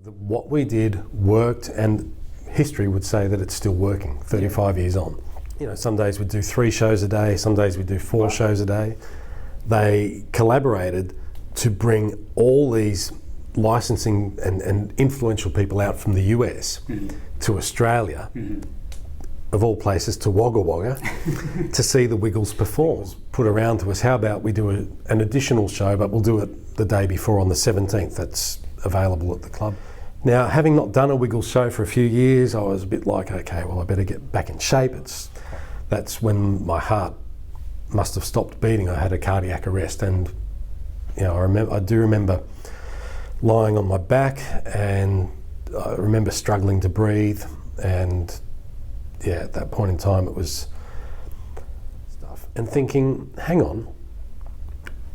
What we did worked, and history would say that it's still working 35 years on. Some days we'd do 3 shows a day, some days we'd do 4 shows a day. They collaborated to bring all these licensing and influential people out from the US to Australia, of all places, to Wagga Wagga, to see the Wiggles perform. Put around to us, how about we do an additional show, but we'll do it the day before on the 17th. That's available at the club. Now, having not done a Wiggles show for a few years, I was a bit like, okay, well, I better get back in shape. That's when my heart must have stopped beating. I had a cardiac arrest, and I do remember lying on my back, and I remember struggling to breathe, and at that point in time it was stuff. And thinking, hang on,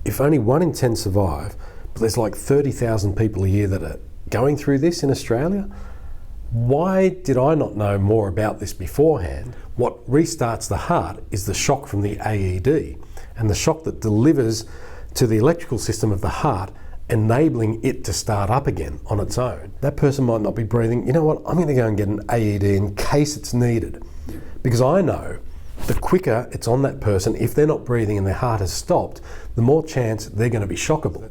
if only 1 in 10 survive, but there's like 30,000 people a year that are going through this in Australia, why did I not know more about this beforehand? What restarts the heart is the shock from the AED, and the shock that delivers to the electrical system of the heart, enabling it to start up again on its own. That person might not be breathing. You know what, I'm going to go and get an AED in case it's needed, because I know the quicker it's on that person, if they're not breathing and their heart has stopped, the more chance they're going to be shockable.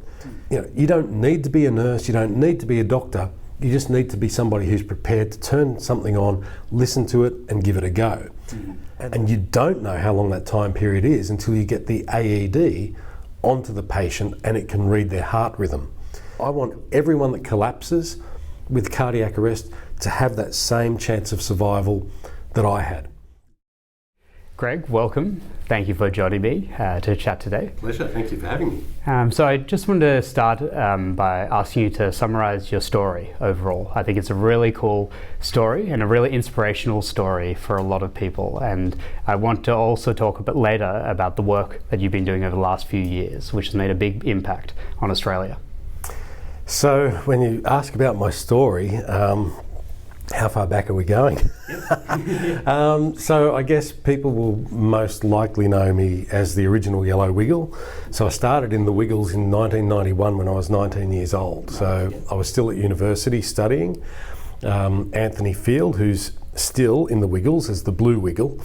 You don't need to be a nurse, you don't need to be a doctor, you just need to be somebody who's prepared to turn something on, listen to it, and give it a go. And you don't know how long that time period is until you get the AED onto the patient and it can read their heart rhythm. I want everyone that collapses with cardiac arrest to have that same chance of survival that I had. Greg, welcome. Thank you for joining me to chat today. Pleasure, thank you for having me. So I just wanted to start by asking you to summarise your story overall. I think it's a really cool story and a really inspirational story for a lot of people. And I want to also talk a bit later about the work that you've been doing over the last few years, which has made a big impact on Australia. So when you ask about my story, how far back are we going? So I guess people will most likely know me as the original Yellow Wiggle. So I started in the Wiggles in 1991 when I was 19 years old. So I was still at university studying. Anthony Field, who's still in the Wiggles as the Blue Wiggle,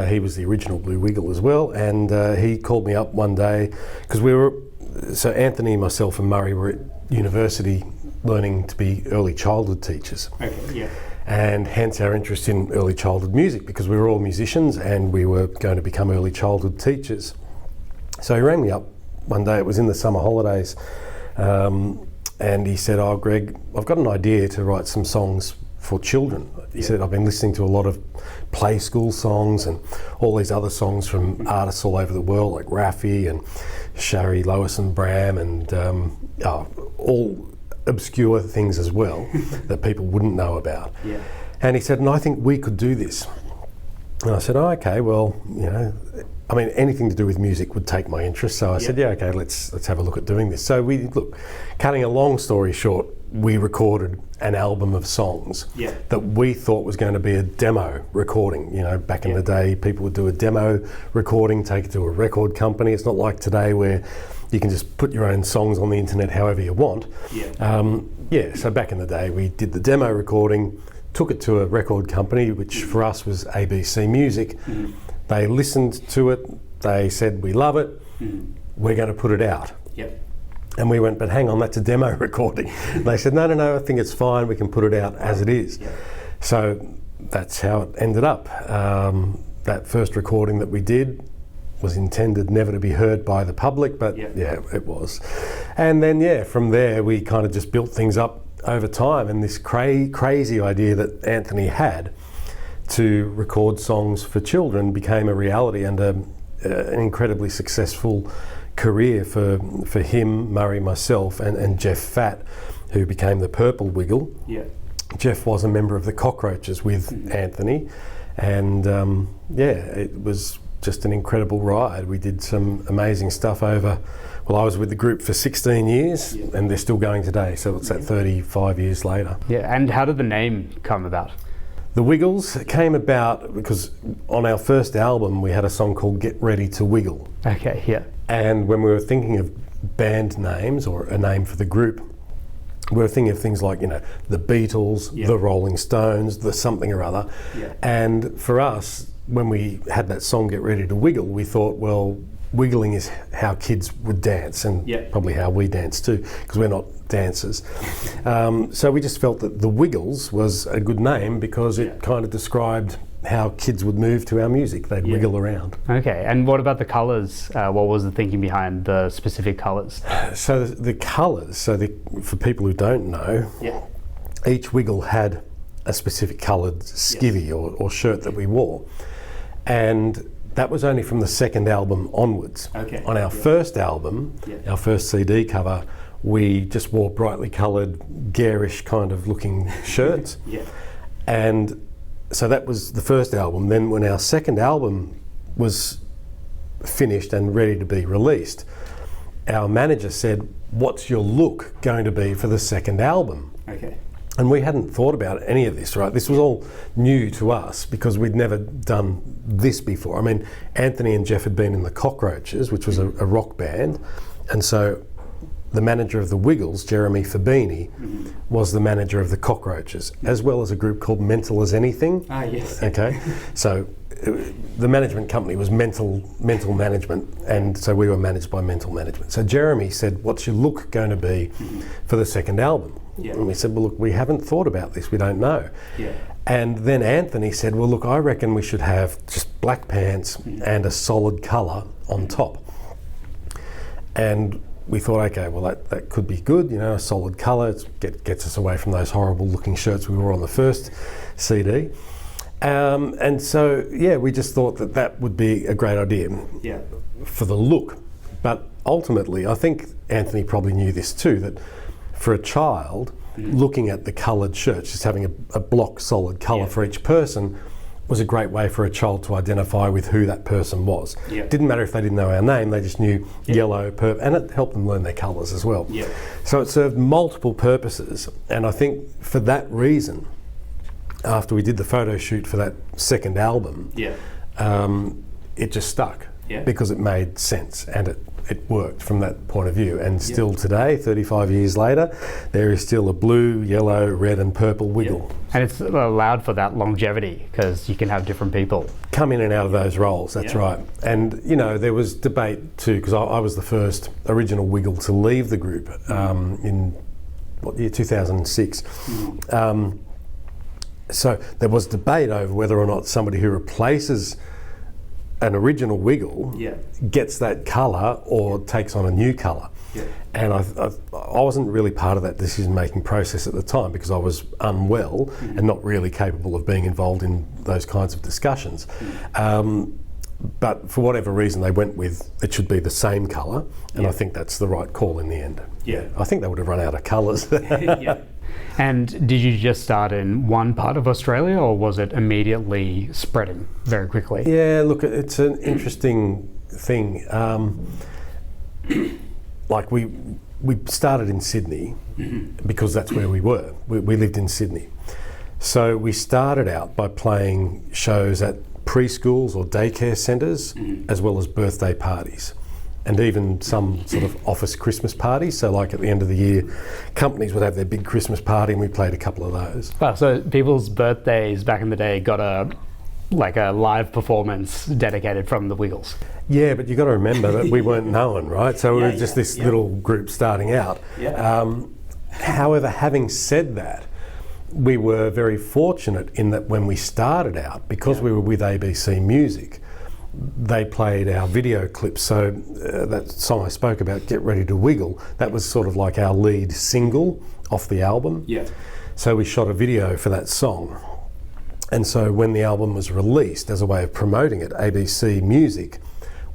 he was the original Blue Wiggle as well, and he called me up one day because so Anthony, myself and Murray were at university learning to be early childhood teachers. And hence our interest in early childhood music, because we were all musicians and we were going to become early childhood teachers. So he rang me up one day, it was in the summer holidays, and he said, "Oh Greg, I've got an idea to write some songs for children." He said, "I've been listening to a lot of play school songs and all these other songs from artists all over the world like Raffi and Shari, Lois and Bram, and all obscure things as well that people wouldn't know about." And he said, "And I think we could do this." And I said, "Oh, okay, well, anything to do with music would take my interest." So I said, "Yeah, okay, let's have a look at doing this." So cutting a long story short, we recorded an album of songs that we thought was going to be a demo recording. Back in the day, people would do a demo recording, take it to a record company. It's not like today where you can just put your own songs on the internet however you want. So back in the day, we did the demo recording, took it to a record company, which for us was ABC Music. They listened to it, they said, "We love it, we're going to put it out." And we went, "But hang on, that's a demo recording." They said, no, I think it's fine, we can put it out as it is. So that's how it ended up. That first recording that we did was intended never to be heard by the public, but it was. And then from there we kind of just built things up over time, and this crazy idea that Anthony had to record songs for children became a reality, and an incredibly successful career for him, Murray, myself, and Jeff Fatt, who became the Purple Wiggle. Jeff was a member of the Cockroaches with Anthony, and it was just an incredible ride. We did some amazing stuff I was with the group for 16 years, and they're still going today, so it's 35 years later. And how did the name come about? The Wiggles came about because on our first album we had a song called Get Ready to Wiggle. And when we were thinking of band names or a name for the group, we're thinking of things like, the Beatles, the Rolling Stones, the something or other. Yeah. And for us, when we had that song Get Ready to Wiggle, we thought, well, wiggling is how kids would dance, and probably how we dance too, because we're not dancers. So we just felt that the Wiggles was a good name because it kind of described how kids would move to our music. They'd wiggle around. Okay, and what about the colours? What was the thinking behind the specific colours? So the colours, for people who don't know, each wiggle had a specific coloured skivvy or shirt that we wore. And that was only from the second album onwards. Okay. On our first album, our first CD cover, we just wore brightly coloured, garish kind of looking shirts. And so that was the first album. Then when our second album was finished and ready to be released, our manager said, "What's your look going to be for the second album?" Okay. And we hadn't thought about any of this, right? This was all new to us because we'd never done this before. I mean, Anthony and Jeff had been in the Cockroaches, which was a rock band. And so the manager of the Wiggles, Jeremy Fabini, was the manager of the Cockroaches, as well as a group called Mental as Anything. Ah, yes. Okay. So the management company was mental management, and so we were managed by mental management. So Jeremy said, "What's your look going to be for the second album?" And we said, "Well, look, we haven't thought about this. We don't know." And then Anthony said, "Well, look, I reckon we should have just black pants and a solid colour on top." And we thought, okay, well, that could be good, a solid colour. It gets us away from those horrible looking shirts we wore on the first CD. And so, we just thought that would be a great idea for the look. But ultimately, I think Anthony probably knew this too, that for a child, looking at the coloured shirts, just having a block solid colour for each person, was a great way for a child to identify with who that person was. Didn't matter if they didn't know our name, they just knew yellow, purple, and it helped them learn their colours as well. So it served multiple purposes, and I think for that reason, after we did the photo shoot for that second album, it just stuck because it made sense and it worked from that point of view. And still today, 35 years later, there is still a blue, yellow, red and purple wiggle. And it's allowed for that longevity because you can have different people come in and out of those roles, that's right. And there was debate too, because I was the first original wiggle to leave the group in year 2006. So there was debate over whether or not somebody who replaces an original wiggle gets that colour or takes on a new colour. And I wasn't really part of that decision-making process at the time because I was unwell and not really capable of being involved in those kinds of discussions. But for whatever reason, they went with it should be the same colour, and I think that's the right call in the end. I think they would have run out of colours. And did you just start in one part of Australia, or was it immediately spreading very quickly? Yeah, look, it's an interesting thing. Like we started in Sydney because that's where we were. We lived in Sydney. So we started out by playing shows at preschools or daycare centres, as well as birthday parties, and even some sort of office Christmas parties. So like at the end of the year, companies would have their big Christmas party and we played a couple of those. Wow, so people's birthdays back in the day got a live performance dedicated from the Wiggles. Yeah, but you got to remember that we weren't known, right? So we were just this little group starting out. However, having said that, we were very fortunate in that when we started out, because we were with ABC Music, they played our video clips. So that song I spoke about, Get Ready to Wiggle, that was sort of like our lead single off the album. So we shot a video for that song. And so when the album was released, as a way of promoting it, ABC Music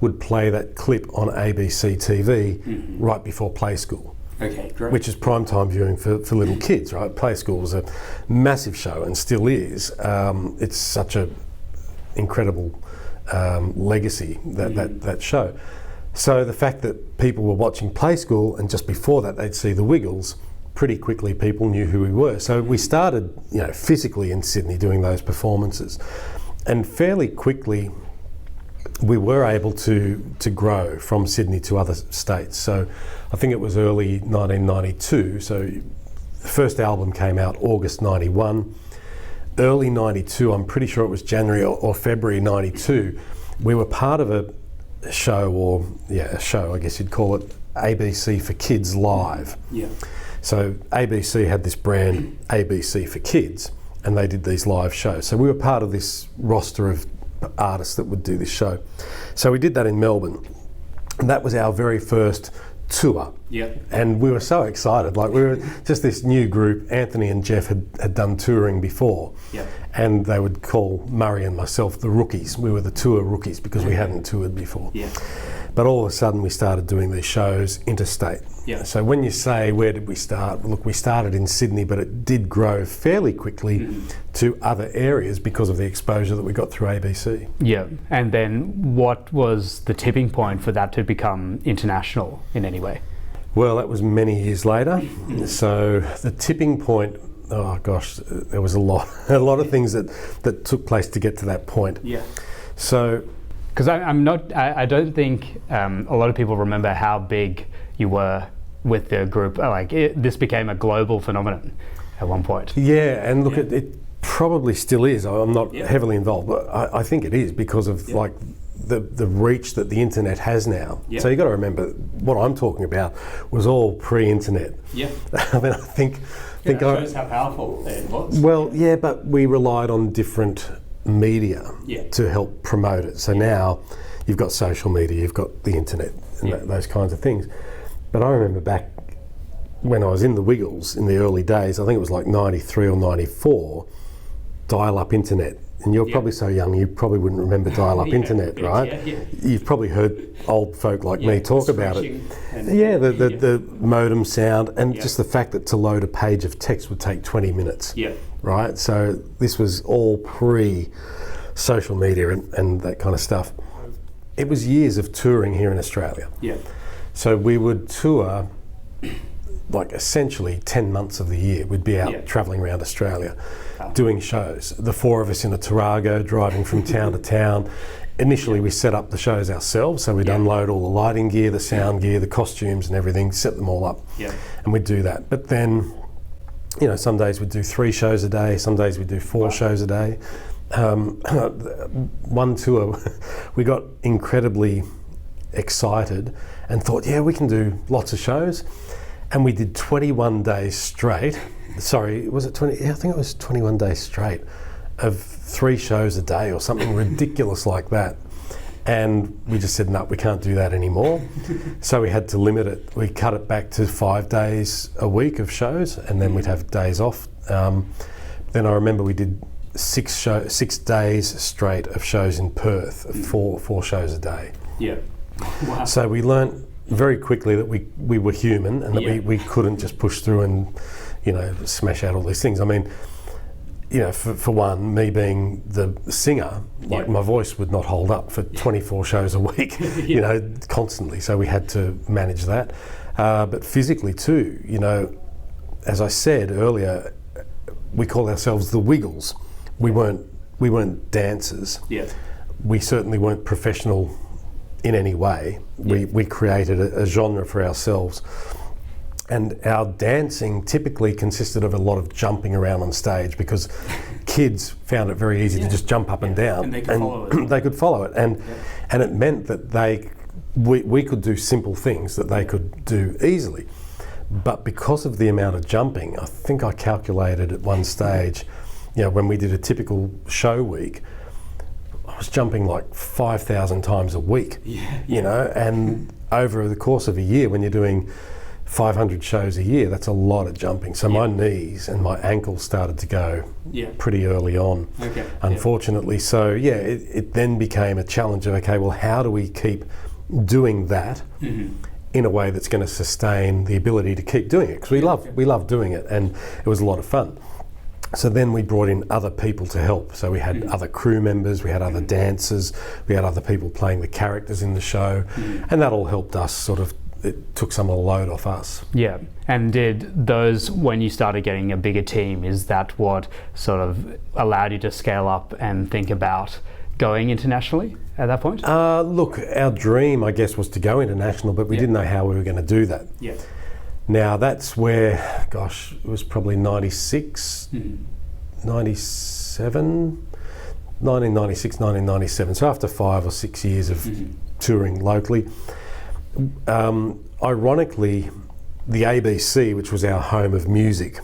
would play that clip on ABC TV right before Play School. Okay, great. Which is prime time viewing for little kids, right? Play School was a massive show and still is. It's such a incredible legacy, that show. So the fact that people were watching Play School and just before that they'd see the Wiggles, pretty quickly people knew who we were. So we started, physically in Sydney doing those performances, and fairly quickly we were able to grow from Sydney to other states. So I think it was early 1992, so the first album came out August 91. Early 92, I'm pretty sure it was January or February 92, we were part of a show, I guess you'd call it, ABC for Kids Live. Yeah. So ABC had this brand, ABC for Kids, and they did these live shows. So we were part of this roster of artists that would do this show. So we did that in Melbourne. And that was our very first tour. Yeah. And we were so excited. Like, we were just this new group. Anthony and Jeff had done touring before. Yeah. And they would call Murray and myself the rookies. We were the tour rookies because we hadn't toured before. Yeah. But all of a sudden we started doing these shows interstate. Yeah. So when you say, where did we start? Look, we started in Sydney, but it did grow fairly quickly to other areas because of the exposure that we got through ABC. Yeah. And then what was the tipping point for that to become international in any way? Well, that was many years later. So the tipping point, oh gosh, there was a lot of things that took place to get to that point. Yeah. So, because I don't think a lot of people remember how big you were with the group. This became a global phenomenon at one point. Yeah, and look, it probably still is. I'm not heavily involved, but I think it is because of like the reach that the internet has now. Yeah. So you got to remember, what I'm talking about was all pre-internet. Yeah. I mean, I think that shows how powerful it was. Well, yeah, but we relied on different media to help promote it. So now you've got social media, you've got the internet, and those kinds of things. But I remember back when I was in the Wiggles in the early days, I think it was like 93 or 94, dial-up internet. And you're probably so young, you probably wouldn't remember dial-up internet, right? Yeah. You've probably heard old folk like me talk about it. The modem sound, and just the fact that to load a page of text would take 20 minutes. Yeah. Right? So this was all pre-social media and that kind of stuff. It was years of touring here in Australia. Yeah. So we would tour like essentially 10 months of the year. We'd be out travelling around Australia doing shows. The four of us in a Tarago driving from town to town. Initially we set up the shows ourselves, so we'd unload all the lighting gear, the sound gear, the costumes and everything, set them all up. Yeah. And we'd do that. But then, some days we'd do 3 shows a day, some days we'd do 4 shows a day. One tour, we got incredibly excited and thought, we can do lots of shows. And we did 21 days straight. Sorry, was it 20? I think it was 21 days straight of 3 shows a day or something ridiculous like that. And we just said, no, we can't do that anymore. So we had to limit it. We cut it back to 5 days a week of shows, and then we'd have days off. Then I remember we did 6 days straight of shows in Perth, 4 shows a day. Yeah. Wow. So we learnt very quickly that we were human and that we couldn't just push through and, smash out all these things. I mean, for one, me being the singer, my voice would not hold up for 24 shows a week, constantly. So we had to manage that. But physically too, as I said earlier, we call ourselves the Wiggles. We weren't dancers. Yeah. We certainly weren't professional in any way. We created a genre for ourselves. And our dancing typically consisted of a lot of jumping around on stage because kids found it very easy to just jump up and down. And they could follow it. They could follow it. And it meant that we could do simple things that they could do easily. But because of the amount of jumping, I think I calculated at one stage, when we did a typical show week, I was jumping like 5,000 times a week, and over the course of a year, when you're doing 500 shows a year, that's a lot of jumping. So my knees and my ankles started to go pretty early on, unfortunately. So it then became a challenge of, how do we keep doing that in a way that's going to sustain the ability to keep doing it? Because we love doing it, and it was a lot of fun. So then we brought in other people to help. So we had other crew members, we had other dancers, we had other people playing the characters in the show, and that all helped us it took some of the load off us. Yeah. And did those, when you started getting a bigger team, is that what sort of allowed you to scale up and think about going internationally at that point? Look, our dream, I guess, was to go international, but we didn't know how we were going to do that. Yeah. Now that's where, gosh, it was probably 96, 97, 1996, 1997. So after 5 or 6 years of touring locally, ironically, the ABC, which was our home of music,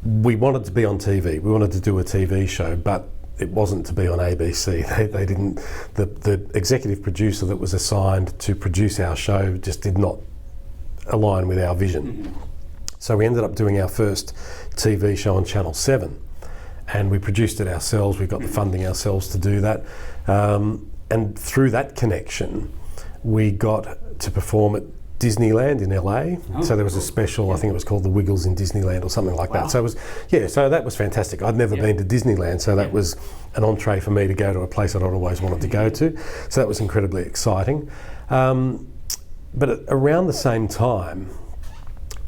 we wanted to be on TV. We wanted to do a TV show, but it wasn't to be on ABC. They didn't. The executive producer that was assigned to produce our show just did not align with our vision. So we ended up doing our first TV show on Channel 7, and we produced it ourselves. We got the funding ourselves to do that, and through that connection, we got to perform at Disneyland in LA. So there was a special, I think it was called the Wiggles in Disneyland or something like that. So it was, so that was fantastic. I'd never been to Disneyland, so that was an entree for me to go to a place I'd always wanted to go to. So that was incredibly exciting. But around the same time,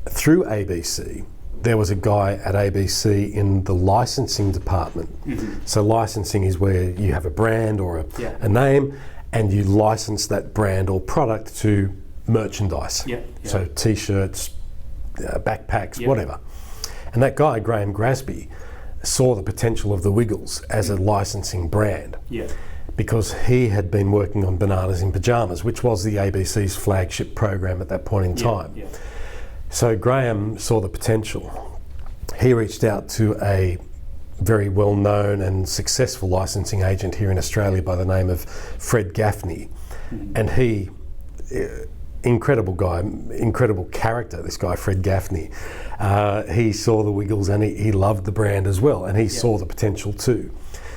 through ABC, there was a guy at ABC in the licensing department. So licensing is where you have a brand or a name, and you license that brand or product to merchandise. So t-shirts, backpacks, whatever. And that guy, Graham Grasby, saw the potential of the Wiggles as a licensing brand. Because he had been working on Bananas in Pyjamas, which was the ABC's flagship program at that point in time. So Graham saw the potential. He reached out to a very well-known and successful licensing agent here in Australia by the name of Fred Gaffney. And he, incredible guy, incredible character, this guy Fred Gaffney. He saw the Wiggles and he loved the brand as well, and he saw the potential too.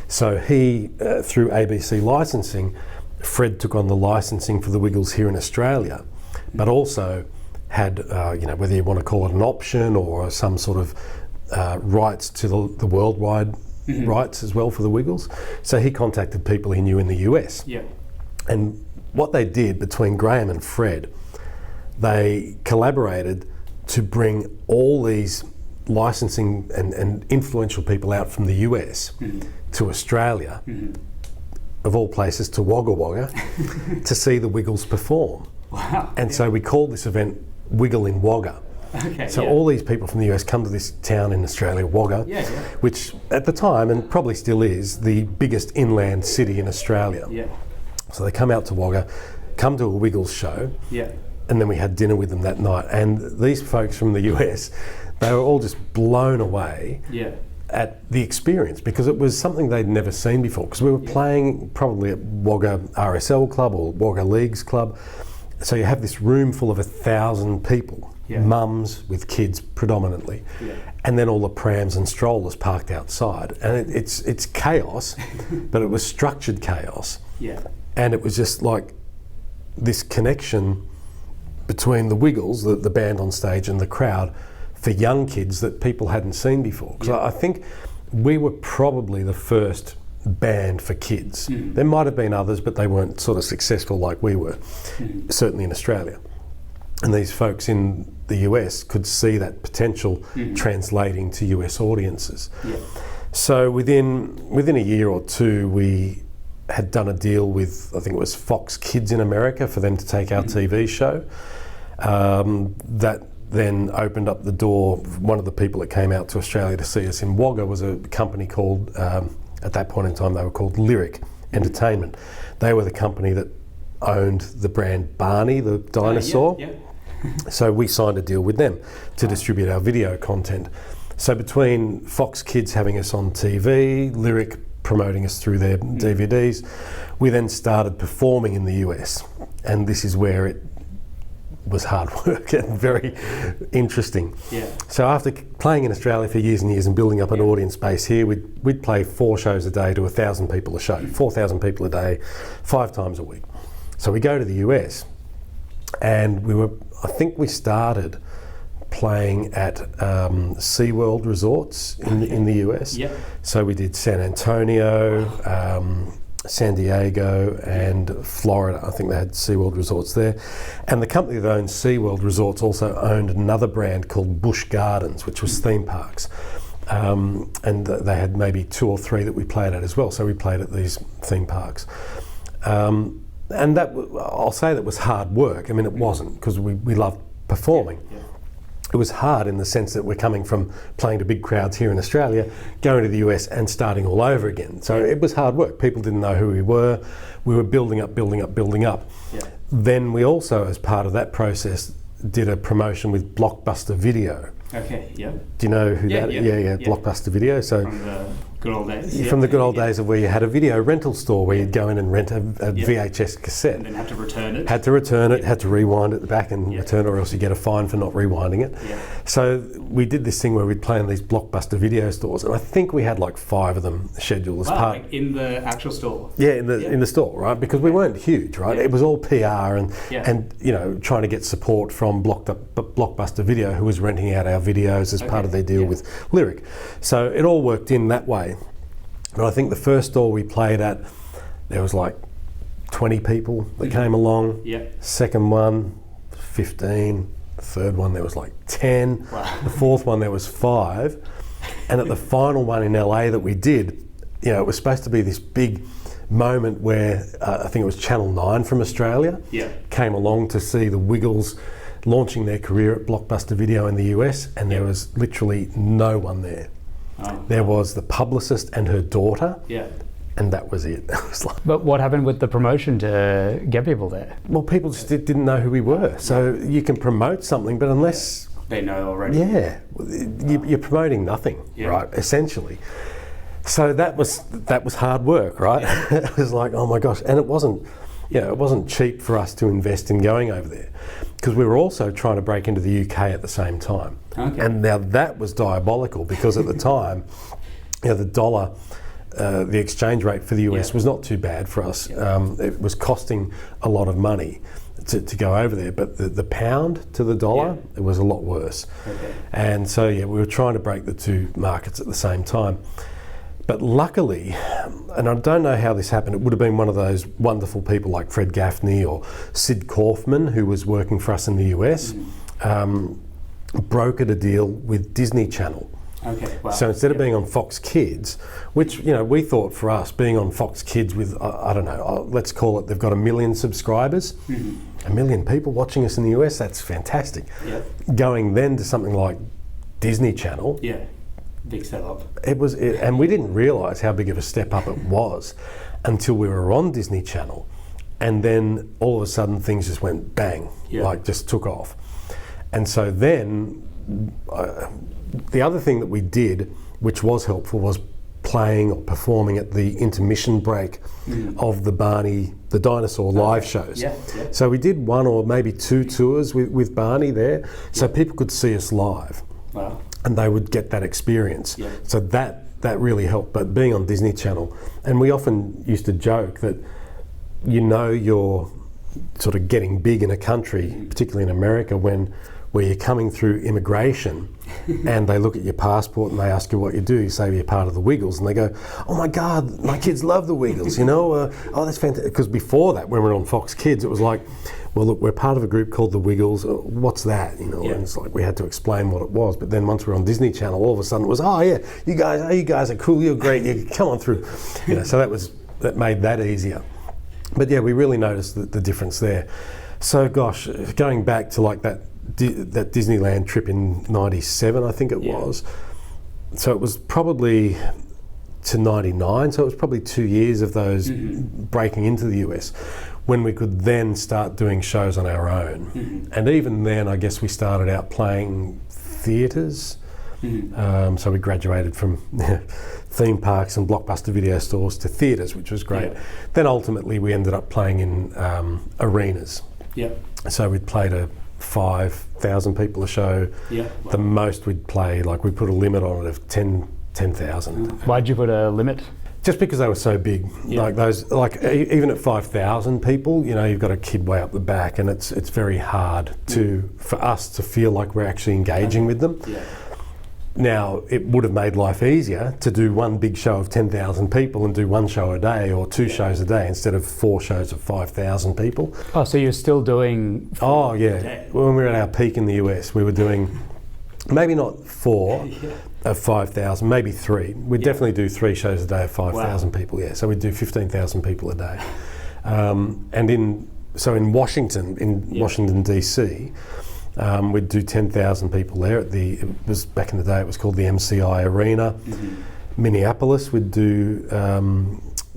So he, through ABC licensing, Fred took on the licensing for the Wiggles here in Australia, but also had, whether you want to call it an option or some sort of rights to the worldwide rights as well for the Wiggles. So he contacted people he knew in the US. And what they did between Graham and Fred, they collaborated to bring all these licensing and influential people out from the US to Australia, of all places to Wagga Wagga, to see the Wiggles perform. And so we called this event Wiggle in Wagga. So all these people from the US come to this town in Australia, Wagga, which at the time, and probably still is, the biggest inland city in Australia. So they come out to Wagga, come to a Wiggles show, and then we had dinner with them that night. And these folks from the US, they were all just blown away at the experience, because it was something they'd never seen before. Because we were playing probably at Wagga RSL Club or Wagga Leagues Club. So you have this room full of 1,000 people, mums with kids predominantly, and then all the prams and strollers parked outside. And it's chaos, but it was structured chaos. And it was just like this connection between the Wiggles, the band on stage, and the crowd for young kids that people hadn't seen before. Because I think we were probably the first band for kids. There might have been others, but they weren't sort of successful like we were, certainly in Australia. And these folks in the US could see that potential translating to US audiences. So within a year or two, we had done a deal with, I think it was Fox Kids in America, for them to take our TV show. That then opened up the door. One of the people that came out to Australia to see us in Wagga was a company called, at that point in time they were called Lyric Entertainment. They were the company that owned the brand Barney, the dinosaur. So we signed a deal with them to distribute our video content. So between Fox Kids having us on TV, Lyric promoting us through their DVDs, we then started performing in the US. And this is where it was hard work and very interesting. So after playing in Australia for years and years and building up an audience base here, we'd play 4 shows a day to 1,000 people a show, 4,000 people a day, 5 times a week. So we go to the US, and I think we started playing at SeaWorld resorts in the US. So we did San Antonio, San Diego and Florida. I think they had SeaWorld resorts there. And the company that owns SeaWorld resorts also owned another brand called Busch Gardens, which was theme parks. And they had maybe 2 or 3 that we played at as well. So we played at these theme parks. And that, I'll say that was hard work. I mean, it wasn't, because we loved performing. it was hard in the sense that we're coming from playing to big crowds here in Australia, going to the US and starting all over again. So it was hard work. People didn't know who we were. We were building up. Yeah. Then we also, as part of that process, did a promotion with Blockbuster Video. Okay, yeah. Do you know who that is? Yeah, Blockbuster Video. So from the good old days. From the good old days of where you had a video rental store where you'd go in and rent a VHS cassette. And then have to return it. Had to return it, had to rewind it back and return it, or else you get a fine for not rewinding it. Yeah. So we did this thing where we'd play in these Blockbuster Video stores, and I think we had like 5 of them scheduled as part. Like in the actual store. Yeah, in the store, right? Because we weren't huge, right? Yeah. It was all PR and you know, trying to get support from Blockbuster Video, who was renting out our videos as part of their deal with Lyric. So it all worked in that way. And I think the first store we played at, there was like 20 people that came along. Yeah. Second one, 15. The third one, there was like 10. Wow. The fourth one, there was 5. And at the final one in LA that we did, you know, it was supposed to be this big moment where I think it was Channel 9 from Australia came along to see the Wiggles launching their career at Blockbuster Video in the US, and there was literally no one there. Oh. There was the publicist and her daughter, and that was it. It was like, But what happened with the promotion to get people there? well, people just didn't know who we were. So you can promote something, but unless they know already. you're promoting nothing, right? Essentially. So that was hard work, right? It was like, oh my gosh, and it wasn't cheap for us to invest in going over there, because we were also trying to break into the UK at the same time. Okay. And now that was diabolical, because at the time, you know, the dollar, the exchange rate for the US was not too bad for us. It was costing a lot of money to go over there, but the pound to the dollar, it was a lot worse. Okay. And so we were trying to break the two markets at the same time. But luckily, and I don't know how this happened, it would have been one of those wonderful people like Fred Gaffney or Sid Kaufman, who was working for us in the US, brokered a deal with Disney Channel. Okay, wow. So instead of being on Fox Kids, which, you know, we thought for us, being on Fox Kids with, I don't know, let's call it, they've got 1 million subscribers, 1 million people watching us in the US, that's fantastic. Going then to something like Disney Channel, big step up. And we didn't realise how big of a step up it was until we were on Disney Channel, and then all of a sudden things just went bang, like just took off. And so then the other thing that we did, which was helpful, was playing or performing at the intermission break of the Barney the Dinosaur live shows. So we did 1 or maybe 2 tours with Barney there, so people could see us live. Wow. And they would get that experience. So that really helped. But being on Disney Channel, and we often used to joke that, you know, you're sort of getting big in a country, particularly in America, where you're coming through immigration and they look at your passport and they ask you what you do. You say you're part of the Wiggles, and they go, oh my God, my kids love the Wiggles, you know? Oh, that's fantastic. Because before that, when we were on Fox Kids, it was like, well, look, we're part of a group called the Wiggles. What's that? You know, and it's like we had to explain what it was. But then once we were on Disney Channel, all of a sudden it was, oh yeah, you guys are cool. You're great. You come on through. You know, so that made that easier. But yeah, we really noticed the difference there. So gosh, going back to like that Disneyland trip in '97, I think it was. So it was probably to '99. So it was probably 2 years of those breaking into the US, when we could then start doing shows on our own. And even then, I guess we started out playing theatres. So we graduated from theme parks and Blockbuster Video stores to theatres, which was great. Then ultimately we ended up playing in arenas. So we'd play to 5,000 people a show. The most we'd play, like we put a limit on it of 10,000. Why'd you put a limit? Just because they were so big, like those, like even at 5,000 people, you know, you've got a kid way up the back, and it's very hard for us to feel like we're actually engaging with them. Now, it would have made life easier to do one big show of 10,000 people and do 1 show a day or 2 shows a day instead of 4 shows of 5,000 people. Oh, so you're still doing? Oh yeah, when we were at our peak in the US, we were doing maybe not 4 of 5,000, maybe 3. We'd definitely do 3 shows a day of 5,000 people. So we'd do 15,000 people a day. And in Washington, Washington DC, We'd do 10,000 people there at it was back in the day, it was called the MCI Arena. Minneapolis, we'd do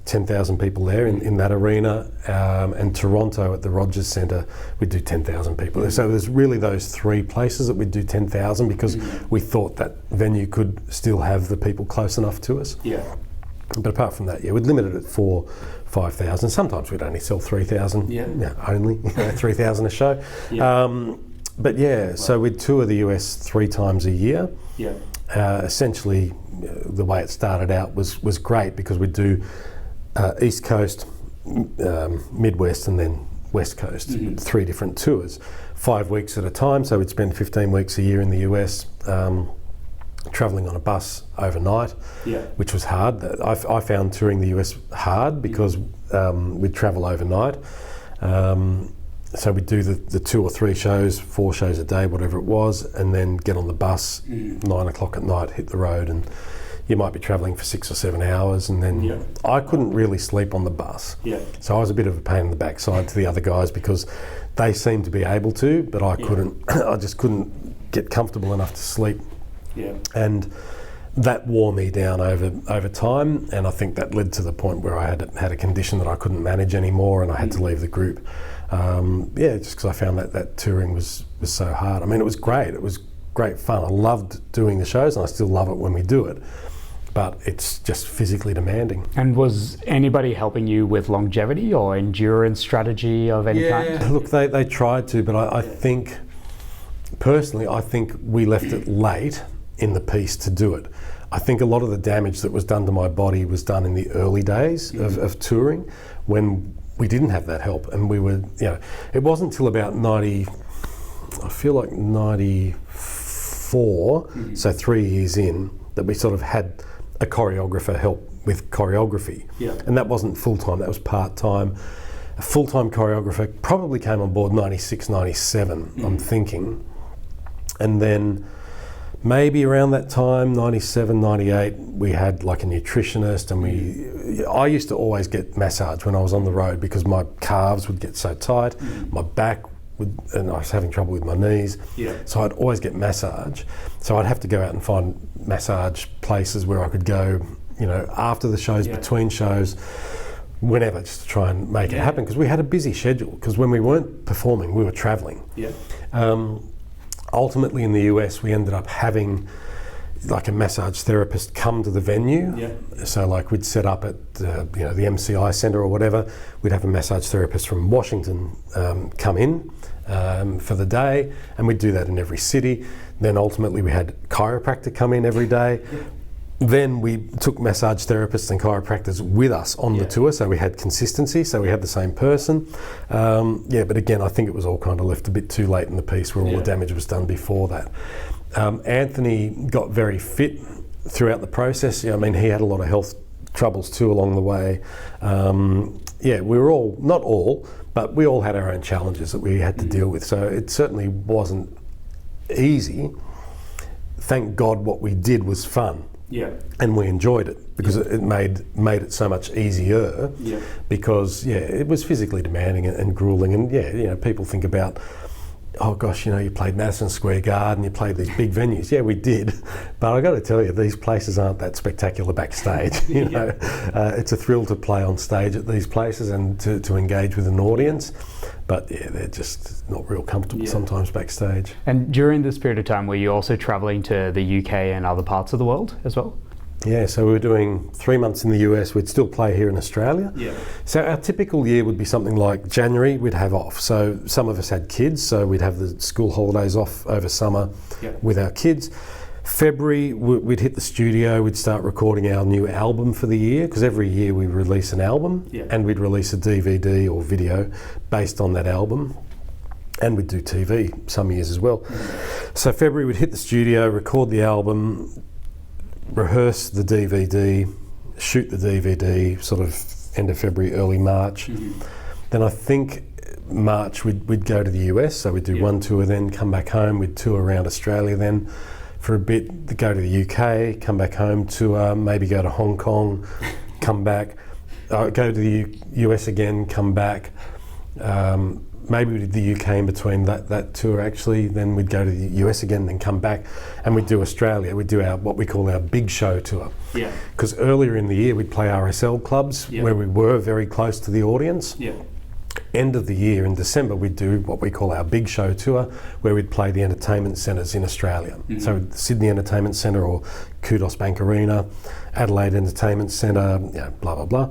10,000 people there in that arena, and Toronto at the Rogers Centre, we'd do 10,000 people there. So there's really those three places that we'd do 10,000 because we thought that venue could still have the people close enough to us. Yeah. But apart from that, we'd limit it at 5,000. Sometimes we'd only sell 3,000. Only 3,000 a show. But so we'd tour the US 3 times a year. Essentially, the way it started out was great because we'd do East Coast, Midwest, and then West Coast. 3 different tours, 5 weeks at a time. So we'd spend 15 weeks a year in the US. Travelling on a bus overnight, which was hard. I found touring the US hard because we'd travel overnight. So we'd do the 2 or 3 shows, 4 shows a day, whatever it was, and then get on the bus, 9 o'clock at night, hit the road, and you might be travelling for 6 or 7 hours, and then I couldn't really sleep on the bus. So I was a bit of a pain in the backside to the other guys because they seemed to be able to, but I couldn't. I just couldn't get comfortable enough to sleep. And that wore me down over time, and I think that led to the point where I had a condition that I couldn't manage anymore, and I had to leave the group. Just because I found that touring was so hard. I mean, it was great. It was great fun. I loved doing the shows, and I still love it when we do it. But it's just physically demanding. And was anybody helping you with longevity or endurance strategy of any kind? Look, they tried to, but I think, personally, we left it late in the piece to do it. I think a lot of the damage that was done to my body was done in the early days of touring when we didn't have that help, and we were, it wasn't until about 94, so 3 years in, that we sort of had a choreographer help with choreography. And that wasn't full-time, that was part-time. A full-time choreographer probably came on board 96, 97, I'm thinking. And then maybe around that time, 97, 98, we had like a nutritionist, and I used to always get massage when I was on the road because my calves would get so tight, my back and I was having trouble with my knees. So I'd always get massage. So I'd have to go out and find massage places where I could go, after the shows, between shows, whenever, just to try and make it happen, because we had a busy schedule, because when we weren't performing, we were travelling. Ultimately in the US, we ended up having like a massage therapist come to the venue. So like we'd set up at the MCI Centre or whatever, we'd have a massage therapist from Washington come in for the day, and we'd do that in every city. Then ultimately we had chiropractor come in every day. Then we took massage therapists and chiropractors with us on the tour, so we had consistency, so we had the same person. But again, I think it was all kind of left a bit too late in the piece where all the damage was done before that. Anthony got very fit throughout the process. I mean, he had a lot of health troubles too along the way. We were all, not all, but we all had our own challenges that we had to deal with. So it certainly wasn't easy. Thank God what we did was fun. And we enjoyed it because it made it so much easier. Because it was physically demanding and grueling, and people think about, oh gosh, you played Madison Square Garden, you played these big venues. Yeah, we did, but I got to tell you, these places aren't that spectacular backstage. It's a thrill to play on stage at these places and to engage with an audience. But they're just not real comfortable sometimes backstage. And during this period of time, were you also travelling to the UK and other parts of the world as well? Yeah, so we were doing 3 months in the US, we'd still play here in Australia. So our typical year would be something like January, we'd have off. So some of us had kids, so we'd have the school holidays off over summer with our kids. February, we'd hit the studio, we'd start recording our new album for the year, because every year we release an album, and we'd release a DVD or video based on that album, and we'd do TV some years as well. So February, we'd hit the studio, record the album, rehearse the DVD, shoot the DVD, sort of end of February, early March. Then I think March we'd go to the US, so we'd do one tour, then come back home, we'd tour around Australia then for a bit, go to the UK, come back home, tour, maybe go to Hong Kong, come back, go to the US again, come back, maybe we did the UK in between that tour actually, then we'd go to the US again, then come back, and we'd do Australia. We'd do what we call our big show tour. Yeah. Because earlier in the year we'd play RSL clubs where we were very close to the audience. Yeah. End of the year in December we'd do what we call our big show tour, where we'd play the entertainment centres in Australia. So Sydney Entertainment Centre or Kudos Bank Arena, Adelaide Entertainment Centre, blah blah blah.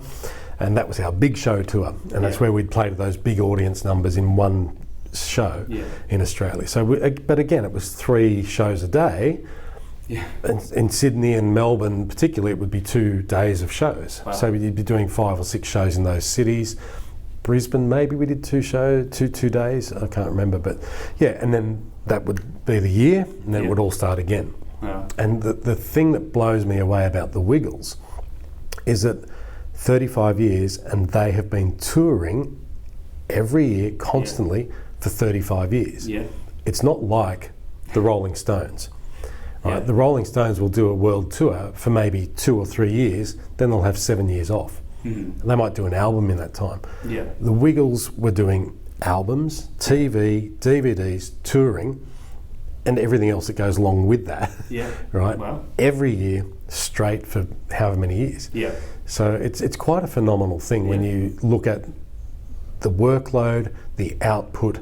And that was our big show tour, and that's where we'd play to those big audience numbers in one show in Australia. So, but again, it was 3 shows a day. Yeah. In Sydney and Melbourne particularly, it would be 2 days of shows. Wow. So you'd be doing 5 or 6 shows in those cities. Brisbane, maybe we did 2 days. I can't remember, but yeah. And then that would be the year, and then it would all start again. Wow. And the thing that blows me away about the Wiggles is that 35 years, and they have been touring every year constantly for 35 years. Yeah. It's not like the Rolling Stones. Right? Yeah. The Rolling Stones will do a world tour for maybe 2 or 3 years, then they'll have 7 years off. They might do an album in that time. Yeah. The Wiggles were doing albums, TV, DVDs, touring, and everything else that goes along with that. Yeah. Right? Wow. Every year, straight for however many years. Yeah. So it's quite a phenomenal thing when you look at the workload, the output,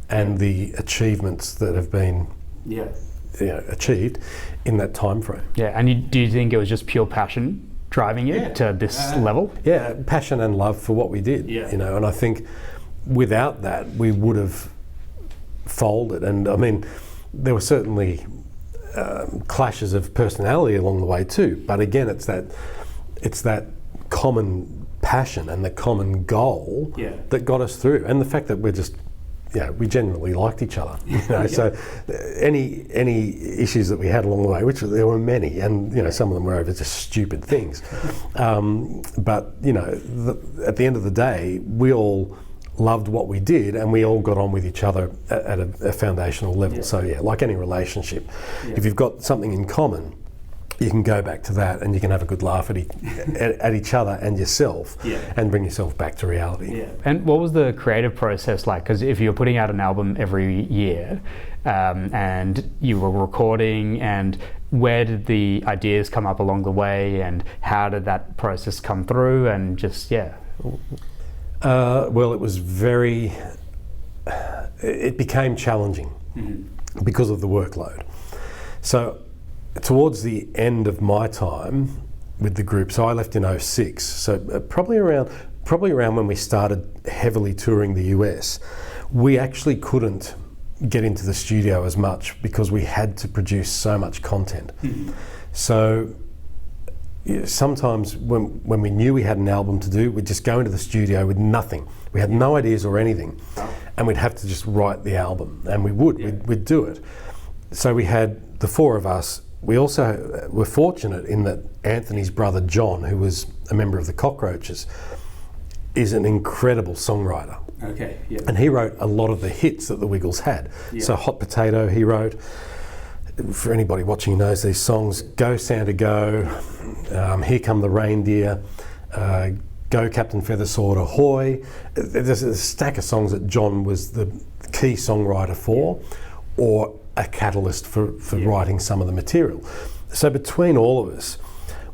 and the achievements that have been achieved in that time frame. Yeah, and do you think it was just pure passion driving you to this level? Yeah, passion and love for what we did. Yeah. And I think without that we would have folded. And I mean, there were certainly clashes of personality along the way too. But again, it's that common passion and the common goal that got us through, and the fact that we're just we genuinely liked each other. So any issues that we had along the way, which there were many, and some of them were over just stupid things, but at the end of the day, we all loved what we did, and we all got on with each other at a foundational level. So like any relationship, if you've got something in common, you can go back to that, and you can have a good laugh at each other and yourself, and bring yourself back to reality. Yeah. And what was the creative process like? Because if you're putting out an album every year, and you were recording, and where did the ideas come up along the way, and how did that process come through? And just well, it was it became challenging because of the workload. So towards the end of my time with the group, so I left in 2006, so probably around when we started heavily touring the US, we actually couldn't get into the studio as much because we had to produce so much content. So sometimes when we knew we had an album to do, we'd just go into the studio with nothing. We had no ideas or anything, and we'd have to just write the album, and we'd do it. So we had the 4 of us. We also were fortunate in that Anthony's brother John, who was a member of the Cockroaches, is an incredible songwriter. Okay, yeah. And he wrote a lot of the hits that the Wiggles had. Yeah. So Hot Potato he wrote. For anybody watching who knows these songs, Go Santa Go, Here Come the Reindeer, Go Captain Feathersword Ahoy. There's a stack of songs that John was the key songwriter for, or a catalyst for writing some of the material. So between all of us,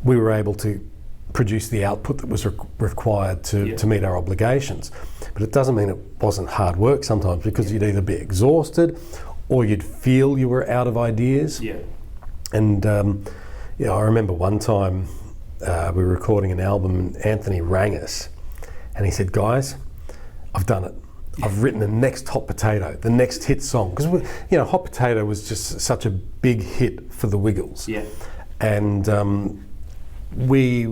we were able to produce the output that was required to meet our obligations. But it doesn't mean it wasn't hard work sometimes, because you'd either be exhausted or you'd feel you were out of ideas. Yeah. And I remember one time we were recording an album, and Anthony rang us and he said, "Guys, I've done it. I've written the next Hot Potato, the next hit song." Because Hot Potato was just such a big hit for the Wiggles. Yeah. And we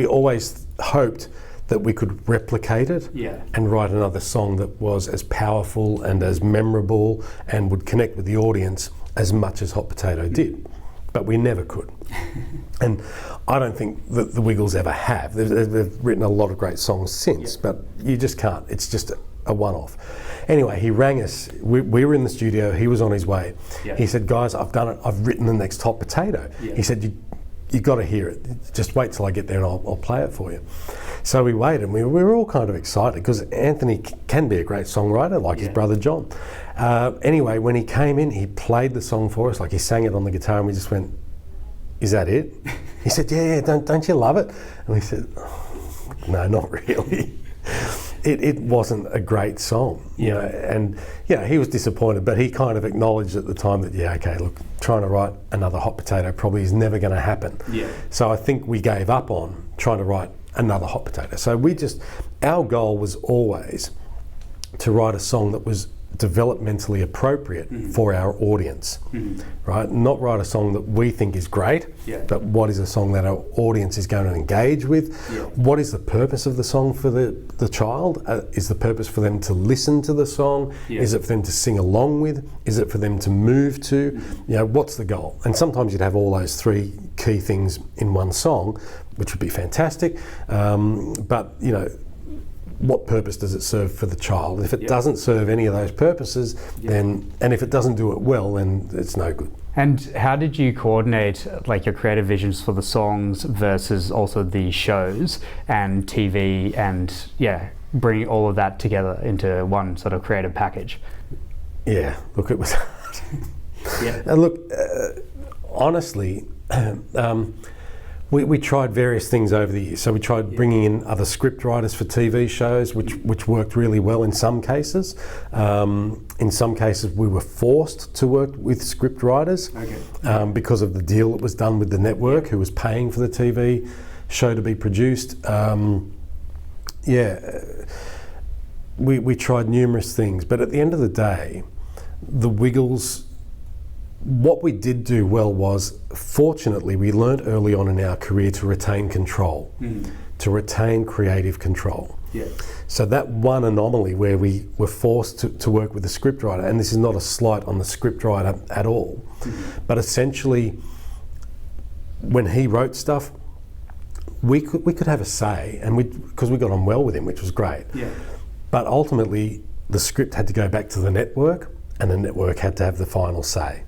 always hoped that we could replicate it and write another song that was as powerful and as memorable and would connect with the audience as much as Hot Potato did. But we never could. And I don't think that the Wiggles ever have. They've written a lot of great songs since, but you just can't. It's just a one-off. Anyway, he rang us. We were in the studio. He was on his way. Yeah. He said, "Guys, I've done it. I've written the next Hot Potato." Yeah. He said, you've got to hear it. Just wait till I get there and I'll play it for you. So we waited, and we were all kind of excited because Anthony can be a great songwriter, like his brother John. Anyway, when he came in, he played the song for us, like he sang it on the guitar, and we just went, "Is that it?" He said, "Yeah, don't you love it?" And we said, "No, not really." It wasn't a great song, you know, and he was disappointed, but he kind of acknowledged at the time that, okay, look, trying to write another Hot Potato probably is never going to happen. Yeah. So I think we gave up on trying to write another Hot Potato. So our goal was always to write a song that was developmentally appropriate for our audience, right? Not write a song that we think is great, but what is a song that our audience is going to engage with? What is the purpose of the song for the child? Is the purpose for them to listen to the song? Is it for them to sing along with? Is it for them to move to? You know, what's the goal? And sometimes you'd have all those three key things in one song, which would be fantastic, but you know, what purpose does it serve for the child? If it doesn't serve any of those purposes, then, and if it doesn't do it well, then it's no good. And how did you coordinate like your creative visions for the songs versus also the shows and TV and bring all of that together into one sort of creative package? Yeah, look, it was hard. Look, honestly, we tried various things over the years. So we tried bringing in other script writers for TV shows, which worked really well in some cases. In some cases, we were forced to work with script writers because of the deal that was done with the network, who was paying for the TV show to be produced. We tried numerous things, but at the end of the day, the Wiggles. What we did do well was, fortunately, we learnt early on in our career to retain control, to retain creative control. So that one anomaly where we were forced to work with a scriptwriter, and this is not a slight on the scriptwriter at all, but essentially, when he wrote stuff, we could have a say, and because we got on well with him, which was great. But ultimately, the script had to go back to the network, and the network had to have the final say.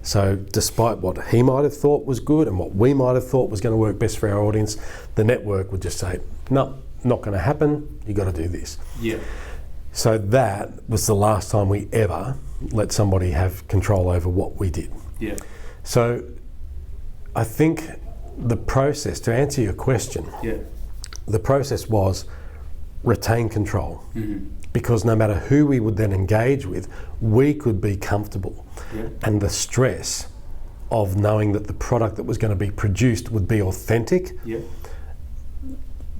So despite what he might have thought was good and what we might have thought was going to work best for our audience, the network would just say, no, not going to happen, you got to do this. So that was the last time we ever let somebody have control over what we did. So I think the process, to answer your question, the process was retain control. Because no matter who we would then engage with, we could be comfortable. And the stress of knowing that the product that was going to be produced would be authentic,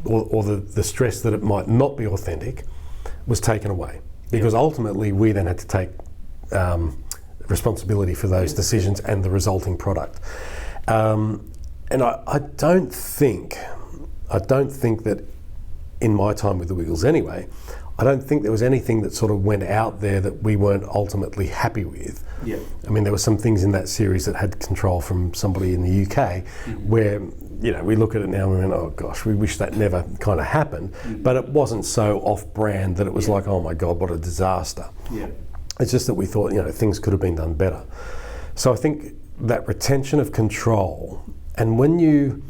or the stress that it might not be authentic, was taken away. Because ultimately we then had to take responsibility for those decisions and the resulting product. And I don't think that in my time with the Wiggles anyway, I don't think there was anything that sort of went out there that we weren't ultimately happy with. I mean, there were some things in that series that had control from somebody in the UK where, you know, we look at it now and we went, oh gosh, we wish that never kind of happened. But it wasn't so off-brand that it was like, oh my God, what a disaster. It's just that we thought, you know, things could have been done better. So I think that retention of control, and when you,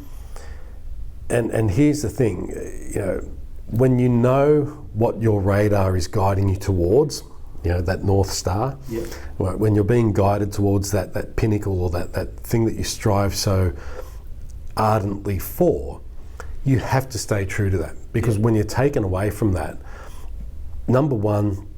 and here's the thing, you know, when you know what your radar is guiding you towards, you know, that North Star, right, when you're being guided towards that pinnacle or that thing that you strive so ardently for, you have to stay true to that. Because when you're taken away from that, number one,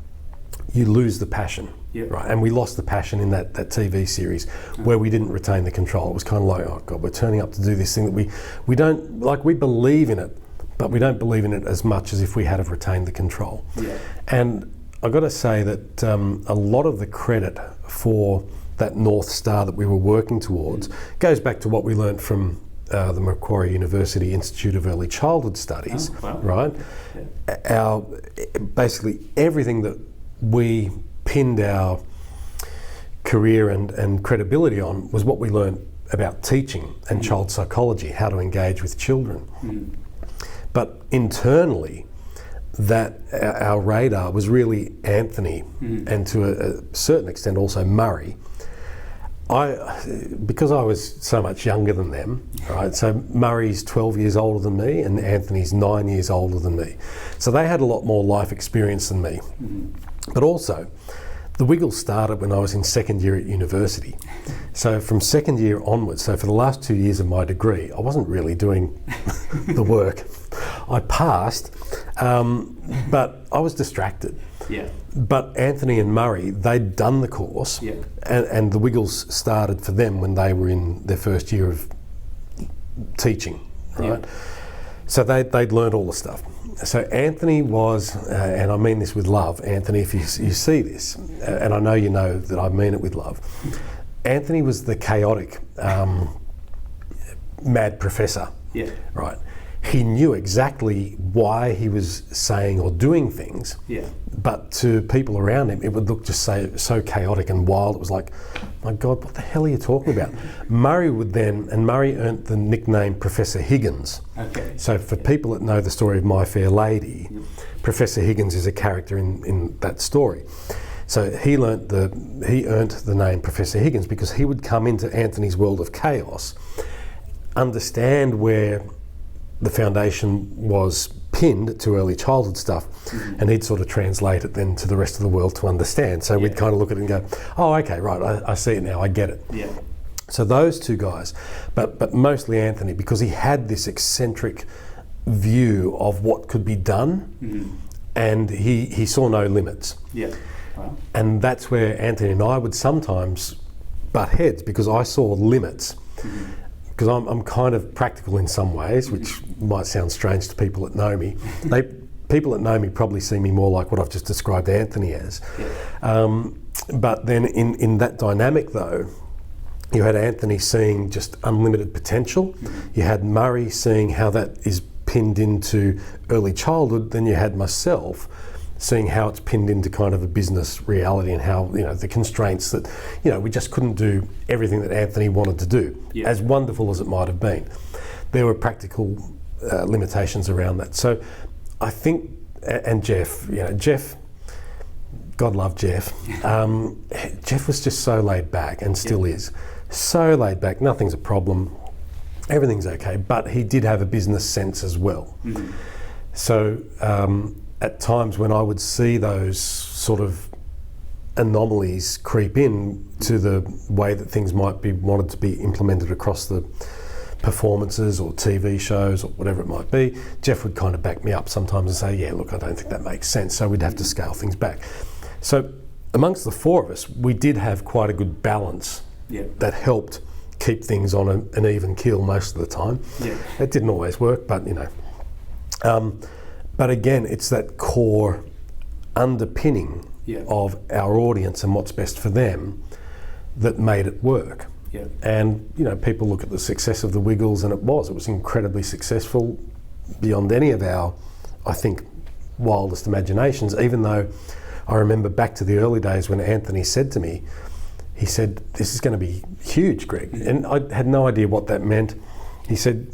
you lose the passion. Right, and we lost the passion in that TV series where we didn't retain the control. It was kind of like, oh God, we're turning up to do this thing that we don't, like, we believe in it, but we don't believe in it as much as if we had have retained the control. And I've got to say that a lot of the credit for that North Star that we were working towards goes back to what we learned from the Macquarie University Institute of Early Childhood Studies, right? Basically everything that we pinned our career and credibility on was what we learned about teaching and child psychology, how to engage with children. But internally, that our radar was really Anthony and to a certain extent also Murray, because I was so much younger than them, right? So Murray's 12 years older than me and Anthony's 9 years older than me. So they had a lot more life experience than me. But also, the Wiggles started when I was in second year at university. So from second year onwards, so for the last 2 years of my degree, I wasn't really doing the work. I passed, but I was distracted. Yeah. But Anthony and Murray, they'd done the course, Yeah. and the Wiggles started for them when they were in their first year of teaching, right? Yeah. So they'd learned all the stuff. So Anthony was, and I mean this with love, Anthony, if you see this, and I know you know that I mean it with love, Anthony was the chaotic, mad professor, Yeah. right? He knew exactly why he was saying or doing things, Yeah. but to people around him, it would look just so chaotic and wild. It was like, my God, what the hell are you talking about? Murray earned the nickname Professor Higgins. Okay. So for people that know the story of My Fair Lady, Professor Higgins is a character in that story. So he earned the name Professor Higgins because he would come into Anthony's world of chaos, understand where the foundation was pinned to early childhood stuff, and he'd sort of translate it then to the rest of the world to understand. So we'd kind of look at it and go, oh, okay, right, I see it now, I get it. Yeah. So those two guys, but mostly Anthony, because he had this eccentric view of what could be done, and he saw no limits. Yeah. Wow. And that's where Anthony and I would sometimes butt heads because I saw limits. Because I'm kind of practical in some ways, which might sound strange to people that know me. People that know me probably see me more like what I've just described Anthony as. Yeah. But then in that dynamic though, you had Anthony seeing just unlimited potential. You had Murray seeing how that is pinned into early childhood. Then you had myself seeing how it's pinned into kind of a business reality and how, the constraints that, we just couldn't do everything that Anthony wanted to do, as wonderful as it might have been. There were practical limitations around that. So I think, and Jeff, Jeff, God love Jeff, Jeff was just so laid back and still is. So laid back, nothing's a problem, everything's okay, but he did have a business sense as well. So, at times when I would see those sort of anomalies creep in to the way that things might be wanted to be implemented across the performances or TV shows or whatever it might be, Jeff would kind of back me up sometimes and say, yeah, look, I don't think that makes sense. So we'd have to scale things back. So amongst the four of us, we did have quite a good balance that helped keep things on an even keel most of the time. It didn't always work, but but again, it's that core underpinning of our audience and what's best for them that made it work. And people look at the success of the Wiggles, and it was incredibly successful beyond any of our, I think, wildest imaginations. Even though I remember back to the early days when Anthony said to me, he said, "This is going to be huge, Greg," and I had no idea what that meant. He said.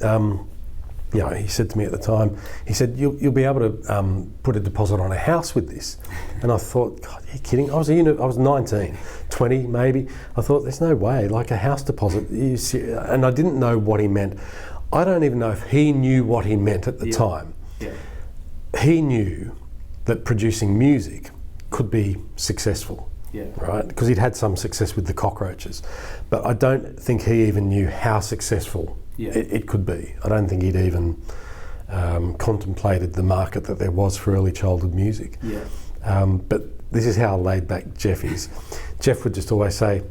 He said to me at the time, he said, you'll be able to put a deposit on a house with this. And I thought, God, are you kidding? I was 19, 20 maybe. I thought, there's no way, like a house deposit. And I didn't know what he meant. I don't even know if he knew what he meant at the time. He knew that producing music could be successful, right? Because he'd had some success with the Cockroaches. But I don't think he even knew how successful it could be. I don't think he'd even contemplated the market that there was for early childhood music. But this is how laid back Jeff is. Jeff would just always say,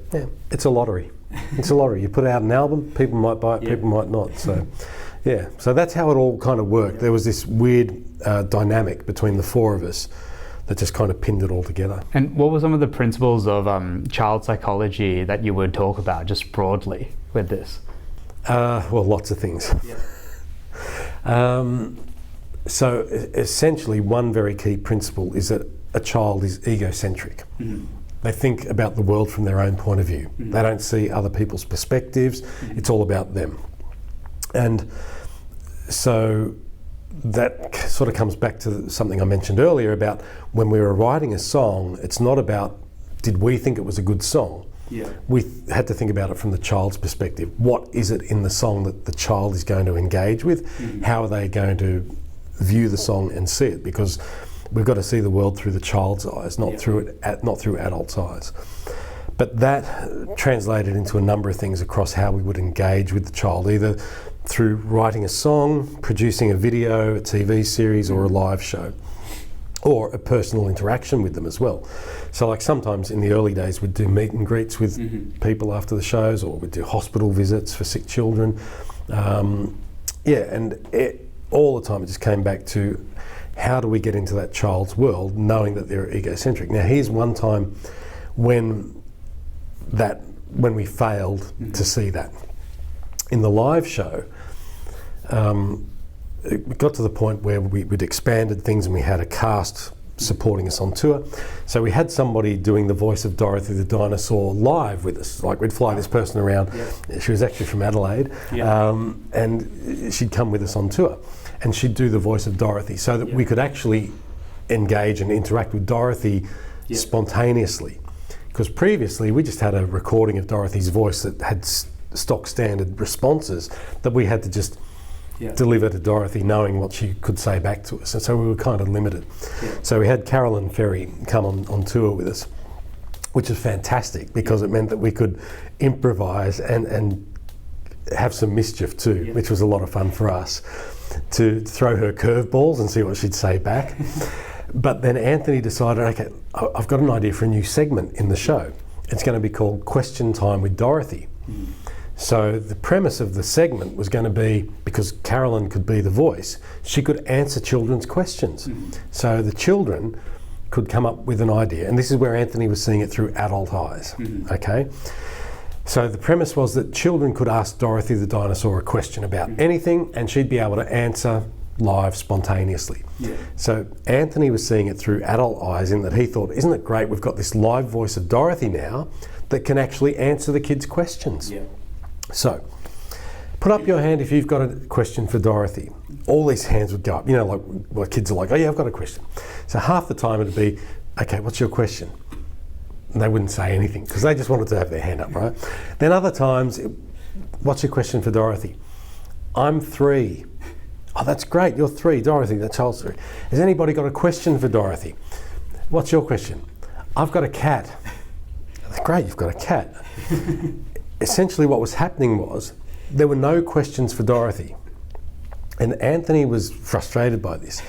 it's a lottery. It's a lottery. You put out an album, people might buy it, people might not. So, so that's how it all kind of worked. There was this weird dynamic between the four of us that just kind of pinned it all together. And what were some of the principles of child psychology that you would talk about just broadly with this? Well, lots of things. So essentially, one very key principle is that a child is egocentric. They think about the world from their own point of view. They don't see other people's perspectives. It's all about them. And so that sort of comes back to something I mentioned earlier about when we were writing a song, it's not about did we think it was a good song. Yeah. We had to think about it from the child's perspective. What is it in the song that the child is going to engage with? How are they going to view the song and see it? Because we've got to see the world through the child's eyes, not through adults' eyes. But that translated into a number of things across how we would engage with the child, either through writing a song, producing a video, a TV series, or a live show, or a personal interaction with them as well. So like sometimes in the early days we'd do meet and greets with people after the shows, or we'd do hospital visits for sick children. All the time it just came back to how do we get into that child's world knowing that they're egocentric. Now here's one time when we failed to see that. In the live show, it got to the point where we'd expanded things and we had a cast supporting us on tour. So we had somebody doing the voice of Dorothy the dinosaur live with us. Like we'd fly this person around. Yeah. She was actually from Adelaide, and she'd come with us on tour. And she'd do the voice of Dorothy so that we could actually engage and interact with Dorothy spontaneously. Because previously we just had a recording of Dorothy's voice that had stock standard responses that we had to just deliver to Dorothy knowing what she could say back to us. And so we were kind of limited. Yeah. So we had Carolyn Ferry come on tour with us, which is fantastic because it meant that we could improvise and have some mischief too, which was a lot of fun for us, to throw her curveballs and see what she'd say back. But then Anthony decided, okay, I've got an idea for a new segment in the show. It's going to be called Question Time with Dorothy. So the premise of the segment was going to be, because Carolyn could be the voice, she could answer children's questions. So the children could come up with an idea, and this is where Anthony was seeing it through adult eyes, okay? So the premise was that children could ask Dorothy the dinosaur a question about anything, and she'd be able to answer live spontaneously. So Anthony was seeing it through adult eyes in that he thought, isn't it great we've got this live voice of Dorothy now that can actually answer the kids' questions. So put up your hand if you've got a question for Dorothy. All these hands would go up, you know, like well, kids are like, oh yeah, I've got a question. So half the time it'd be, okay, what's your question? And they wouldn't say anything because they just wanted to have their hand up, right? Then other times, what's your question for Dorothy? I'm 3. Oh, that's great, you're 3, Dorothy, that child's 3. Has anybody got a question for Dorothy? What's your question? I've got a cat. That's great, you've got a cat. Essentially what was happening was there were no questions for Dorothy. And Anthony was frustrated by this.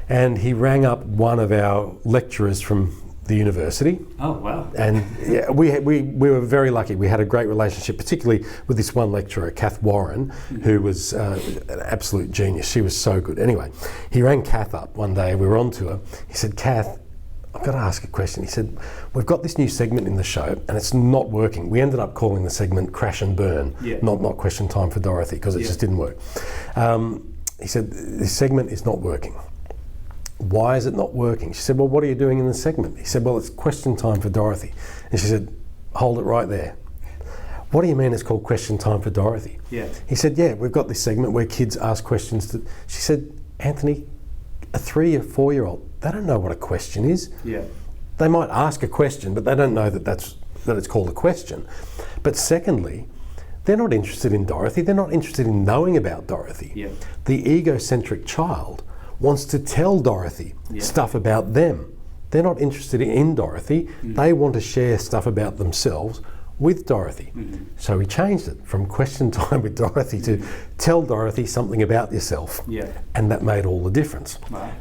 And he rang up one of our lecturers from the university. Oh, wow. And yeah, we were very lucky. We had a great relationship, particularly with this one lecturer, Kath Warren, who was an absolute genius. She was so good. Anyway, he rang Kath up one day. We were on tour. He said, Kath, I've got to ask a question. He said, we've got this new segment in the show and it's not working. We ended up calling the segment Crash and Burn, not Question Time for Dorothy, because it just didn't work. He said, this segment is not working. Why is it not working? She said, well, what are you doing in the segment? He said, well, it's Question Time for Dorothy. And she said, hold it right there. What do you mean it's called Question Time for Dorothy? He said, yeah, we've got this segment where kids ask questions. She said, Anthony, a 3 or 4-year-old, they don't know what a question is. They might ask a question, but they don't know that it's called a question. But secondly, they're not interested in Dorothy. They're not interested in knowing about Dorothy. The egocentric child wants to tell Dorothy stuff about them. They're not interested in Dorothy. They want to share stuff about themselves with Dorothy. So we changed it from Question Time with Dorothy to tell Dorothy something about yourself. And that made all the difference.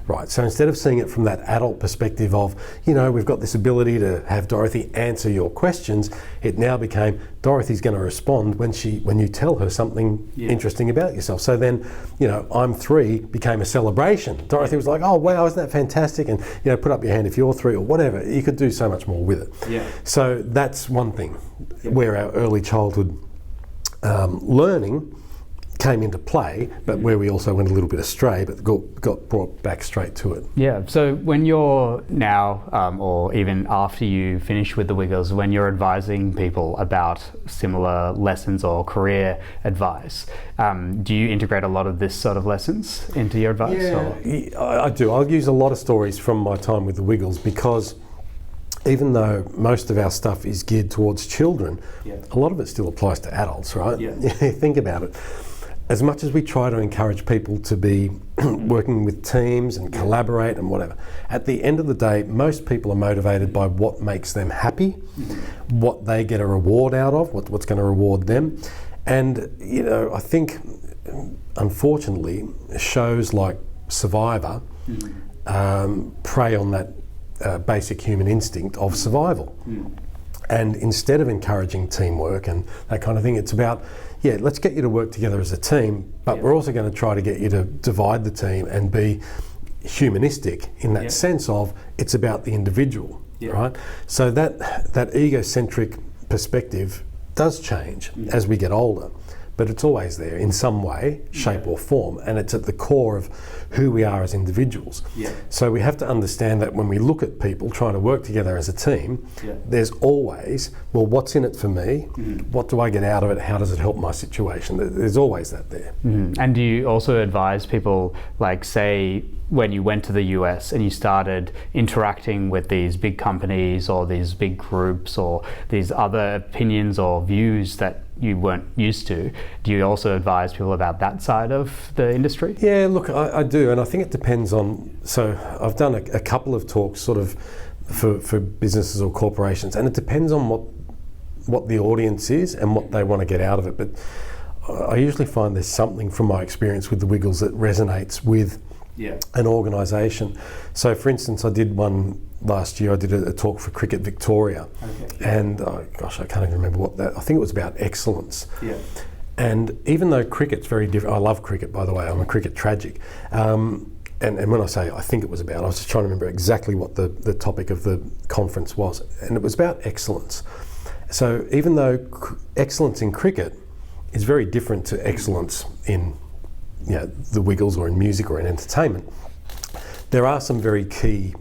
Right, so instead of seeing it from that adult perspective of, you know, we've got this ability to have Dorothy answer your questions, it now became Dorothy's going to respond when you tell her something interesting about yourself. So then, you know, I'm 3 became a celebration. Dorothy was like, oh wow, isn't that fantastic? And, you know, put up your hand if you're 3 or whatever. You could do so much more with it. So that's one thing where our early childhood learning came into play, but where we also went a little bit astray, but got brought back straight to it. Yeah, so when you're now, or even after you finish with the Wiggles, when you're advising people about similar lessons or career advice, do you integrate a lot of this sort of lessons into your advice? Yeah, I do. I'll use a lot of stories from my time with the Wiggles because even though most of our stuff is geared towards children, Yeah. a lot of it still applies to adults, right? Yeah. Think about it. As much as we try to encourage people to be working with teams and collaborate and whatever, at the end of the day, most people are motivated by what makes them happy, what they get a reward out of, what's going to reward them. And, you know, I think, unfortunately, shows like Survivor prey on that basic human instinct of survival. And instead of encouraging teamwork and that kind of thing, it's about, yeah, let's get you to work together as a team, but we're also going to try to get you to divide the team and be humanistic in that sense of it's about the individual, right? So that egocentric perspective does change as we get older, but it's always there in some way, shape or form, and it's at the core of who we are as individuals. So we have to understand that when we look at people trying to work together as a team, there's always, well, what's in it for me? What do I get out of it? How does it help my situation? There's always that there. And do you also advise people, like, say, when you went to the US and you started interacting with these big companies or these big groups or these other opinions or views that you weren't used to, do you also advise people about that side of the industry? Yeah, look, I do, and I think it depends on, so I've done a couple of talks sort of for businesses or corporations, and it depends on what the audience is and what they want to get out of it. But I usually find there's something from my experience with the Wiggles that resonates with an organisation. So for instance, I did one last year, I did a talk for Cricket Victoria, and gosh, I can't even remember what that, I think it was about excellence. And even though cricket's very different, I love cricket, by the way, I'm a cricket tragic. And when I say I think it was about, I was just trying to remember exactly what the topic of the conference was, and it was about excellence. So even though excellence in cricket is very different to excellence in, you know, the Wiggles or in music or in entertainment, there are some very key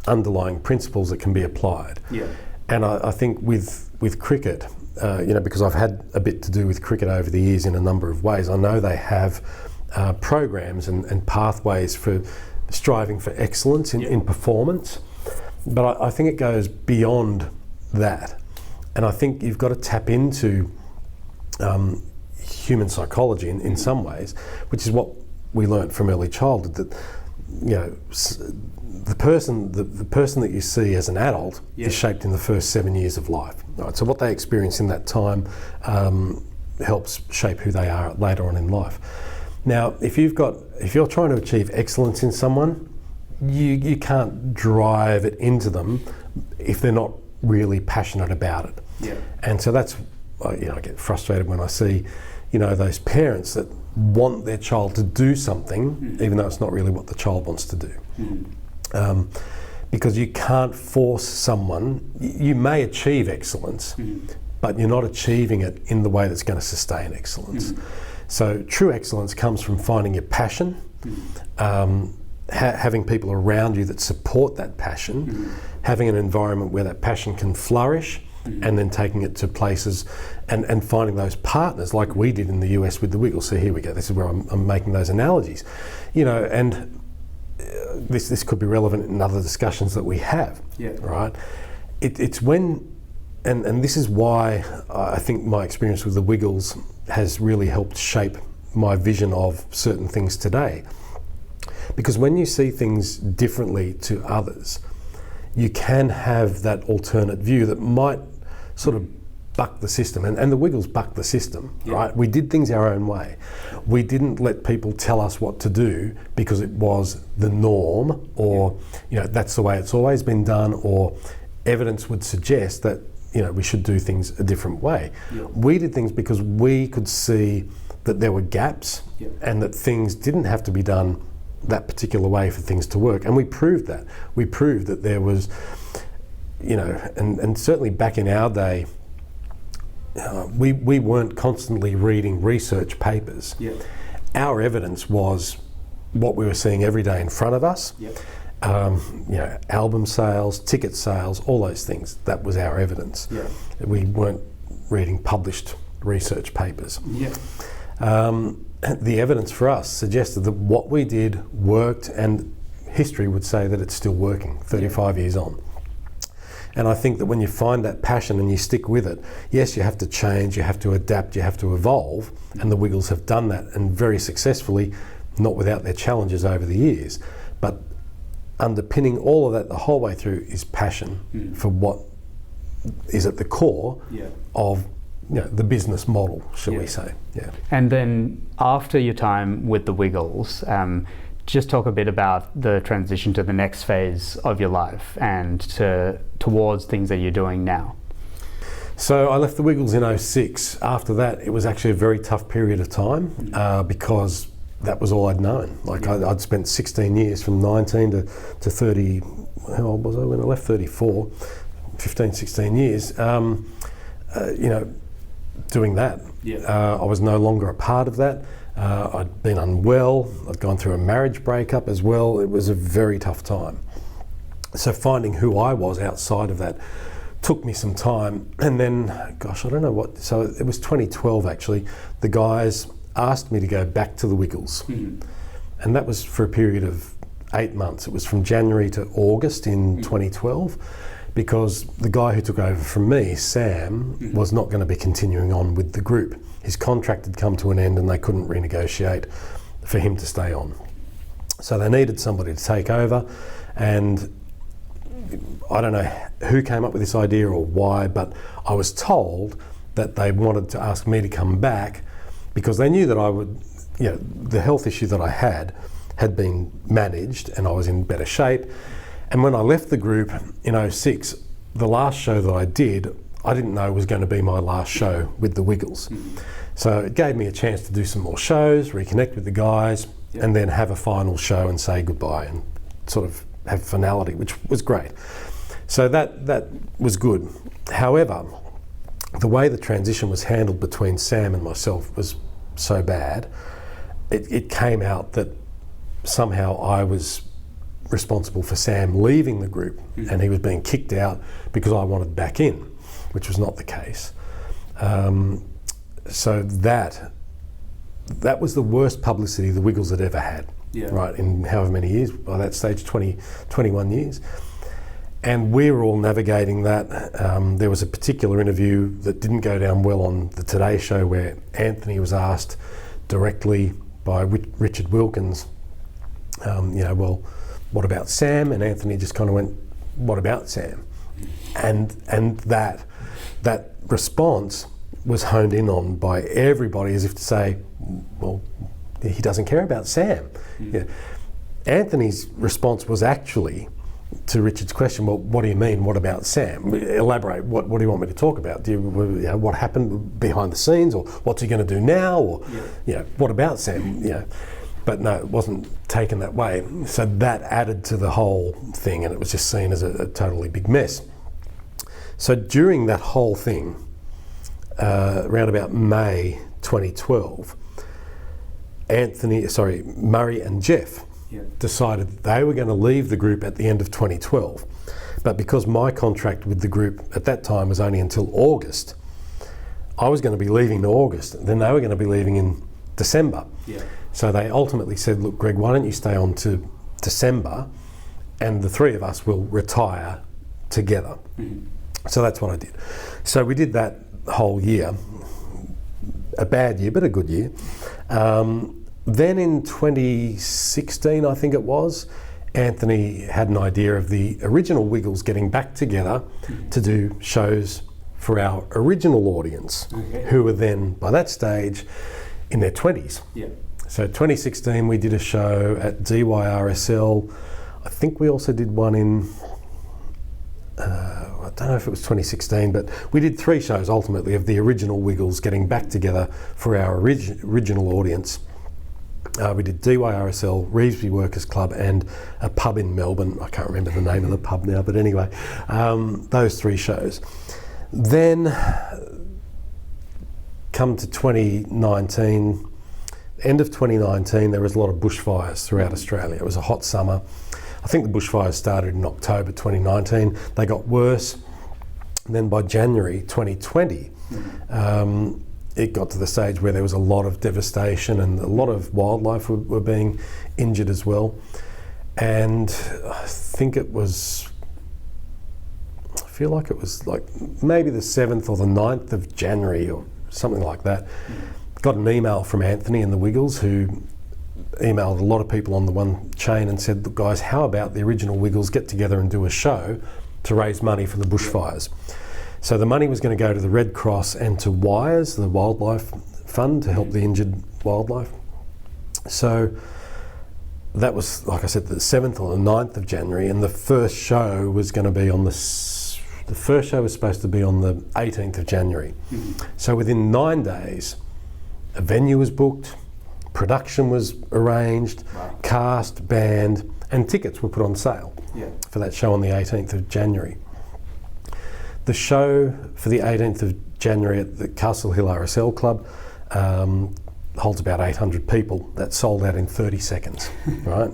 underlying principles that can be applied. And I think with cricket, you know, because I've had a bit to do with cricket over the years in a number of ways, I know they have programs and pathways for striving for excellence in performance, but I think it goes beyond that. And I think you've got to tap into human psychology in some ways, which is what we learnt from early childhood, that, you know, the person that you see as an adult is shaped in the first 7 years of life. Right? So what they experience in that time helps shape who they are later on in life. Now, if you're trying to achieve excellence in someone, you can't drive it into them if they're not really passionate about it. And so that's, you know, I get frustrated when I see, you know, those parents that want their child to do something, even though it's not really what the child wants to do. Because you can't force someone, you may achieve excellence, but you're not achieving it in the way that's going to sustain excellence. So true excellence comes from finding your passion, having people around you that support that passion, having an environment where that passion can flourish, and then taking it to places and finding those partners like we did in the US with the Wiggles. So here we go, this is where I'm making those analogies. You know, and this could be relevant in other discussions that we have, right? It's when, and this is why I think my experience with the Wiggles has really helped shape my vision of certain things today. Because when you see things differently to others, you can have that alternate view that might sort of buck the system, and the Wiggles bucked the system, right? We did things our own way. We didn't let people tell us what to do because it was the norm, or you know, that's the way it's always been done, or evidence would suggest that, you know, we should do things a different way. We did things because we could see that there were gaps and that things didn't have to be done that particular way for things to work, and we proved that. We proved that there was, you know, and certainly back in our day, we weren't constantly reading research papers. Our evidence was what we were seeing every day in front of us. You know, album sales, ticket sales, all those things. That was our evidence. We weren't reading published research papers. The evidence for us suggested that what we did worked, and history would say that it's still working 35 years on. And I think that when you find that passion and you stick with it, yes, you have to change, you have to adapt, you have to evolve, and the Wiggles have done that, and very successfully, not without their challenges over the years. But underpinning all of that the whole way through is passion for what is at the core of the business model, shall we say. Yeah. And then after your time with the Wiggles, just talk a bit about the transition to the next phase of your life and towards things that you're doing now. So I left the Wiggles in 2006. After that, it was actually a very tough period of time because that was all I'd known. Like I'd spent 16 years from 19 to 30, how old was I when I left? 34, 15, 16 years, doing that. I was no longer a part of that. I'd been unwell, I'd gone through a marriage breakup as well. It was a very tough time. So finding who I was outside of that took me some time. And then, gosh, I don't know what, so it was 2012 actually, the guys asked me to go back to the Wiggles. And that was for a period of 8 months. It was from January to August in 2012, because the guy who took over from me, Sam, was not going to be continuing on with the group. His contract had come to an end and they couldn't renegotiate for him to stay on. So they needed somebody to take over, and I don't know who came up with this idea or why, but I was told that they wanted to ask me to come back because they knew that I would, the health issue that I had been managed and I was in better shape. And when I left the group in 2006, the last show that I did, I didn't know was going to be my last show with the Wiggles. So it gave me a chance to do some more shows, reconnect with the guys, and then have a final show and say goodbye and sort of have finality, which was great. So that was good. However, the way the transition was handled between Sam and myself was so bad, it came out that somehow I was responsible for Sam leaving the group and he was being kicked out because I wanted back in, which was not the case. So that was the worst publicity the Wiggles had ever had, right, in however many years, by that stage 21 years. And we were all navigating that. There was a particular interview that didn't go down well on the Today Show where Anthony was asked directly by Richard Wilkins, well, what about Sam? And Anthony just kind of went, what about Sam? And that response was honed in on by everybody as if to say, well, he doesn't care about Sam. Anthony's response was actually to Richard's question, well, what do you mean, what about Sam? Elaborate, what do you want me to talk about? What happened behind the scenes, or what's he going to do now, or what about Sam? But no, it wasn't taken that way. So that added to the whole thing, and it was just seen as a totally big mess. So during that whole thing, around about May 2012, Murray and Jeff decided that they were going to leave the group at the end of 2012. But because my contract with the group at that time was only until August, I was going to be leaving in August, then they were going to be leaving in December. So they ultimately said, look, Greg, why don't you stay on to December and the three of us will retire together. So that's what I did. So we did that whole year, a bad year, but a good year. Then in 2016, I think it was, Anthony had an idea of the original Wiggles getting back together to do shows for our original audience, who were then, by that stage, in their 20s. So 2016, we did a show at DYRSL. I think we also did one in, I don't know if it was 2016, but we did 3 shows ultimately of the original Wiggles getting back together for our original audience. We did DYRSL, Revesby Workers Club, and a pub in Melbourne. I can't remember the name of the pub now, but anyway, those 3 shows. Then come to 2019, end of 2019, there was a lot of bushfires throughout Australia. It was a hot summer. I think the bushfires started in October 2019. They got worse. And then by January 2020, it got to the stage where there was a lot of devastation and a lot of wildlife were being injured as well. And I think it was feel like it was like maybe the 7th or the 9th of January or something like that. Got an email from Anthony and the Wiggles, who emailed a lot of people on the one chain and said, "Look guys, how about the original Wiggles get together and do a show to raise money for the bushfires?" So the money was going to go to the Red Cross and to WIRES, the Wildlife Fund, to help the injured wildlife. So that was, like I said, the 7th or the 9th of January, and the first show was going to be on the first show was supposed to be on the 18th of January. So within 9 days, a venue was booked, production was arranged, cast, band, and tickets were put on sale for that show on the 18th of January. The show for the 18th of January at the Castle Hill RSL Club holds about 800 people. That sold out in 30 seconds, right?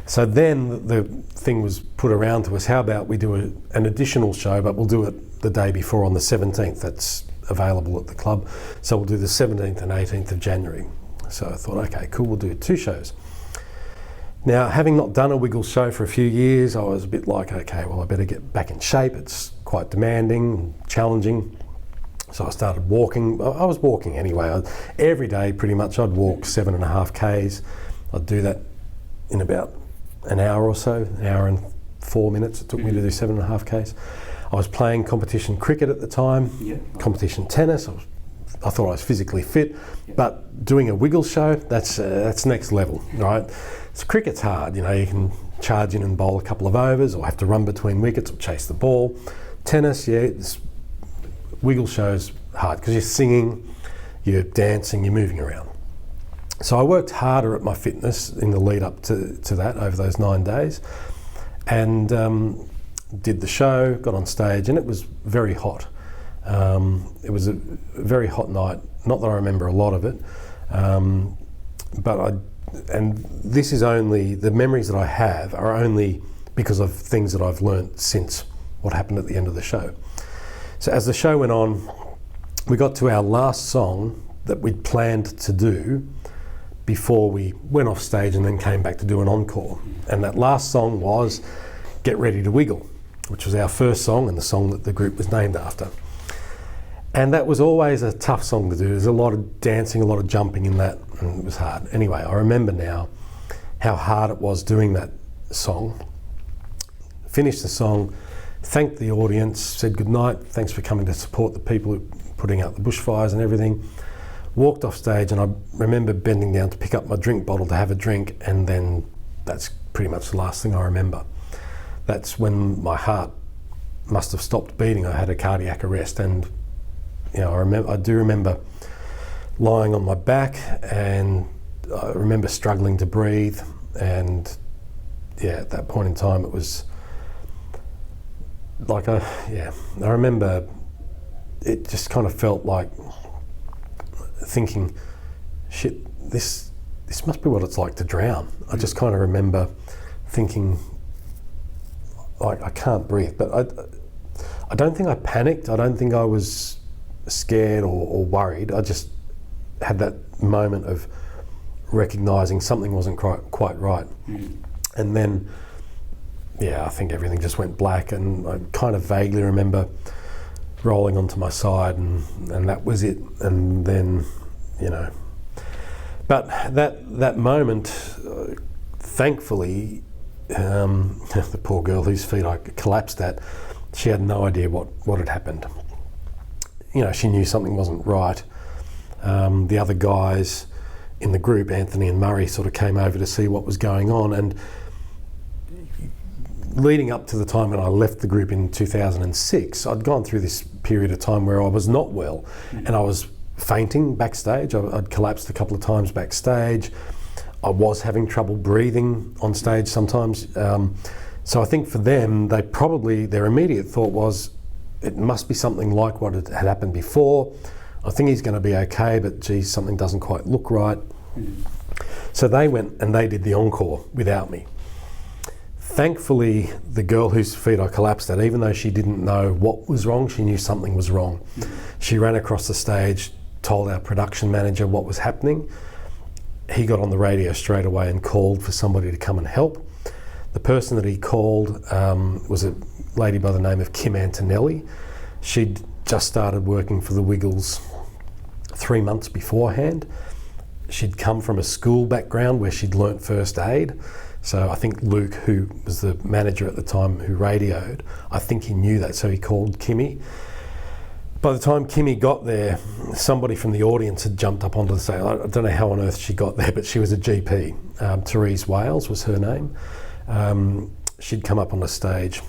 So then the thing was put around to us, how about we do an additional show, but we'll do it the day before on the 17th. That's available at the club. So we'll do the 17th and 18th of January. So I thought, okay, cool, we'll do 2 shows. Now, having not done a Wiggles show for a few years, I was a bit like, okay, well, I better get back in shape. It's quite demanding, challenging. So I started walking. I was walking anyway. Every day, pretty much, I'd walk 7.5 Ks. I'd do that in about an hour or so, an hour and 4 minutes it took me to do 7.5 Ks. I was playing competition cricket at the time, competition tennis. I thought I was physically fit, but doing a Wiggles show, that's next level, right? So cricket's hard, you know, you can charge in and bowl a couple of overs or have to run between wickets or chase the ball. Tennis, Wiggles show's hard because you're singing, you're dancing, you're moving around. So I worked harder at my fitness in the lead up to that over those 9 days, and did the show, got on stage, and it was very hot. It was a very hot night, not that I remember a lot of it, and this is only, the memories that I have are only because of things that I've learnt since what happened at the end of the show. So as the show went on, we got to our last song that we'd planned to do before we went off stage and then came back to do an encore. And that last song was Get Ready to Wiggle, which was our first song and the song that the group was named after. And that was always a tough song to do. There's a lot of dancing, a lot of jumping in that, and it was hard. Anyway, I remember now how hard it was doing that song. Finished the song, thanked the audience, said goodnight, thanks for coming to support the people who are putting out the bushfires and everything. Walked off stage, and I remember bending down to pick up my drink bottle to have a drink, and then that's pretty much the last thing I remember. That's when my heart must have stopped beating. I had a cardiac arrest, and you know, I do remember lying on my back, and I remember struggling to breathe, and at that point in time it was like I remember it just kind of felt like thinking, shit, this must be what it's like to drown. I just kind of remember thinking, like, I can't breathe. But I don't think I panicked. I don't think I was scared or worried. I just had that moment of recognising something wasn't quite right. And then, I think everything just went black, and I kind of vaguely remember rolling onto my side, and that was it. And then, but that moment, thankfully, the poor girl whose feet I collapsed at, she had no idea what had happened. She knew something wasn't right. The other guys in the group, Anthony and Murray, sort of came over to see what was going on, and leading up to the time when I left the group in 2006, I'd gone through this period of time where I was not well, and I was fainting backstage. I'd collapsed a couple of times backstage. I was having trouble breathing on stage sometimes. So I think for them, their immediate thought was, it must be something like what had happened before. I think he's going to be okay, but geez, something doesn't quite look right. So they went and they did the encore without me. Thankfully, the girl whose feet I collapsed at, even though she didn't know what was wrong, she knew something was wrong. She ran across the stage, told our production manager what was happening. He got on the radio straight away and called for somebody to come and help. The person that he called was a lady by the name of Kim Antonelli. She'd just started working for the Wiggles 3 months beforehand. She'd come from a school background where she'd learnt first aid. So I think Luke, who was the manager at the time who radioed, I think he knew that, so he called Kimmy. By the time Kimmy got there, somebody from the audience had jumped up onto the stage. I don't know how on earth she got there, but she was a GP. Therese Wales was her name. She'd come up on the stage,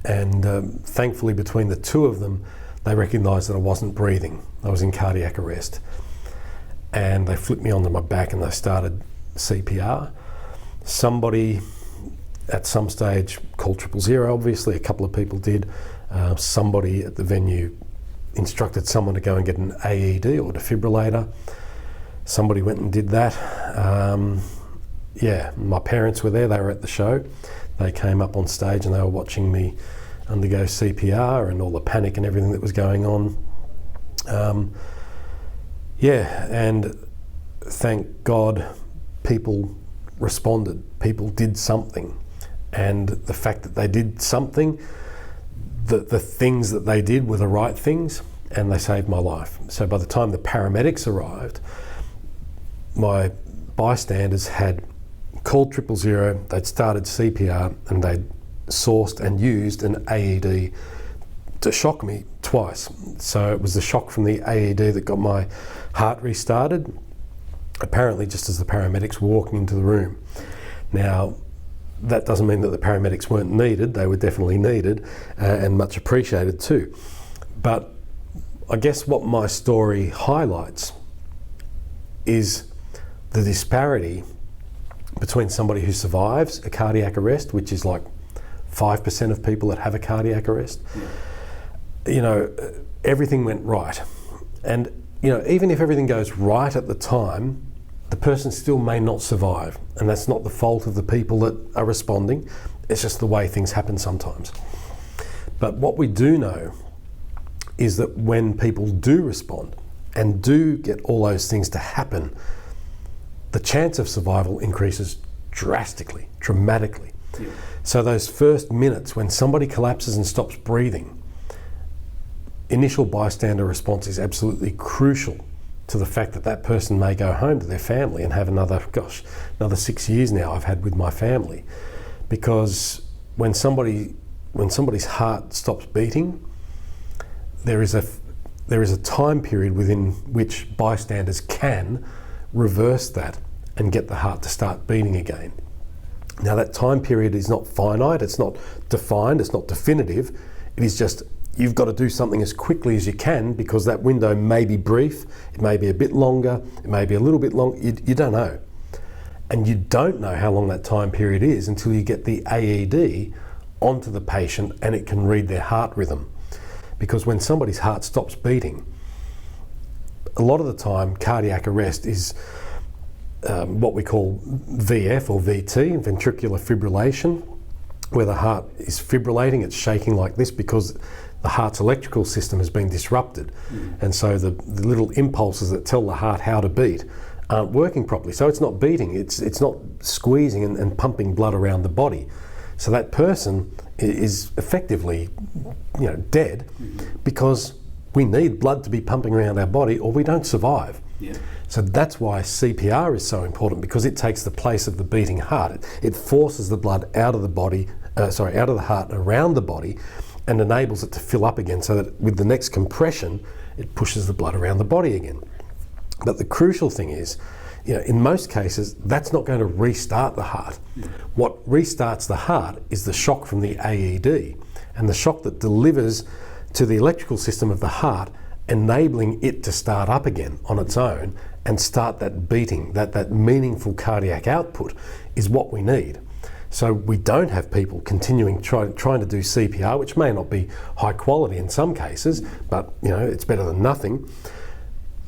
and thankfully between the two of them, they recognised that I wasn't breathing. I was in cardiac arrest. And they flipped me onto my back and they started CPR. Somebody at some stage called 000, obviously, a couple of people did. Somebody at the venue instructed someone to go and get an AED or defibrillator. Somebody went and did that. My parents were there, they were at the show. They came up on stage and they were watching me undergo CPR and all the panic and everything that was going on. And thank God people responded, people did something. And the fact that they did something, the things that they did were the right things, and they saved my life. So by the time the paramedics arrived, my bystanders had called 000, they'd started CPR, and they'd sourced and used an AED to shock me twice. So it was the shock from the AED that got my heart restarted, apparently just as the paramedics were walking into the room. Now, that doesn't mean that the paramedics weren't needed. They were definitely needed and much appreciated too. But I guess what my story highlights is the disparity between somebody who survives a cardiac arrest, which is like 5% of people that have a cardiac arrest. You know, everything went right. And, you know, even if everything goes right at the time, the person still may not survive. And that's not the fault of the people that are responding. It's just the way things happen sometimes. But what we do know is that when people do respond and do get all those things to happen, the chance of survival increases drastically, dramatically. Yeah. So those first minutes when somebody collapses and stops breathing, initial bystander response is absolutely crucial to the fact that that person may go home to their family and have another 6 years now I've had with my family. Because when somebody's heart stops beating, there is a time period within which bystanders can reverse that and get the heart to start beating again. Now that time period is not finite, it's not defined, it's not definitive. It is just you've got to do something as quickly as you can, because that window may be brief, it may be a bit longer, it may be a little bit long, you don't know. And you don't know how long that time period is until you get the AED onto the patient and it can read their heart rhythm. Because when somebody's heart stops beating, a lot of the time cardiac arrest is what we call VF or VT, ventricular fibrillation, where the heart is fibrillating, it's shaking like this because the heart's electrical system has been disrupted. And so the little impulses that tell the heart how to beat aren't working properly. So it's not beating, it's not squeezing and pumping blood around the body. So that person is effectively, dead, because we need blood to be pumping around our body or we don't survive. Yeah. So that's why CPR is so important, because it takes the place of the beating heart. It forces the blood out of the body, out of the heart around the body, and enables it to fill up again, so that with the next compression, it pushes the blood around the body again. But the crucial thing is, in most cases, that's not going to restart the heart. Yeah. What restarts the heart is the shock from the AED, and the shock that delivers to the electrical system of the heart, enabling it to start up again on its own and start that beating, that meaningful cardiac output is what we need. So we don't have people continuing trying to do CPR, which may not be high quality in some cases, but it's better than nothing.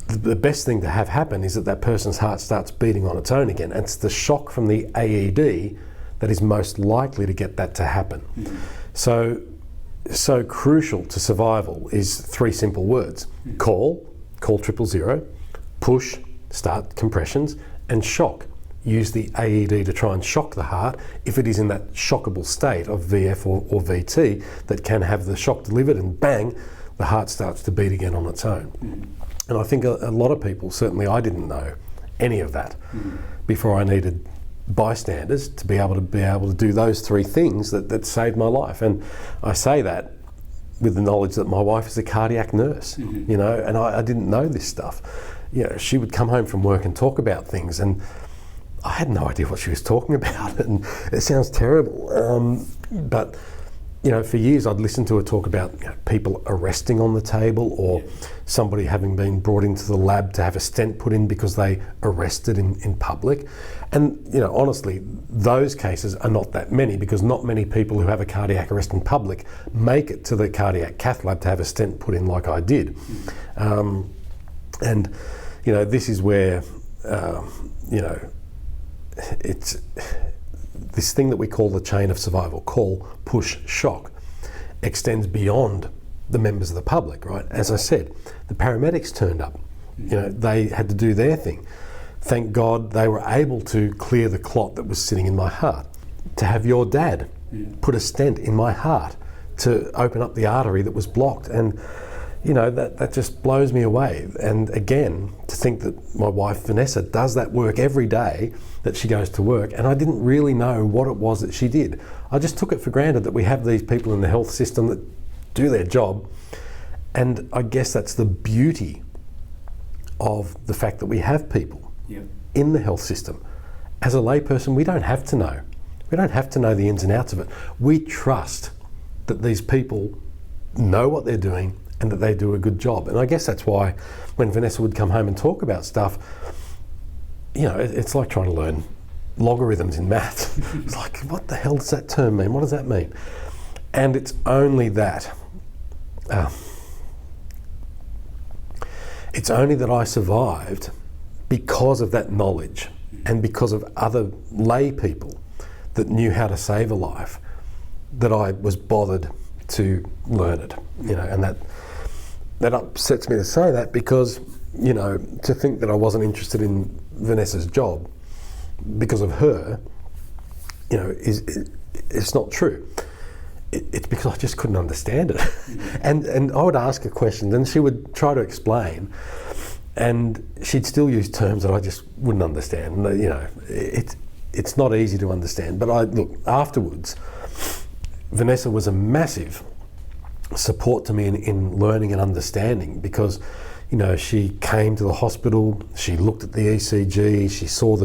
The best thing to have happen is that person's heart starts beating on its own again. And it's the shock from the AED that is most likely to get that to happen. Mm-hmm. So crucial to survival is 3 simple words: call 000, push, start compressions, and shock, use the AED to try and shock the heart if it is in that shockable state of VF or VT that can have the shock delivered and bang, the heart starts to beat again on its own. And I think a lot of people, certainly I didn't know any of that before I needed bystanders to be able to do those three things that saved my life. And I say that with the knowledge that my wife is a cardiac nurse, you know, and I didn't know this stuff. You know, she would come home from work and talk about things, and I had no idea what she was talking about, and it sounds terrible. But you know, for years I'd listened to her talk about, you know, people arresting on the table, or somebody having been brought into the lab to have a stent put in because they arrested in public. And you know, honestly, those cases are not that many, because not many people who have a cardiac arrest in public make it to the cardiac cath lab to have a stent put in like I did. And you know, this is where you know, it's this thing that we call the chain of survival, call, push, shock, extends beyond the members of the public, right? As I said, the paramedics turned up. You know, they had to do their thing. Thank God they were able to clear the clot that was sitting in my heart. To have your dad put a stent in my heart to open up the artery that was blocked. And you know, that just blows me away. And again, to think that my wife Vanessa does that work every day that she goes to work, and I didn't really know what it was that she did. I just took it for granted that we have these people in the health system that do their job. And I guess that's the beauty of the fact that we have people in the health system. As a layperson, we don't have to know. We don't have to know the ins and outs of it. We trust that these people know what they're doing and that they do a good job. And I guess that's why when Vanessa would come home and talk about stuff, you know, it's like trying to learn logarithms in maths. It's like, what the hell does that term mean? What does that mean? And it's only that. It's only that I survived because of that knowledge and because of other lay people that knew how to save a life, that I was bothered to learn it, you know. And that upsets me to say that, because, you know, to think that I wasn't interested in Vanessa's job because of her, you know, it's not true. It's because I just couldn't understand it. And I would ask her questions and she would try to explain, and she'd still use terms that I just wouldn't understand. You know, it's not easy to understand. But afterwards, Vanessa was a massive support to me in learning and understanding, because, you know, she came to the hospital, she looked at the ECG, she saw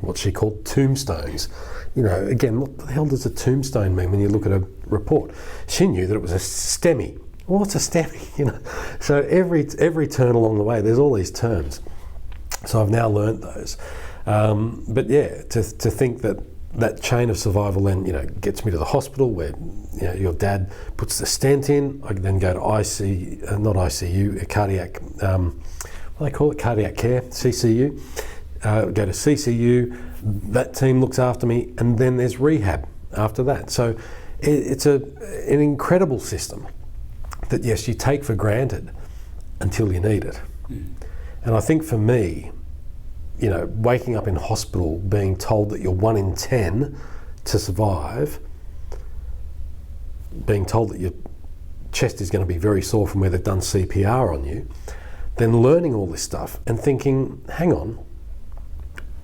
what she called tombstones. You know, again, what the hell does a tombstone mean when you look at a report? She knew that it was a STEMI. Well, what's a STEMI? You know, so every turn along the way, there's all these terms. So I've now learnt those. But yeah, to think that chain of survival then, you know, gets me to the hospital where, you know, your dad puts the stent in. I then go to a cardiac, what do they call it? Cardiac care, CCU. Go to CCU, that team looks after me, and then there's rehab after that. So it's an incredible system that, yes, you take for granted until you need it. And I think for me, you know, waking up in hospital being told that you're 1 in 10 to survive, being told that your chest is going to be very sore from where they've done CPR on you, then learning all this stuff and thinking, hang on,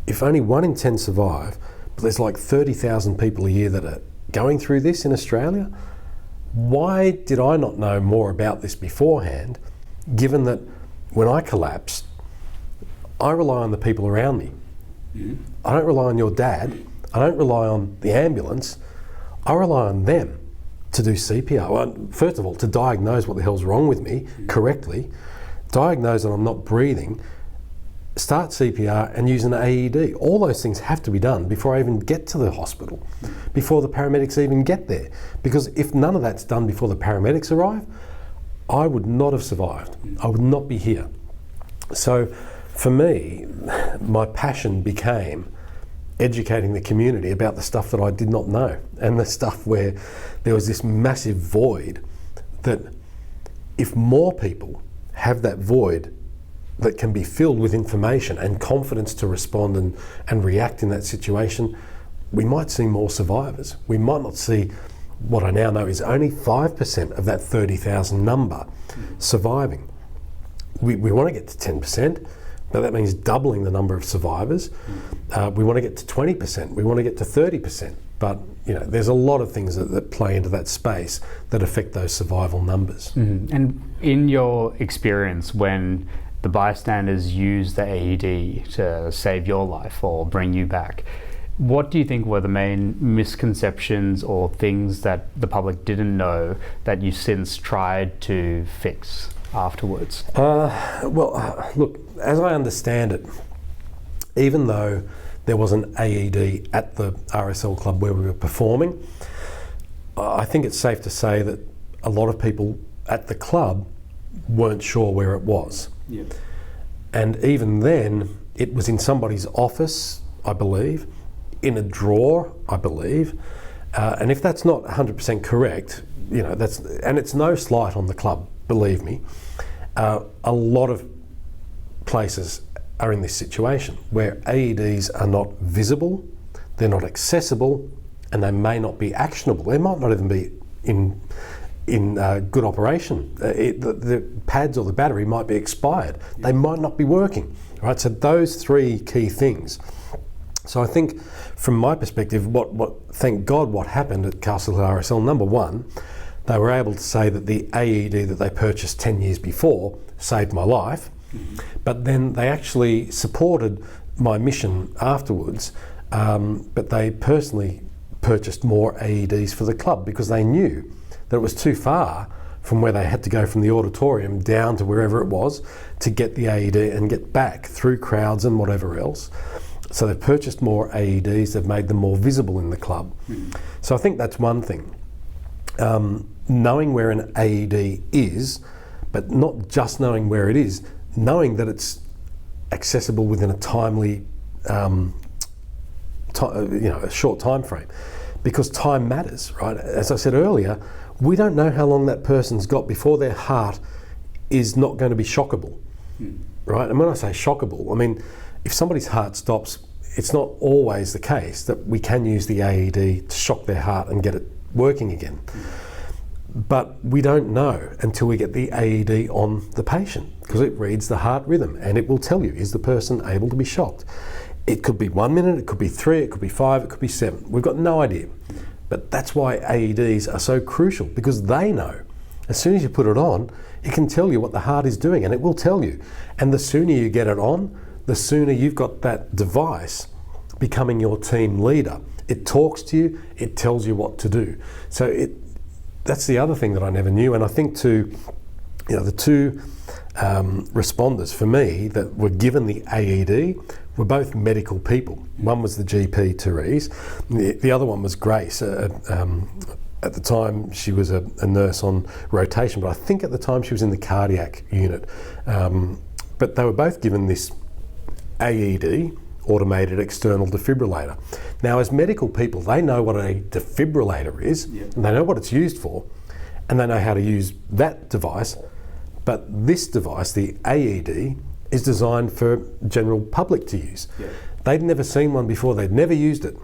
if only 1 in 10 survive, but there's like 30,000 people a year that are going through this in Australia, why did I not know more about this beforehand, given that when I collapsed, I rely on the people around me. I don't rely on your dad. I don't rely on the ambulance. I rely on them to do CPR. Well, first of all, to diagnose what the hell's wrong with me correctly, diagnose that I'm not breathing, start CPR and use an AED. All those things have to be done before I even get to the hospital, before the paramedics even get there. Because if none of that's done before the paramedics arrive, I would not have survived. I would not be here. So for me, my passion became educating the community about the stuff that I did not know, and the stuff where there was this massive void that if more people have that void that can be filled with information and confidence to respond and react in that situation, we might see more survivors. We might not see what I now know is only 5% of that 30,000 number surviving. We want to get to 10%, but that means doubling the number of survivors. We want to get to 20%. We want to get to 30%. But there's a lot of things that play into that space that affect those survival numbers. And in your experience, when the bystanders use the AED to save your life or bring you back, what do you think were the main misconceptions or things that the public didn't know that you since tried to fix afterwards? Look, as I understand it, even though there was an AED at the RSL club where we were performing, I think it's safe to say that a lot of people at the club weren't sure where it was. Yeah. And even then, it was in somebody's office, I believe, in a drawer, I believe. And if that's not 100% correct, and it's no slight on the club, believe me, a lot of places are in this situation where AEDs are not visible, they're not accessible, and they may not be actionable. They might not even be in good operation. The pads or the battery might be expired. They might not be working. Right? So those three key things. So I think, from my perspective, thank God what happened at Castle Hill RSL, number one, they were able to say that the AED that they purchased 10 years before saved my life, but then they actually supported my mission afterwards, but they personally purchased more AEDs for the club because they knew that it was too far from where they had to go from the auditorium down to wherever it was to get the AED and get back through crowds and whatever else. So they've purchased more AEDs, they've made them more visible in the club. So I think that's one thing. Knowing where an AED is, but not just knowing where it is, knowing that it's accessible within a timely, a short time frame. Because time matters, right? As I said earlier, we don't know how long that person's got before their heart is not going to be shockable, right? And when I say shockable, I mean, if somebody's heart stops, it's not always the case that we can use the AED to shock their heart and get it working again. But we don't know until we get the AED on the patient, because it reads the heart rhythm and it will tell you, is the person able to be shocked? It could be 1 minute, it could be 3, it could be 5, it could be 7. We've got no idea. But that's why AEDs are so crucial, because they know. As soon as you put it on, it can tell you what the heart is doing, and it will tell you. And the sooner you get it on, the sooner you've got that device becoming your team leader. It talks to you, it tells you what to do. So that's the other thing that I never knew. And I think the two responders for me that were given the AED were both medical people. One was the GP, Therese. The other one was Grace. At the time, she was a nurse on rotation, but I think at the time she was in the cardiac unit. But they were both given this AED, automated external defibrillator. Now, as medical people, they know what a defibrillator is, and they know what it's used for, and they know how to use that device. But this device, the AED, is designed for general public to use. They'd never seen one before, they'd never used it.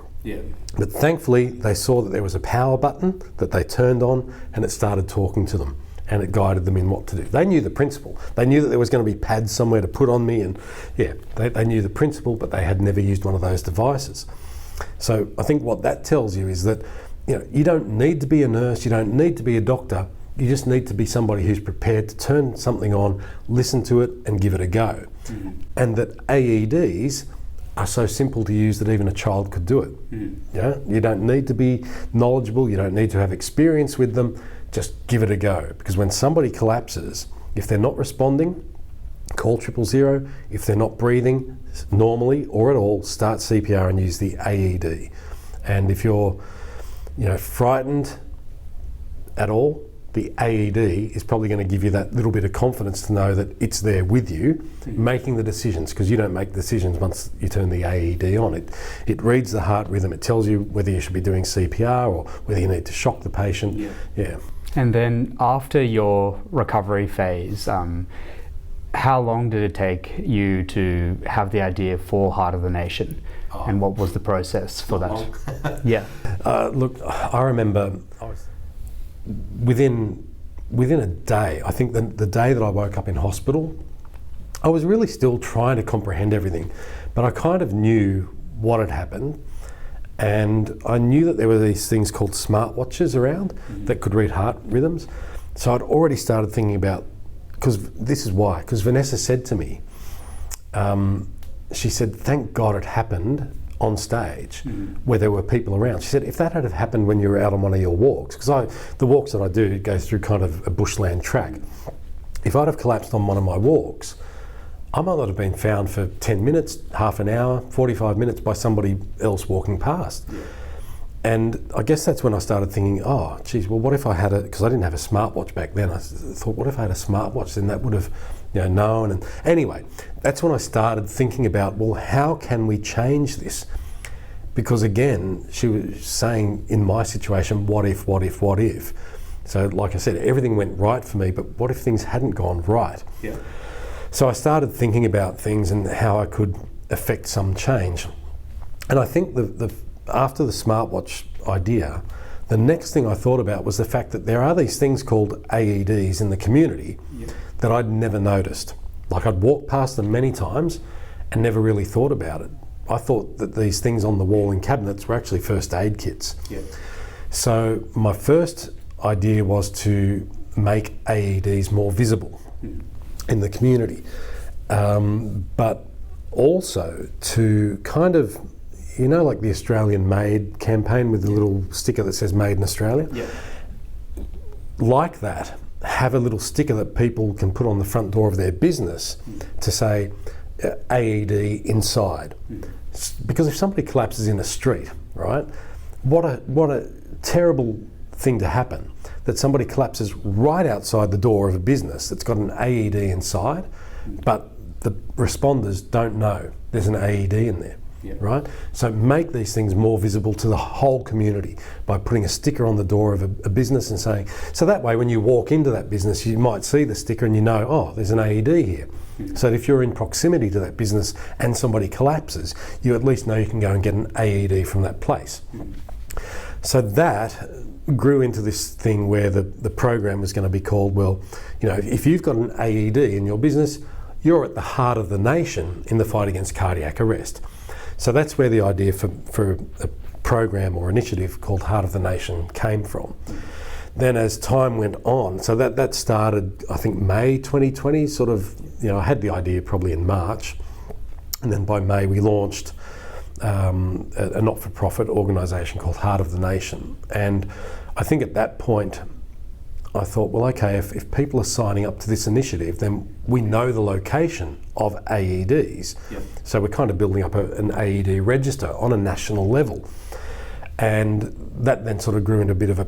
But thankfully, they saw that there was a power button that they turned on, and it started talking to them, and it guided them in what to do. They knew the principle. They knew that there was going to be pads somewhere to put on me, and they knew the principle, but they had never used one of those devices. So I think what that tells you is that you don't need to be a nurse, you don't need to be a doctor, you just need to be somebody who's prepared to turn something on, listen to it, and give it a go. And that AEDs are so simple to use that even a child could do it. You don't need to be knowledgeable, you don't need to have experience with them, just give it a go. Because when somebody collapses, if they're not responding, call 000. If they're not breathing normally or at all, start CPR and use the AED. And if you're frightened at all, the AED is probably going to give you that little bit of confidence to know that it's there with you, making the decisions, because you don't make decisions once you turn the AED on. It reads the heart rhythm, it tells you whether you should be doing CPR or whether you need to shock the patient. And then after your recovery phase, how long did it take you to have the idea for Heart of the Nation? And what was the process for that? Yeah. Look, I remember within a day, I think the day that I woke up in hospital, I was really still trying to comprehend everything, but I kind of knew what had happened, and I knew that there were these things called smartwatches around that could read heart rhythms. So I'd already started thinking about, because this is why, because Vanessa said to me, she said, thank God it happened on stage where there were people around. She said, if that had have happened when you were out on one of your walks, because the walks that I do go through kind of a bushland track. If I'd have collapsed on one of my walks, I might not have been found for 10 minutes, half an hour, 45 minutes by somebody else walking past. Yeah. And I guess that's when I started thinking, oh, geez, well, what if I had because I didn't have a smartwatch back then. I thought, what if I had a smartwatch? Then that would have, known. And anyway, that's when I started thinking about, well, how can we change this? Because again, she was saying in my situation, what if? So like I said, everything went right for me, but what if things hadn't gone right? Yeah. So I started thinking about things and how I could affect some change. And I think after the smartwatch idea, the next thing I thought about was the fact that there are these things called AEDs in the community that I'd never noticed. Like I'd walked past them many times and never really thought about it. I thought that these things on the wall in cabinets were actually first aid kits. Yeah. So my first idea was to make AEDs more visible in the community, but also to kind of, like the Australian Made campaign with the little sticker that says Made in Australia. Yeah. Like that, have a little sticker that people can put on the front door of their business to say AED inside. Because if somebody collapses in a street, right, what a terrible thing to happen, that somebody collapses right outside the door of a business that's got an AED inside, but the responders don't know there's an AED in there. Yeah. Right? So make these things more visible to the whole community by putting a sticker on the door of a business and saying, so that way when you walk into that business, you might see the sticker and oh, there's an AED here. Mm-hmm. So that if you're in proximity to that business and somebody collapses, you at least know you can go and get an AED from that place. Mm-hmm. So that grew into this thing where the program was going to be called, if you've got an AED in your business, you're at the heart of the nation in the fight against cardiac arrest. So that's where the idea for a program or initiative called Heart of the Nation came from. Then as time went on, so that started, I think, May 2020, sort of, I had the idea probably in March, and then by May we launched a not-for-profit organisation called Heart of the Nation. And I think at that point I thought, well, okay, if people are signing up to this initiative, then we know the location of AEDs. Yep. So we're kind of building up an AED register on a national level. And that then sort of grew into a bit of a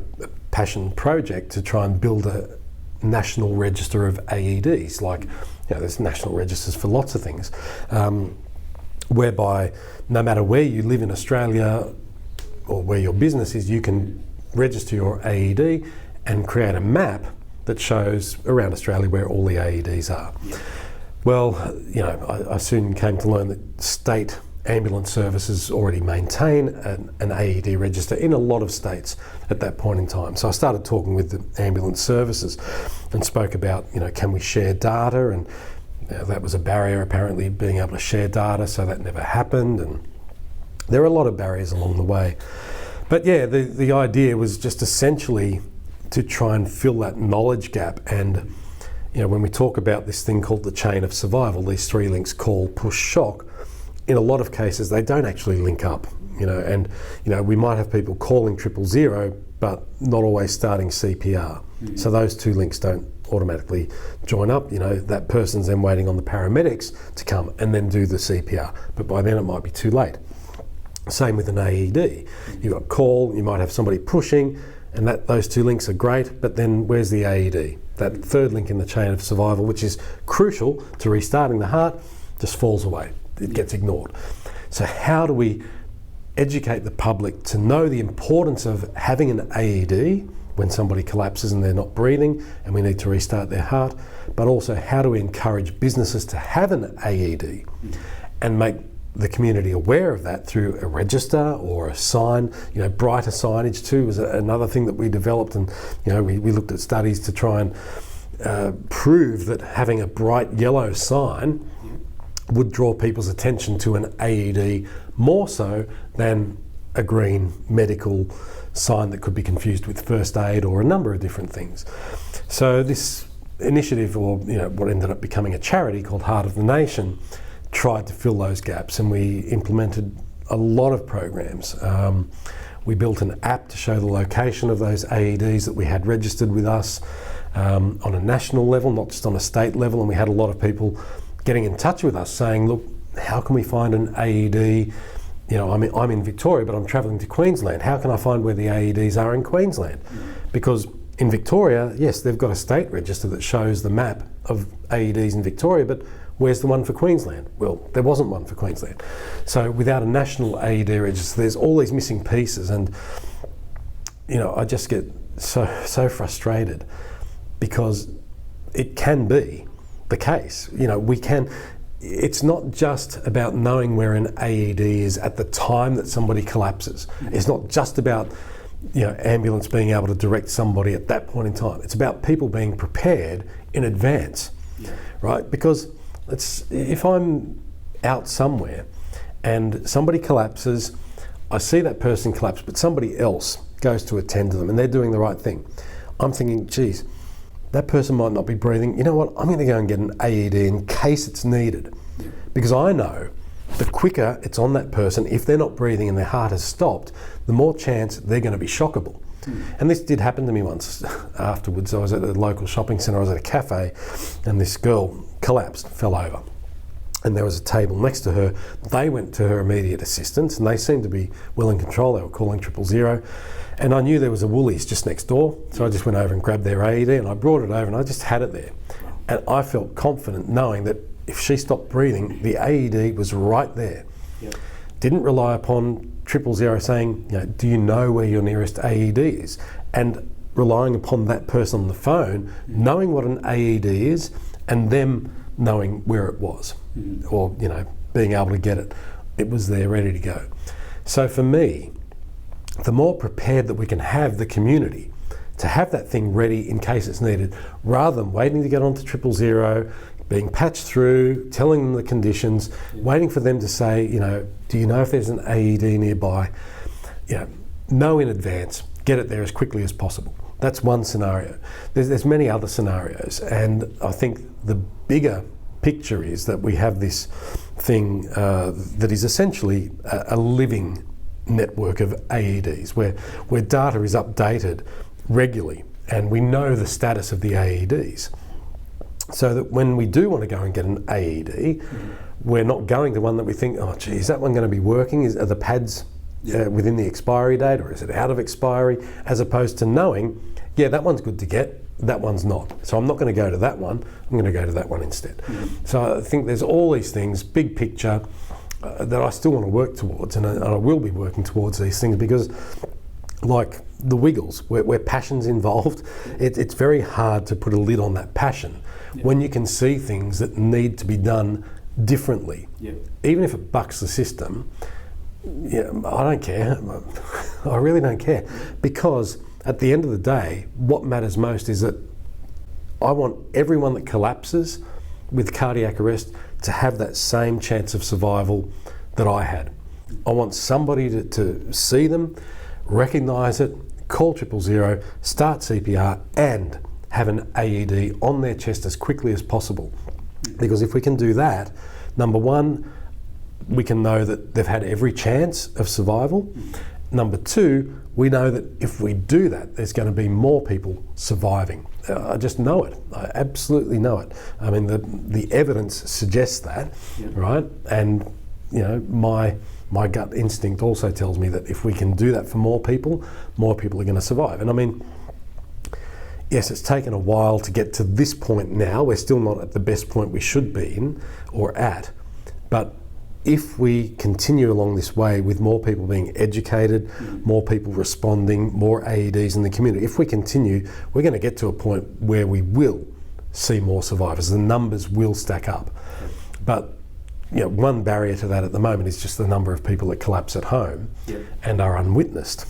passion project to try and build a national register of AEDs. Like, there's national registers for lots of things, whereby no matter where you live in Australia or where your business is, you can register your AED and create a map that shows around Australia where all the AEDs are. Yeah. Well, I soon came to learn that state ambulance services already maintain an AED register in a lot of states at that point in time. So I started talking with the ambulance services and spoke about, can we share data? And that was a barrier, apparently, being able to share data, so that never happened. And there are a lot of barriers along the way. But yeah, the idea was just essentially to try and fill that knowledge gap. And when we talk about this thing called the chain of survival, these three links, call, push, shock, in a lot of cases they don't actually link up. And we might have people calling 000 but not always starting CPR. Mm-hmm. So those two links don't automatically join up. That person's then waiting on the paramedics to come and then do the CPR, but by then it might be too late. Same with an AED. You've got call, you might have somebody pushing, and those two links are great, but then where's the AED? That third link in the chain of survival, which is crucial to restarting the heart, just falls away. It gets ignored. So how do we educate the public to know the importance of having an AED when somebody collapses and they're not breathing and we need to restart their heart, but also how do we encourage businesses to have an AED and make the community aware of that through a register or a sign. Brighter signage too was another thing that we developed, and we looked at studies to try and prove that having a bright yellow sign would draw people's attention to an AED more so than a green medical sign that could be confused with first aid or a number of different things. So this initiative, or what ended up becoming a charity called Heart of the Nation, tried to fill those gaps, and we implemented a lot of programs. We built an app to show the location of those AEDs that we had registered with us on a national level, not just on a state level, and we had a lot of people getting in touch with us saying, look, how can we find an AED? I'm in Victoria, but I'm travelling to Queensland. How can I find where the AEDs are in Queensland? Because in Victoria, yes, they've got a state register that shows the map of AEDs in Victoria, but where's the one for Queensland? Well, there wasn't one for Queensland. So without a national AED register, there's all these missing pieces, and I just get so frustrated, because it can be the case. It's not just about knowing where an AED is at the time that somebody collapses. It's not just about ambulance being able to direct somebody at that point in time. It's about people being prepared in advance, right? Because if I'm out somewhere and somebody collapses, I see that person collapse, but somebody else goes to attend to them and they're doing the right thing. I'm thinking, geez, that person might not be breathing. You know what? I'm going to go and get an AED in case it's needed. Because I know the quicker it's on that person, if they're not breathing and their heart has stopped, the more chance they're going to be shockable. And this did happen to me once afterwards. I was at a local shopping centre, I was at a cafe, and this girl collapsed, fell over. And there was a table next to her. They went to her immediate assistance, and they seemed to be well in control. They were calling 000. And I knew there was a Woolies just next door, so I just went over and grabbed their AED and I brought it over and I just had it there. And I felt confident knowing that if she stopped breathing, the AED was right there. Didn't rely upon 000 saying, do you know where your nearest AED is? And relying upon that person on the phone, knowing what an AED is, and them knowing where it was, or being able to get it. It was there, ready to go. So for me, the more prepared that we can have the community to have that thing ready in case it's needed, rather than waiting to get onto 000, being patched through, telling them the conditions, waiting for them to say, do you know if there's an AED nearby? Know in advance, get it there as quickly as possible. That's one scenario. There's many other scenarios, and I think the bigger picture is that we have this thing that is essentially a living network of AEDs where data is updated regularly and we know the status of the AEDs, so that when we do want to go and get an AED, we're not going to one that we think, oh gee, is that one going to be working? Are the pads within the expiry date, or is it out of expiry? As opposed to knowing, yeah, that one's good to get, that one's not. So I'm not going to go to that one, I'm going to go to that one instead. So I think there's all these things, big picture, that I still want to work towards, and I will be working towards these things, because like the Wiggles, where passion's involved, it's very hard to put a lid on that passion when you can see things that need to be done differently. Even if it bucks the system, I don't care. I really don't care, because at the end of the day, what matters most is that I want everyone that collapses with cardiac arrest to have that same chance of survival that I had. I want somebody to see them, recognise it, call 000, start CPR, and have an AED on their chest as quickly as possible. Because if we can do that, number one, we can know that they've had every chance of survival. Number two, we know that if we do that, there's going to be more people surviving. I just know it. I absolutely know it. I mean, the evidence suggests that, right? And my gut instinct also tells me that if we can do that for more people are going to survive. And I mean, yes, it's taken a while to get to this point now. We're still not at the best point we should be in or at, but if we continue along this way with more people being educated, more people responding, more AEDs in the community, if we continue, we're going to get to a point where we will see more survivors. The numbers will stack up. But one barrier to that at the moment is just the number of people that collapse at home and are unwitnessed.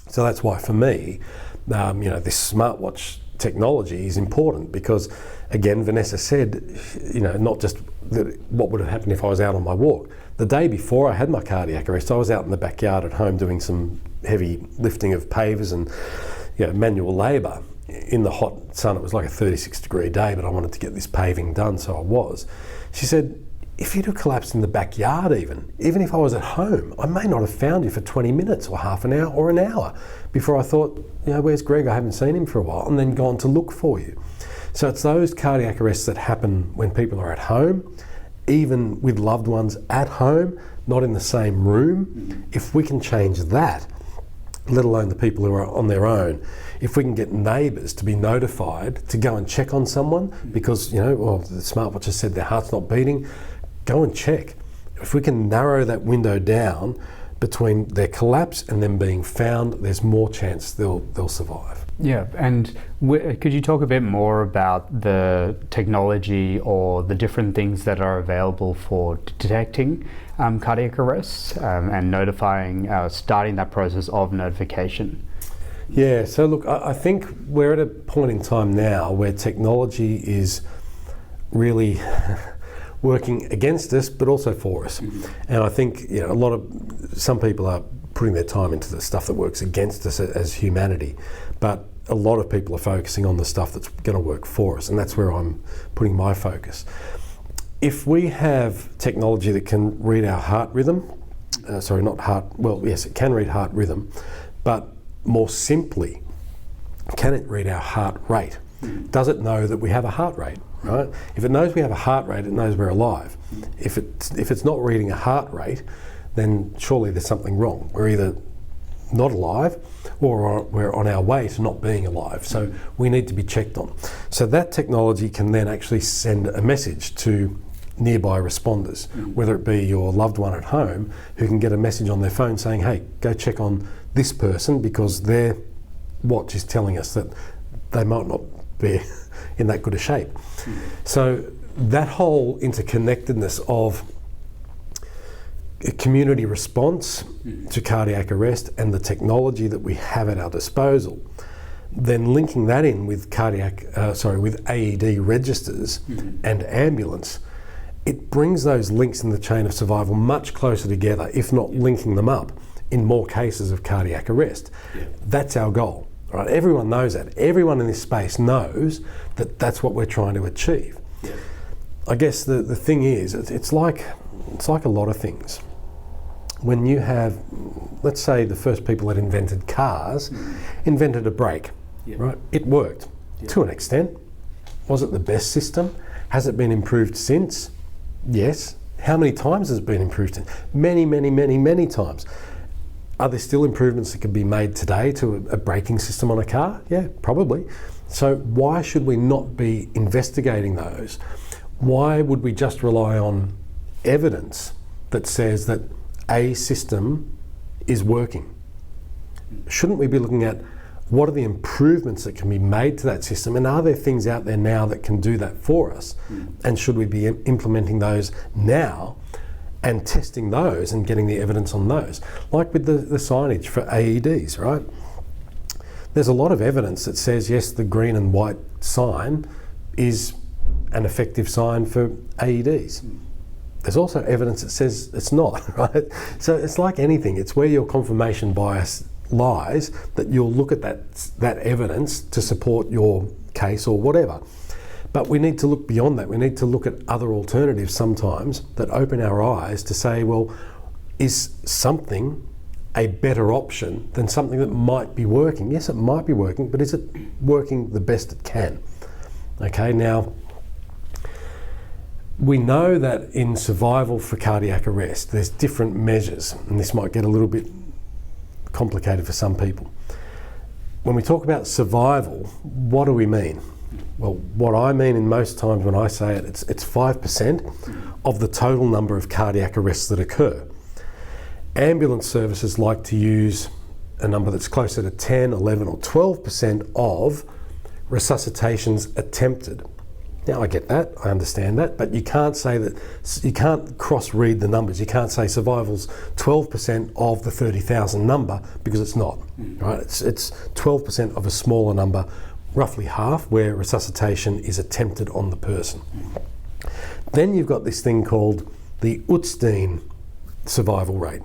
So that's why for me, this smartwatch technology is important because, again, Vanessa said, not just that what would have happened if I was out on my walk. The day before I had my cardiac arrest, I was out in the backyard at home doing some heavy lifting of pavers and manual labour in the hot sun. It was like a 36-degree day, but I wanted to get this paving done, so I was. She said, if you'd have collapsed in the backyard even if I was at home, I may not have found you for 20 minutes or half an hour or an hour before I thought, where's Greg? I haven't seen him for a while, and then gone to look for you. So it's those cardiac arrests that happen when people are at home, even with loved ones at home, not in the same room. If we can change that, let alone the people who are on their own, if we can get neighbours to be notified to go and check on someone because, the smartwatch has said their heart's not beating, go and check. If we can narrow that window down between their collapse and them being found, there's more chance they'll survive. Yeah, and could you talk a bit more about the technology or the different things that are available for detecting cardiac arrests and notifying, starting that process of notification? Yeah, so look, I think we're at a point in time now where technology is really working against us, but also for us. And I think some people are putting their time into the stuff that works against us as humanity, but a lot of people are focusing on the stuff that's going to work for us, and that's where I'm putting my focus. If we have technology that can read our heart rhythm, it can read heart rhythm, but more simply, can it read our heart rate? Does it know that we have a heart rate? Right? If it knows we have a heart rate, it knows we're alive. If it's not reading a heart rate, then surely there's something wrong. We're either not alive or we're on our way to not being alive. So we need to be checked on. So that technology can then actually send a message to nearby responders, whether it be your loved one at home who can get a message on their phone saying, hey, go check on this person because their watch is telling us that they might not be in that good a shape. So that whole interconnectedness of a community response to cardiac arrest and the technology that we have at our disposal, then linking that in with with AED registers and ambulance, it brings those links in the chain of survival much closer together, if not linking them up in more cases of cardiac arrest. That's our goal. Right? Everyone knows that. Everyone in this space knows that that's what we're trying to achieve. I guess the thing is, it's like a lot of things. When you have, let's say the first people that invented cars invented a brake, right? It worked to an extent. Was it the best system? Has it been improved since? Yes. How many times has it been improved since? Many, many, many, many times. Are there still improvements that can be made today to a braking system on a car? Yeah, probably. So why should we not be investigating those? Why would we just rely on evidence that says that a system is working? Shouldn't we be looking at what are the improvements that can be made to that system, and are there things out there now that can do that for us? And should we be implementing those now and testing those and getting the evidence on those? Like with the signage for AEDs, right? There's a lot of evidence that says, yes, the green and white sign is an effective sign for AEDs. There's also evidence that says it's not, right? So it's like anything, it's where your confirmation bias lies, that you'll look at that evidence to support your case or whatever. But we need to look beyond that. We need to look at other alternatives sometimes that open our eyes to say, well, is something a better option than something that might be working? Yes, it might be working, but is it working the best it can? Okay, now, we know that in survival for cardiac arrest, there's different measures, and this might get a little bit complicated for some people. When we talk about survival, what do we mean? Well, what I mean in most times when I say it, it's 5% of the total number of cardiac arrests that occur. Ambulance services like to use a number that's closer to 10, 11 or 12% of resuscitations attempted. Now I get that, I understand that, but you can't say that, you can't cross-read the numbers. You can't say survival's 12% of the 30,000 number, because it's not, right? It's 12% of a smaller number, roughly half, where resuscitation is attempted on the person. Then you've got this thing called the Utstein survival rate,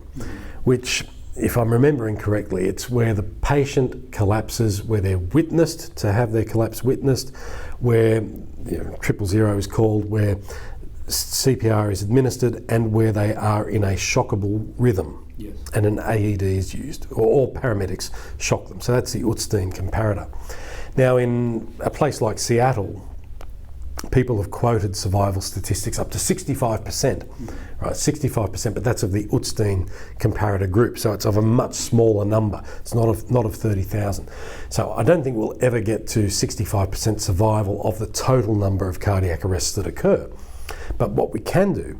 which, if I'm remembering correctly, it's where the patient collapses, where they're witnessed to have their collapse witnessed, where 000 is called, where CPR is administered, and where they are in a shockable rhythm. Yes. And an AED is used, or paramedics shock them. So that's the Utstein comparator. Now, in a place like Seattle, people have quoted survival statistics up to 65%, right? 65%, but that's of the Utstein comparator group, so it's of a much smaller number. It's not of 30,000. So I don't think we'll ever get to 65% survival of the total number of cardiac arrests that occur. But what we can do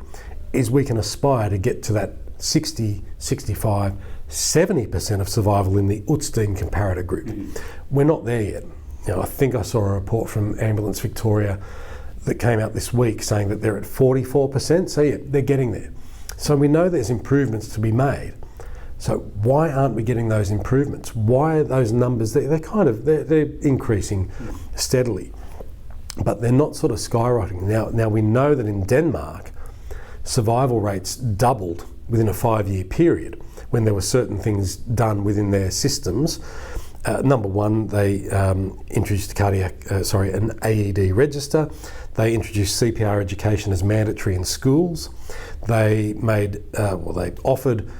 is we can aspire to get to that 60, 65, 70% of survival in the Utstein comparator group. We're not there yet. I think I saw a report from Ambulance Victoria that came out this week saying that they're at 44%. So yeah, they're getting there. So we know there's improvements to be made. So why aren't we getting those improvements? Why are those numbers, they're increasing steadily, but they're not sort of skyrocketing. Now we know that in Denmark, survival rates doubled within a 5-year period when there were certain things done within their systems. Number one, they introduced an AED register. They introduced CPR education as mandatory in schools. They made, they offered,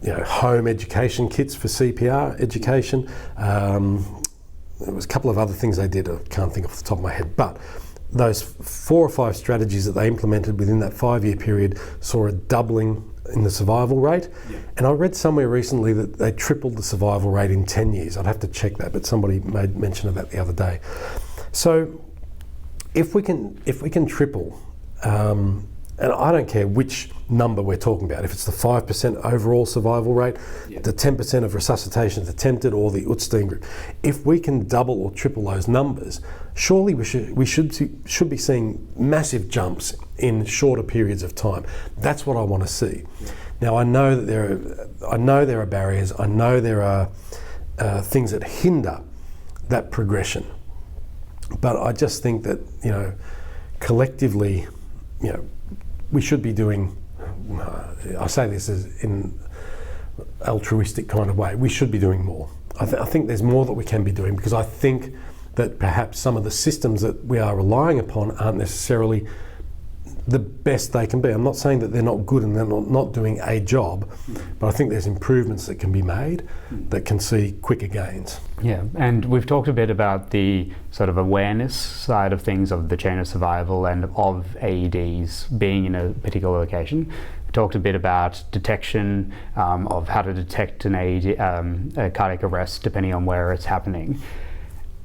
home education kits for CPR education. There was a couple of other things they did. I can't think off the top of my head, but those 4 or 5 strategies that they implemented within that 5-year period saw a doubling in the survival rate. Yeah. And I read somewhere recently that they tripled the survival rate in 10 years. I'd have to check that, but somebody made mention of that the other day. So if we can triple, and I don't care which number we're talking about, if it's the 5% overall survival rate, the 10% of resuscitations attempted, or the Utstein group, if we can double or triple those numbers, surely we should be seeing massive jumps in shorter periods of time. That's what I want to see. Now I know that there are barriers. I know there are things that hinder that progression, but I just think that collectively, we should be doing. I say this as in altruistic kind of way. We should be doing more. I think there's more that we can be doing, because I think that perhaps some of the systems that we are relying upon aren't necessarily the best they can be. I'm not saying that they're not good and they're not doing a job, but I think there's improvements that can be made that can see quicker gains. Yeah, and we've talked a bit about the sort of awareness side of things, of the chain of survival and of AEDs being in a particular location. We talked a bit about detection, of how to detect an AED, a cardiac arrest, depending on where it's happening.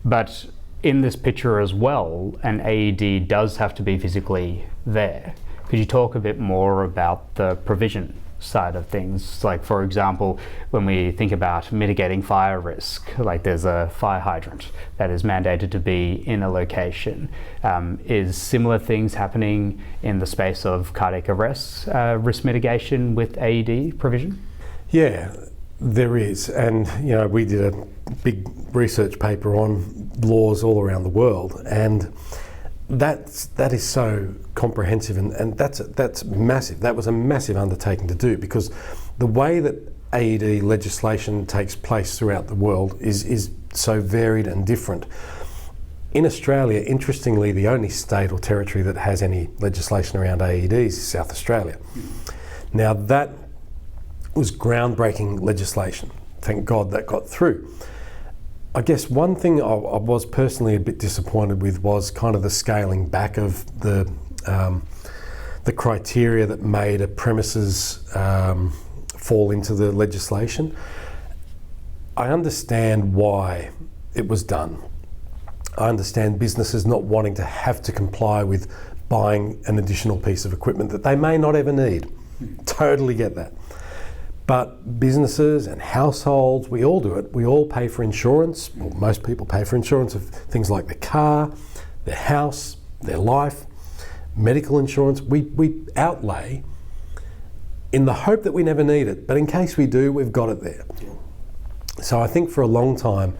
But in this picture as well, an AED does have to be physically there. Could you talk a bit more about the provision side of things? Like, for example, when we think about mitigating fire risk, like there's a fire hydrant that is mandated to be in a location. Is similar things happening in the space of cardiac arrests, risk mitigation with AED provision? Yeah, there is. And, we did a big research paper on laws all around the world, and that is so comprehensive, and that's massive. That was a massive undertaking to do, because the way that AED legislation takes place throughout the world is so varied and different. In Australia, interestingly, the only state or territory that has any legislation around AEDs is South Australia. Now, that was groundbreaking legislation. Thank God that got through. I guess one thing I was personally a bit disappointed with was kind of the scaling back of the criteria that made a premises fall into the legislation. I understand why it was done. I understand businesses not wanting to have to comply with buying an additional piece of equipment that they may not ever need. Totally get that. But businesses and households, we all do it. We all pay for insurance, or most people pay for insurance of things like their car, their house, their life, medical insurance. We outlay in the hope that we never need it, but in case we do, we've got it there. So I think for a long time,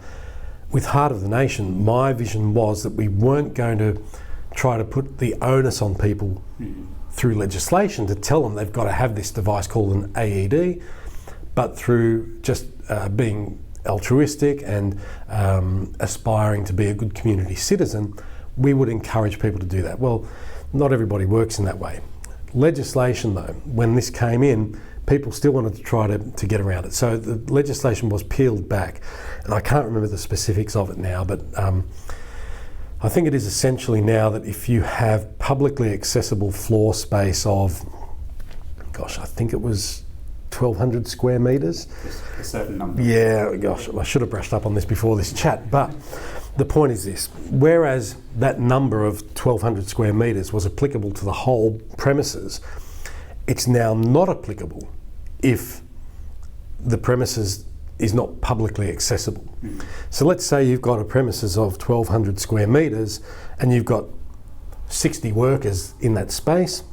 with Heart of the Nation, my vision was that we weren't going to try to put the onus on people through legislation to tell them they've got to have this device called an AED, but through just being altruistic and aspiring to be a good community citizen, we would encourage people to do that. Well, not everybody works in that way. Legislation though, when this came in, people still wanted to try to get around it. So the legislation was peeled back, and I can't remember the specifics of it now, but I think it is essentially now that if you have publicly accessible floor space of, gosh, I think it was 1,200 square metres. A certain number. Yeah, gosh, I should have brushed up on this before this chat, but the point is this: whereas that number of 1,200 square metres was applicable to the whole premises, it's now not applicable if the premises is not publicly accessible. So let's say you've got a premises of 1,200 square metres and you've got 60 workers in that space.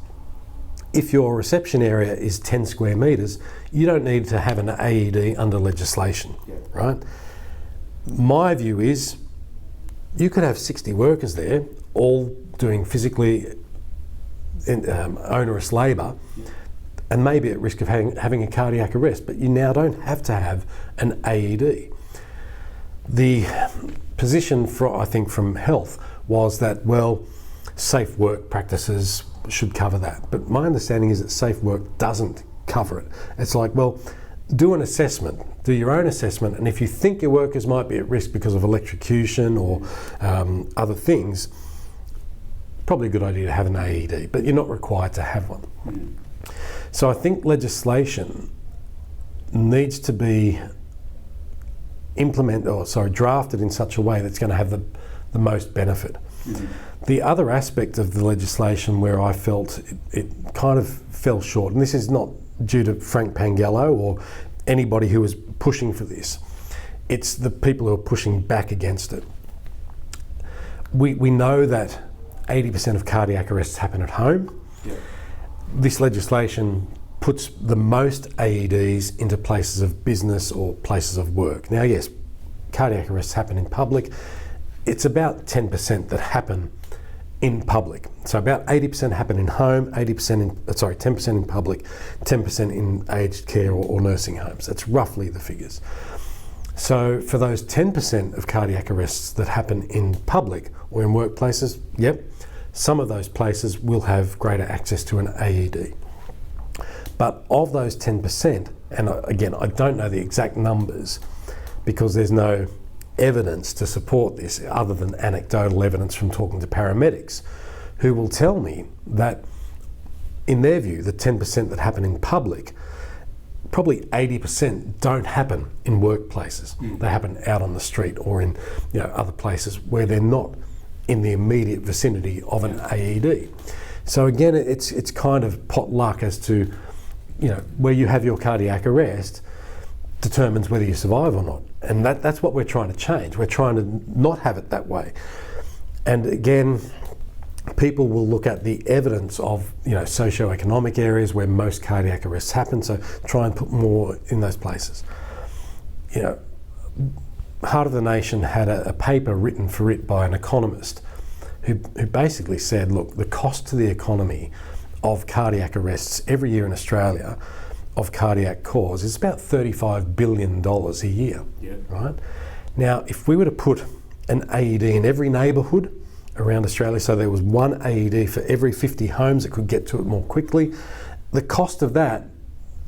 If your reception area is 10 square metres, you don't need to have an AED under legislation, right? My view is you could have 60 workers there, all doing physically onerous labour, and maybe at risk of having a cardiac arrest, but you now don't have to have an AED. The position, I think, from health was that, well, safe work practices should cover that. But my understanding is that safe work doesn't cover it. It's like, well, do an assessment, do your own assessment, and if you think your workers might be at risk because of electrocution or other things, probably a good idea to have an AED, but you're not required to have one. So I think legislation needs to be drafted in such a way that's going to have the most benefit. The other aspect of the legislation where I felt it kind of fell short, and this is not due to Frank Pangello or anybody who was pushing for this, it's the people who are pushing back against it. We know that 80% of cardiac arrests happen at home. This legislation puts the most AEDs into places of business or places of work. Now, yes, cardiac arrests happen in public. It's about 10% that happen in public. So about 80% happen in home, 10% in public, 10% in aged care or nursing homes. That's roughly the figures. So for those 10% of cardiac arrests that happen in public or in workplaces, some of those places will have greater access to an AED. But of those 10%, and again, I don't know the exact numbers because there's no evidence to support this other than anecdotal evidence from talking to paramedics who will tell me that in their view, the 10% that happen in public, probably 80% don't happen in workplaces. They happen out on the street or in other places where they're not in the immediate vicinity of an AED. So again, it's kind of potluck as to where you have your cardiac arrest determines whether you survive or not. And that's what we're trying to change. We're trying to not have it that way. And again, people will look at the evidence of socioeconomic areas where most cardiac arrests happen, so try and put more in those places. Heart of the Nation had a paper written for it by an economist who basically said, look, the cost to the economy of cardiac arrests every year in Australia of cardiac cause is about $35 billion a year, right? Now, if we were to put an AED in every neighbourhood around Australia, so there was one AED for every 50 homes that could get to it more quickly, the cost of that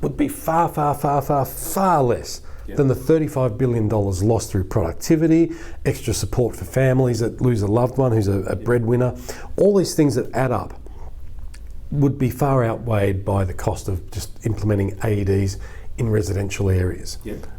would be far, far, far, far, far less than the $35 billion lost through productivity, extra support for families that lose a loved one who's a breadwinner. All these things that add up would be far outweighed by the cost of just implementing AEDs in residential areas,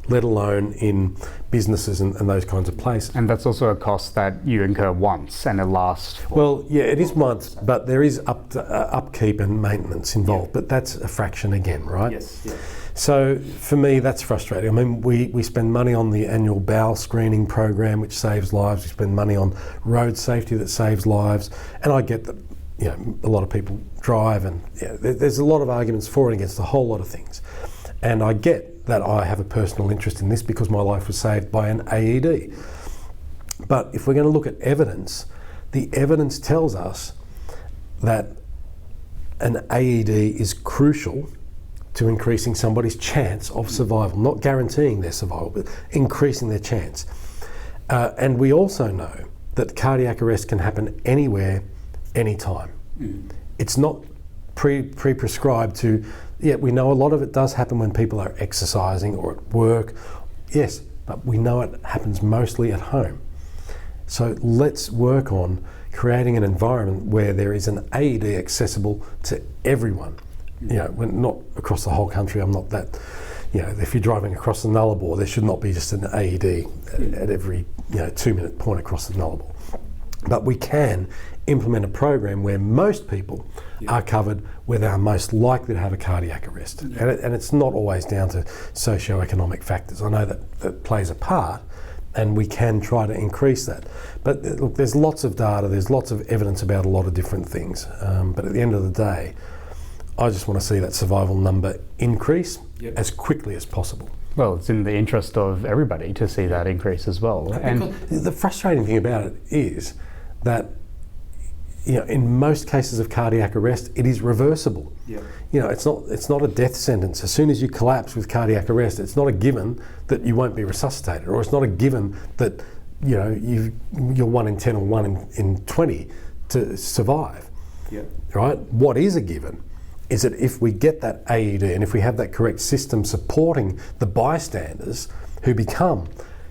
let alone in businesses and those kinds of places. And that's also a cost that you incur once and it lasts. Well, yeah, it is once, but there is upkeep and maintenance involved, but that's a fraction again, right? Yes. So for me, that's frustrating. I mean, we spend money on the annual bowel screening program, which saves lives. We spend money on road safety that saves lives. And I get that, you know, a lot of people drive, and there's a lot of arguments for and against a whole lot of things. And I get that I have a personal interest in this because my life was saved by an AED. But if we're going to look at evidence, the evidence tells us that an AED is crucial to increasing somebody's chance of survival, not guaranteeing their survival, but increasing their chance. And we also know that cardiac arrest can happen anywhere, anytime. It's not pre-prescribed to, we know a lot of it does happen when people are exercising or at work, yes, but we know it happens mostly at home. So let's work on creating an environment where there is an AED accessible to everyone. You know, not across the whole country. I'm not that, you know, if you're driving across the Nullarbor, there should not be just an AED at every 2-minute point across the Nullarbor. But we can implement a program where most people are covered, where they are most likely to have a cardiac arrest. And it's not always down to socio-economic factors. I know that plays a part, and we can try to increase that. But look, there's lots of data, there's lots of evidence about a lot of different things. But at the end of the day, I just want to see that survival number increase as quickly as possible. Well, it's in the interest of everybody to see that increase as well. And the frustrating thing about it is that, you know, in most cases of cardiac arrest, it is reversible. You know, it's not a death sentence. As soon as you collapse with cardiac arrest, it's not a given that you won't be resuscitated, or it's not a given that, you know, you're 1 in 10 or 1 in 20 to survive. Right? What is a given is that if we get that AED and if we have that correct system supporting the bystanders who become,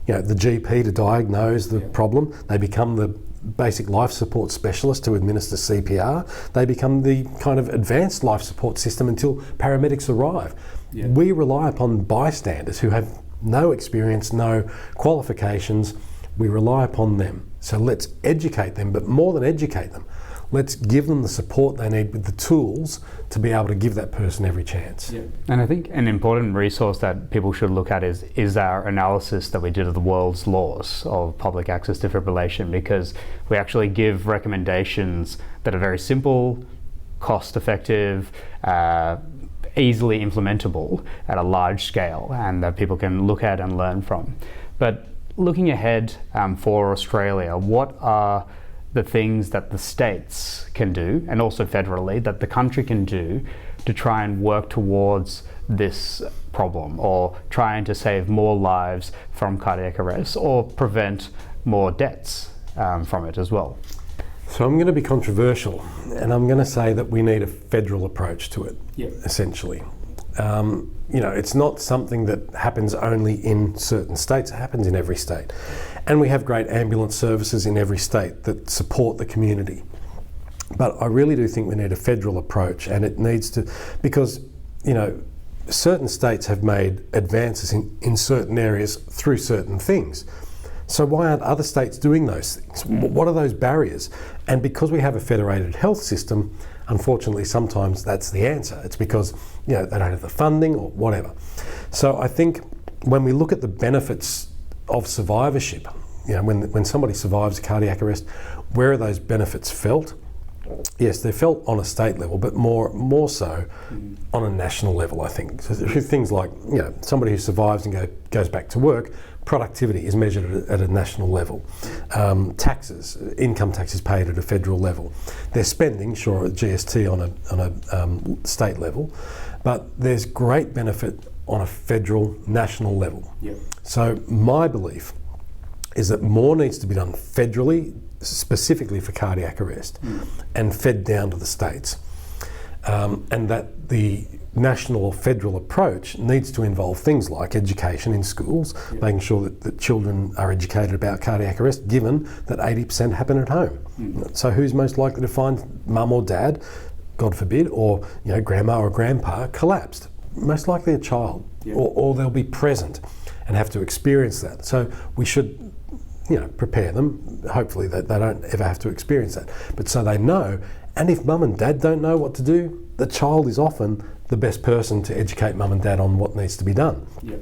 you know, the GP to diagnose the problem, they become the basic life support specialist to administer CPR, they become the kind of advanced life support system until paramedics arrive. We rely upon bystanders who have no experience, no qualifications. We rely upon them. So let's educate them, but more than educate them, let's give them the support they need with the tools to be able to give that person every chance. And I think an important resource that people should look at is our analysis that we did of the world's laws of public access defibrillation, because we actually give recommendations that are very simple, cost-effective, easily implementable at a large scale, and that people can look at and learn from. But looking ahead for Australia, what are the things that the states can do, and also federally, that the country can do to try and work towards this problem, or trying to save more lives from cardiac arrest, or prevent more deaths from it as well? So I'm going to be controversial, and I'm going to say that we need a federal approach to it, essentially. You know, it's not something that happens only in certain states, it happens in every state. And we have great ambulance services in every state that support the community. But I really do think we need a federal approach, and it needs to, because, you know, certain states have made advances in certain areas through certain things. So why aren't other states doing those things? What are those barriers? And because we have a federated health system, unfortunately, sometimes that's the answer. It's because, you know, they don't have the funding or whatever. So I think when we look at the benefits of survivorship, you know, when somebody survives cardiac arrest, where are those benefits felt? Yes, they're felt on a state level, but more so on a national level, I think. So things like, you know, somebody who survives and goes back to work, productivity is measured at a national level. Taxes, income tax is paid at a federal level. They're spending, sure, GST on a state level, but there's great benefit on a federal, national level. So my belief is that more needs to be done federally, specifically for cardiac arrest, and fed down to the states. And that the national or federal approach needs to involve things like education in schools, making sure that children are educated about cardiac arrest, given that 80% happen at home. So who's most likely to find mum or dad, God forbid, or, you know, grandma or grandpa collapsed? most likely a child, or they'll be present and have to experience that. So we should, prepare them, hopefully that they don't ever have to experience that. But so they know, and if mum and dad don't know what to do, the child is often the best person to educate mum and dad on what needs to be done. Yep.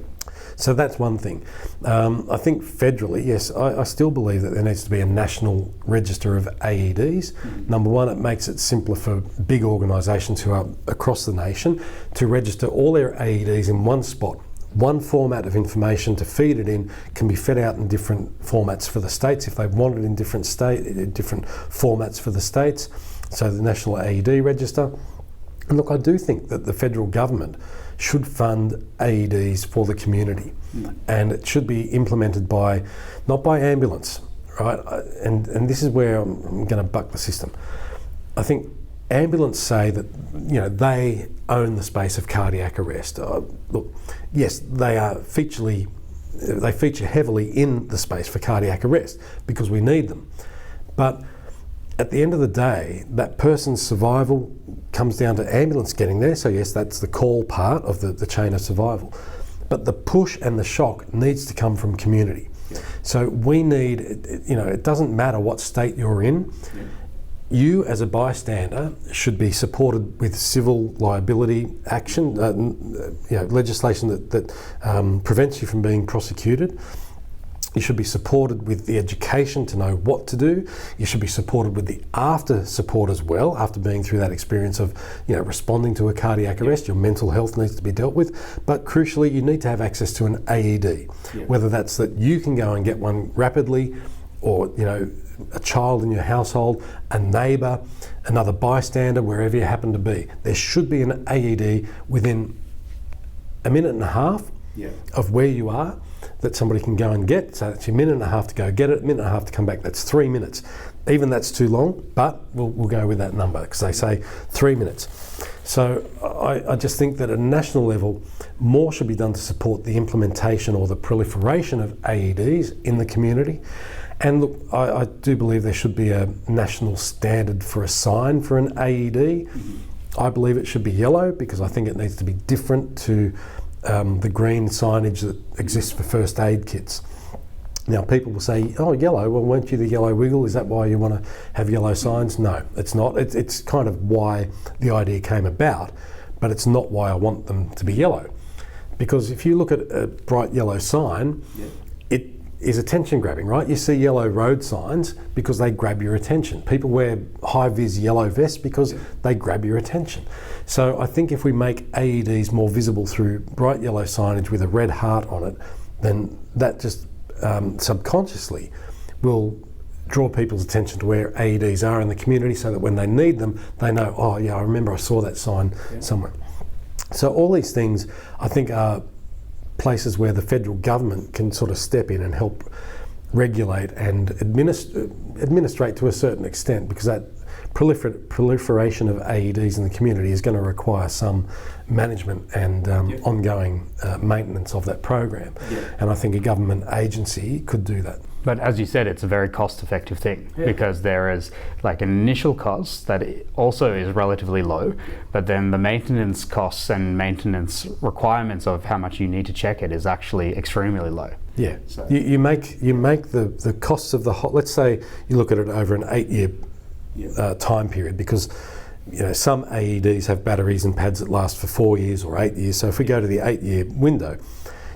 So that's one thing. I think federally, yes, I still believe that there needs to be a national register of AEDs. Number one, it makes it simpler for big organisations who are across the nation to register all their AEDs in one spot. One format of information to feed it in can be fed out in different formats for the states if they want it in different formats for the states. So the National AED Register. And look, I do think that the federal government should fund AEDs for the community, and it should be implemented not by ambulance, right? And this is where I'm going to buck the system. I think ambulance say that they own the space of cardiac arrest. Look, yes, they feature heavily in the space for cardiac arrest because we need them, but at the end of the day, that person's survival comes down to ambulance getting there. So yes, that's the call part of the chain of survival. But the push and the shock needs to come from community. Yeah. So we need, it doesn't matter what state you're in. Yeah. You as a bystander should be supported with civil liability action, legislation that prevents you from being prosecuted. You should be supported with the education to know what to do. You should be supported with the after support as well, after being through that experience of responding to a cardiac arrest. Your mental health needs to be dealt with. But crucially, you need to have access to an AED, whether that's that you can go and get one rapidly, or a child in your household, a neighbour, another bystander, wherever you happen to be. There should be an AED within a minute and a half of where you are, that somebody can go and get. So it's a minute and a half to go get it, a minute and a half to come back. That's 3 minutes. Even that's too long, but we'll go with that number because they say 3 minutes. So I just think that at a national level, more should be done to support the implementation or the proliferation of AEDs in the community. And look, I do believe there should be a national standard for a sign for an AED. I believe it should be yellow because I think it needs to be different to the green signage that exists for first aid kits. Now people will say, oh, yellow, well, weren't you the yellow wiggle? Is that why you want to have yellow signs? No, it's not. It's kind of why the idea came about, but it's not why I want them to be yellow. Because if you look at a bright yellow sign, it is attention grabbing, right? You see yellow road signs because they grab your attention. People wear high-vis yellow vests because they grab your attention. So I think if we make AEDs more visible through bright yellow signage with a red heart on it, then that just subconsciously will draw people's attention to where AEDs are in the community so that when they need them, they know, oh yeah, I remember I saw that sign somewhere. So all these things I think are places where the federal government can sort of step in and help regulate and administrate to a certain extent, because that proliferation of AEDs in the community is going to require some management and ongoing maintenance of that program. And I think a government agency could do that. But as you said, it's a very cost-effective thing because there is like an initial cost that also is relatively low, but then the maintenance costs and maintenance requirements of how much you need to check it is actually extremely low. Yeah, so you make the costs of the whole. Let's say you look at it over an 8-year time period, because some AEDs have batteries and pads that last for 4 years or 8 years. So if we go to the 8-year window,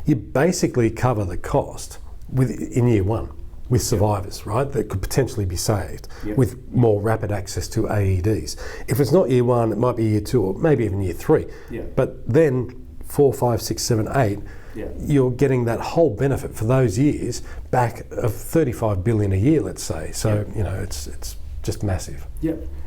you basically cover the cost in year one with survivors, right, that could potentially be saved with more rapid access to AEDs. If it's not year one, it might be year 2 or maybe even year 3. But then 4, 5, 6, 7, 8, you're getting that whole benefit for those years back of 35 billion a year, let's say. So it's just massive.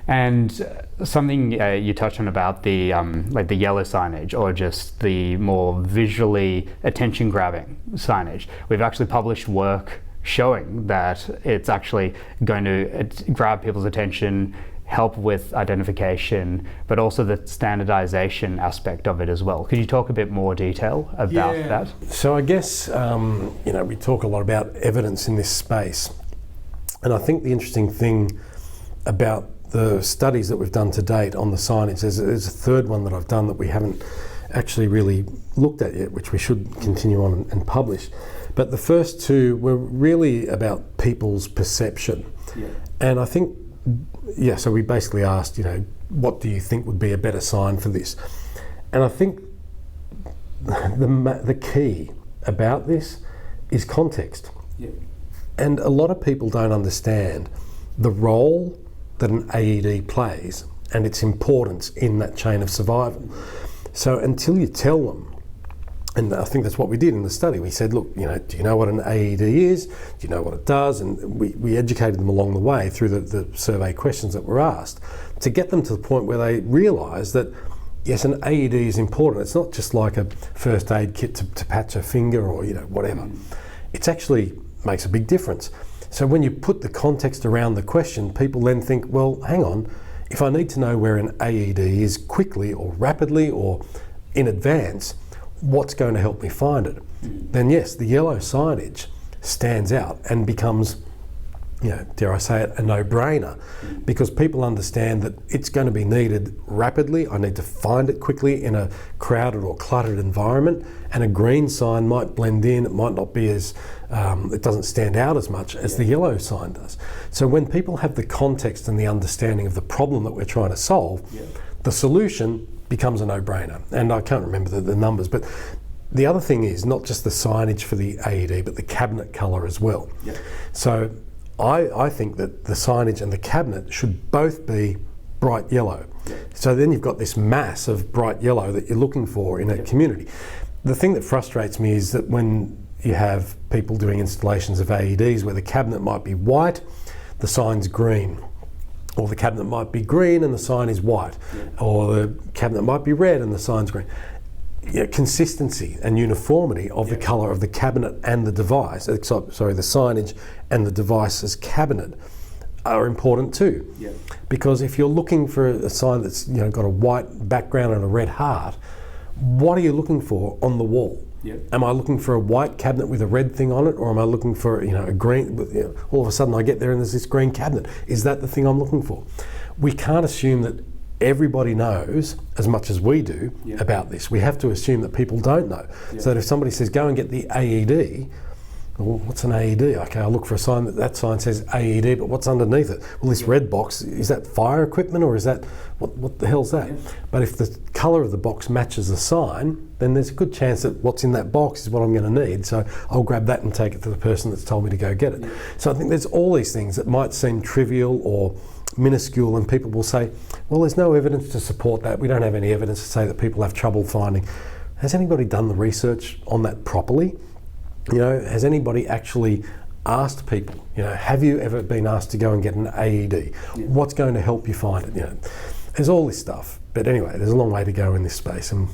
And something you touched on about the like the yellow signage, or just the more visually attention-grabbing signage. We've actually published work showing that it's actually going to grab people's attention, help with identification, but also the standardization aspect of it as well. Could you talk a bit more detail about that? So I guess we talk a lot about evidence in this space, and I think the interesting thing about the studies that we've done to date on the signage, there's a third one that I've done that we haven't actually really looked at yet, which we should continue on and publish. But the first two were really about people's perception. Yeah. And I think, so we basically asked, what do you think would be a better sign for this? And I think the key about this is context. Yeah. And a lot of people don't understand the role that an AED plays and its importance in that chain of survival. So until you tell them, and I think that's what we did in the study, we said, look, do you know what an AED is? Do you know what it does? And we educated them along the way through the survey questions that were asked to get them to the point where they realise that, yes, an AED is important. It's not just like a first aid kit to patch a finger or, whatever. It actually makes a big difference. So when you put the context around the question, people then think, well, hang on, if I need to know where an AED is quickly or rapidly or in advance, what's going to help me find it? Then yes, the yellow signage stands out and becomes, dare I say it, a no-brainer, because people understand that it's going to be needed rapidly. I need to find it quickly in a crowded or cluttered environment, and a green sign might blend in. It might not be as, it doesn't stand out as much as the yellow sign does. So when people have the context and the understanding of the problem that we're trying to solve, the solution becomes a no-brainer. And I can't remember the numbers, but the other thing is not just the signage for the AED, but the cabinet colour as well. So I think that the signage and the cabinet should both be bright yellow. So then you've got this mass of bright yellow that you're looking for in a community. The thing that frustrates me is that when you have people doing installations of AEDs where the cabinet might be white, the sign's green, or the cabinet might be green and the sign is white, or the cabinet might be red and the sign's green. Consistency and uniformity of the colour of the cabinet and the device, the signage and the device as cabinet are important too. Because if you're looking for a sign that's got a white background and a red heart, what are you looking for on the wall? Am I looking for a white cabinet with a red thing on it, or am I looking for a green? All of a sudden I get there and there's this green cabinet. Is that the thing I'm looking for? We can't assume that everybody knows as much as we do about this. We have to assume that people don't know. So that if somebody says, go and get the AED, well, what's an AED? Okay, I'll look for a sign that sign says AED, but what's underneath it? Well, this red box, is that fire equipment, or is that, what the hell's that? But if the colour of the box matches the sign, then there's a good chance that what's in that box is what I'm going to need. So I'll grab that and take it to the person that's told me to go get it. So I think there's all these things that might seem trivial or minuscule, and people will say, well, there's no evidence to support that. We don't have any evidence to say that people have trouble finding. Has anybody done the research on that properly? Has anybody actually asked people, have you ever been asked to go and get an AED? What's going to help you find it? There's all this stuff. But anyway, there's a long way to go in this space, and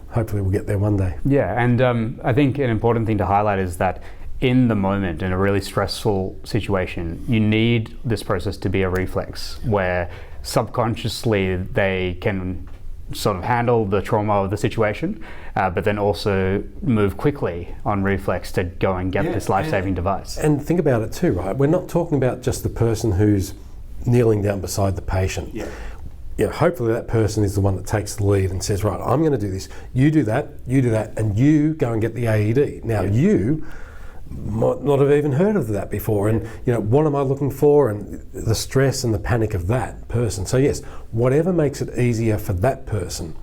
hopefully we'll get there one day. Yeah, and I think an important thing to highlight is that in the moment, in a really stressful situation, you need this process to be a reflex where subconsciously they can sort of handle the trauma of the situation, but then also move quickly on reflex to go and get this life-saving device. And think about it too, right? We're not talking about just the person who's kneeling down beside the patient. Hopefully that person is the one that takes the lead and says, right, I'm going to do this, you do that, and you go and get the AED. Now you might not have even heard of that before, and what am I looking for, and the stress and the panic of that person. So yes, whatever makes it easier for that person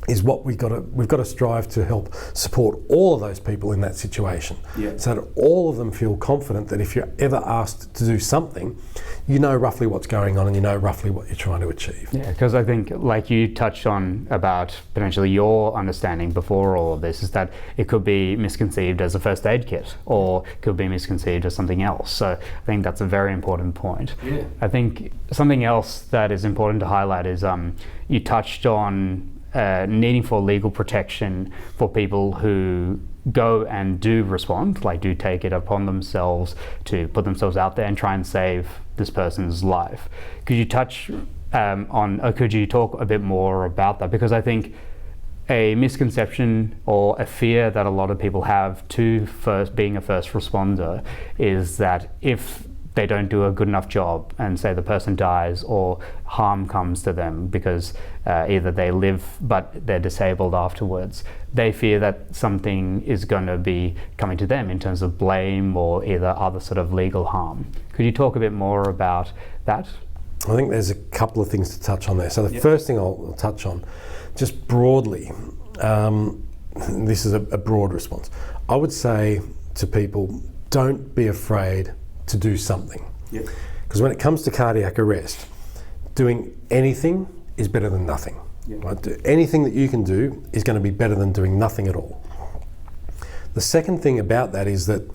is what we've got to strive to help support all of those people in that situation, so that all of them feel confident that if you're ever asked to do something, you know roughly what's going on and you know roughly what you're trying to achieve. Yeah, because I think, like you touched on about potentially your understanding before all of this, is that it could be misconceived as a first aid kit, or it could be misconceived as something else. So I think that's a very important point. I think something else that is important to highlight is you touched on needing for legal protection for people who go and do respond, like do take it upon themselves to put themselves out there and try and save this person's life. Could you touch could you talk a bit more about that? Because I think a misconception or a fear that a lot of people have to being a first responder is that if they don't do a good enough job and say the person dies or harm comes to them because either they live but they're disabled afterwards, they fear that something is going to be coming to them in terms of blame or either other sort of legal harm. Could you talk a bit more about that? I think there's a couple of things to touch on there. So the first thing I'll touch on, just broadly, this is a broad response. I would say to people, don't be afraid to do something. Because when it comes to cardiac arrest, doing anything is better than nothing. Right? Anything that you can do is going to be better than doing nothing at all. The second thing about that is that,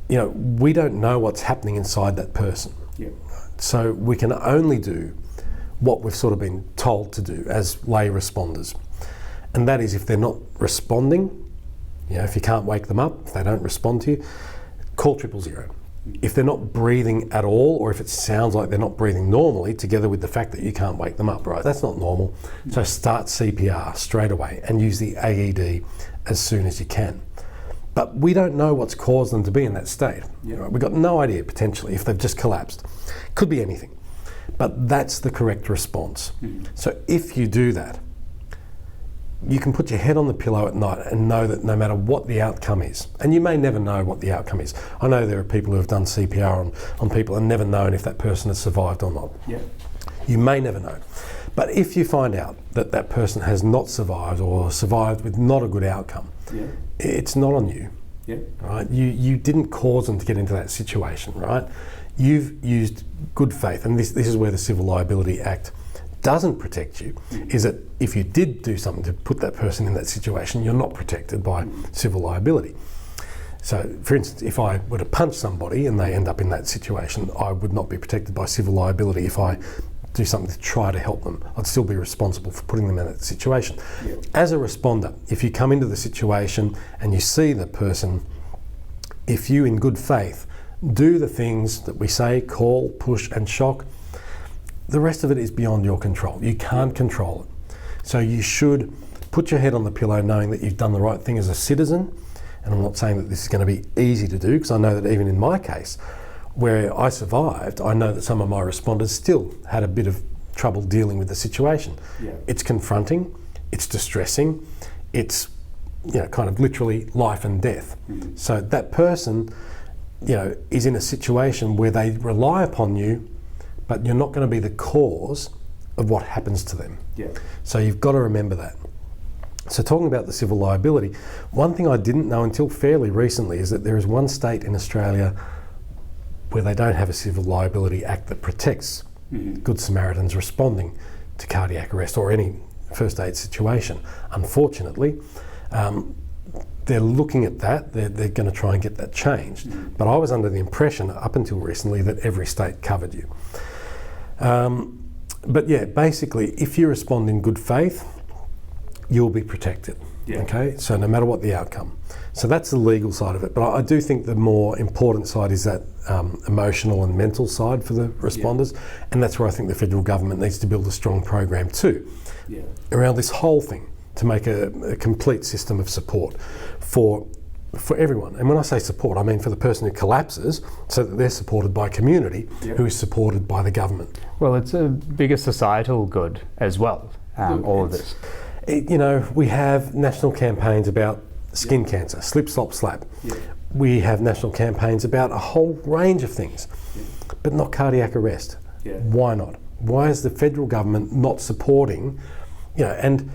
we don't know what's happening inside that person. So we can only do what we've sort of been told to do as lay responders. And that is, if they're not responding, if you can't wake them up, if they don't respond to you, call 000. If they're not breathing at all, or if it sounds like they're not breathing normally, together with the fact that you can't wake them up, right? That's not normal. So start CPR straight away and use the AED as soon as you can. But we don't know what's caused them to be in that state. Right? We've got no idea, potentially, if they've just collapsed. Could be anything. But that's the correct response. So if you do that, you can put your head on the pillow at night and know that no matter what the outcome is, and you may never know what the outcome is. I know there are people who have done CPR on people and never known if that person has survived or not. You may never know. But if you find out that that person has not survived or survived with not a good outcome, it's not on you. Right? You didn't cause them to get into that situation, right? You've used good faith, and this is where the Civil Liability Act doesn't protect you, is that if you did do something to put that person in that situation, you're not protected by civil liability. So, for instance, if I were to punch somebody and they end up in that situation, I would not be protected by civil liability. If I do something to try to help them, I'd still be responsible for putting them in that situation. As a responder, if you come into the situation and you see the person, if you in good faith do the things that we say, call, push and shock, the rest of it is beyond your control. You can't control it. So you should put your head on the pillow knowing that you've done the right thing as a citizen. And I'm not saying that this is going to be easy to do, because I know that even in my case, where I survived, I know that some of my responders still had a bit of trouble dealing with the situation. It's confronting, it's distressing, it's kind of literally life and death. So that person, is in a situation where they rely upon you, but you're not going to be the cause of what happens to them. So you've got to remember that. So talking about the civil liability, one thing I didn't know until fairly recently is that there is one state in Australia where they don't have a Civil Liability Act that protects Good Samaritans responding to cardiac arrest or any first aid situation. Unfortunately, they're looking at that, they're going to try and get that changed. But I was under the impression up until recently that every state covered you. But yeah, basically, if you respond in good faith, you'll be protected. Okay, so no matter what the outcome. So that's the legal side of it. But I do think the more important side is that emotional and mental side for the responders. And that's where I think the federal government needs to build a strong program too, around this whole thing, to make a complete system of support for everyone. And when I say support, I mean for the person who collapses, so that they're supported by community who is supported by the government. Well, it's a bigger societal good as well, all of this. We have national campaigns about skin cancer, slip, slop, slap. We have national campaigns about a whole range of things, but not cardiac arrest. Why not? Why is the federal government not supporting, and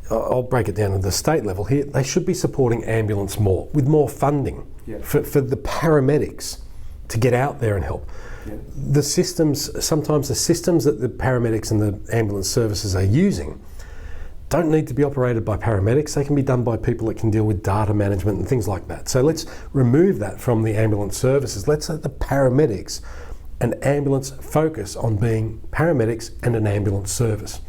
I'll break it down to the state level here, they should be supporting ambulance more, with more funding for the paramedics to get out there and help. The systems, sometimes the systems that the paramedics and the ambulance services are using don't need to be operated by paramedics. They can be done by people that can deal with data management and things like that. So let's remove that from the ambulance services. Let's let the paramedics and ambulance focus on being paramedics and an ambulance service.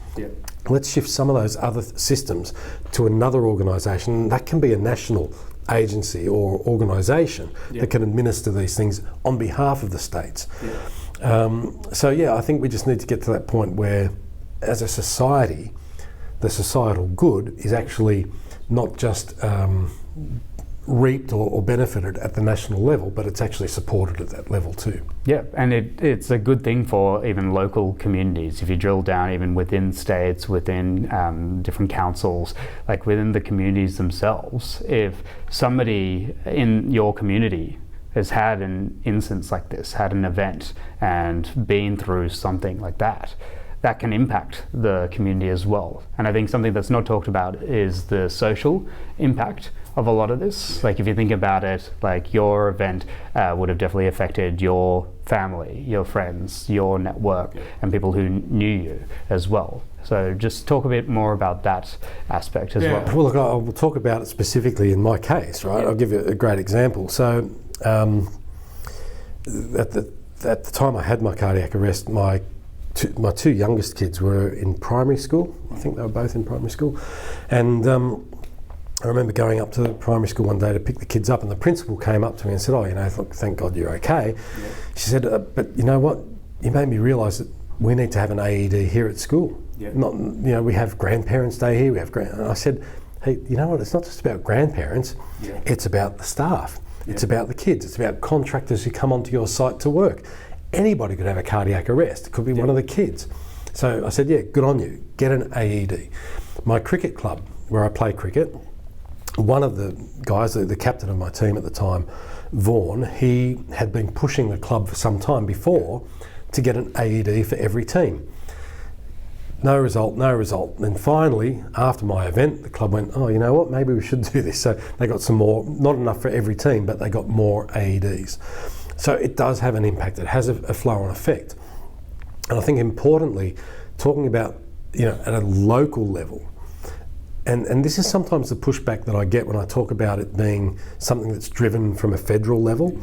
Let's shift some of those other systems to another organisation. That can be a national agency or organisation that can administer these things on behalf of the states. I think we just need to get to that point where, as a society, the societal good is actually not just reaped or benefited at the national level, but it's actually supported at that level too. Yeah, and it's a good thing for even local communities. If you drill down even within states, within different councils, like within the communities themselves, if somebody in your community has had an instance like this, had an event and been through something like that, that can impact the community as well. And I think something that's not talked about is the social impact of a lot of this. Like if you think about it, like your event would have definitely affected your family, your friends, your network, and people who knew you as well. So just talk a bit more about that aspect as well. Well, look, I will talk about it specifically in my case, right? I'll give you a great example. So at the time I had my cardiac arrest, my two youngest kids were in primary school. I think they were both in primary school. And I remember going up to the primary school one day to pick the kids up, and the principal came up to me and said, look, thank God you're okay. Yeah. She said, but you know what? You made me realise that we need to have an AED here at school. Yeah. Not, we have grandparents' day here. And I said, hey, you know what? It's not just about grandparents. Yeah. It's about the staff. Yeah. It's about the kids. It's about contractors who come onto your site to work. Anybody could have a cardiac arrest. It could be one of the kids. So I said, yeah, good on you. Get an AED. My cricket club, where I play cricket, one of the guys, the captain of my team at the time, Vaughan, he had been pushing the club for some time before to get an AED for every team. No result. And finally, after my event, the club went, oh, you know what, maybe we should do this. So they got some more, not enough for every team, but they got more AEDs. So it does have an impact. It has a flow-on effect. And I think importantly, talking about, at a local level, and this is sometimes the pushback that I get when I talk about it being something that's driven from a federal level.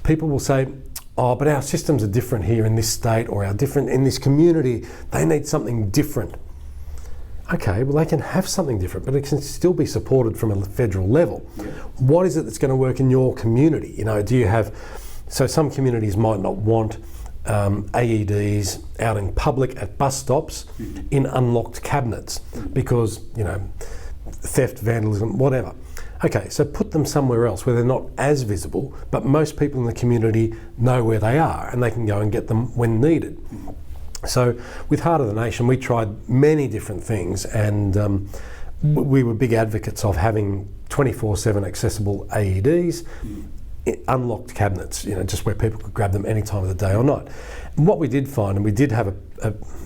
People will say, oh, but our systems are different here in this state, or are different in this community. They need something different. Okay, well, they can have something different, but it can still be supported from a federal level. Yeah. What is it that's going to work in your community? Do you have, so some communities might not want AEDs out in public at bus stops in unlocked cabinets because, theft, vandalism, whatever. Okay, so put them somewhere else where they're not as visible, but most people in the community know where they are and they can go and get them when needed. So with Heart of the Nation, we tried many different things, and we were big advocates of having 24/7 accessible AEDs, unlocked cabinets, just where people could grab them any time of the day or night. And what we did find, and we did have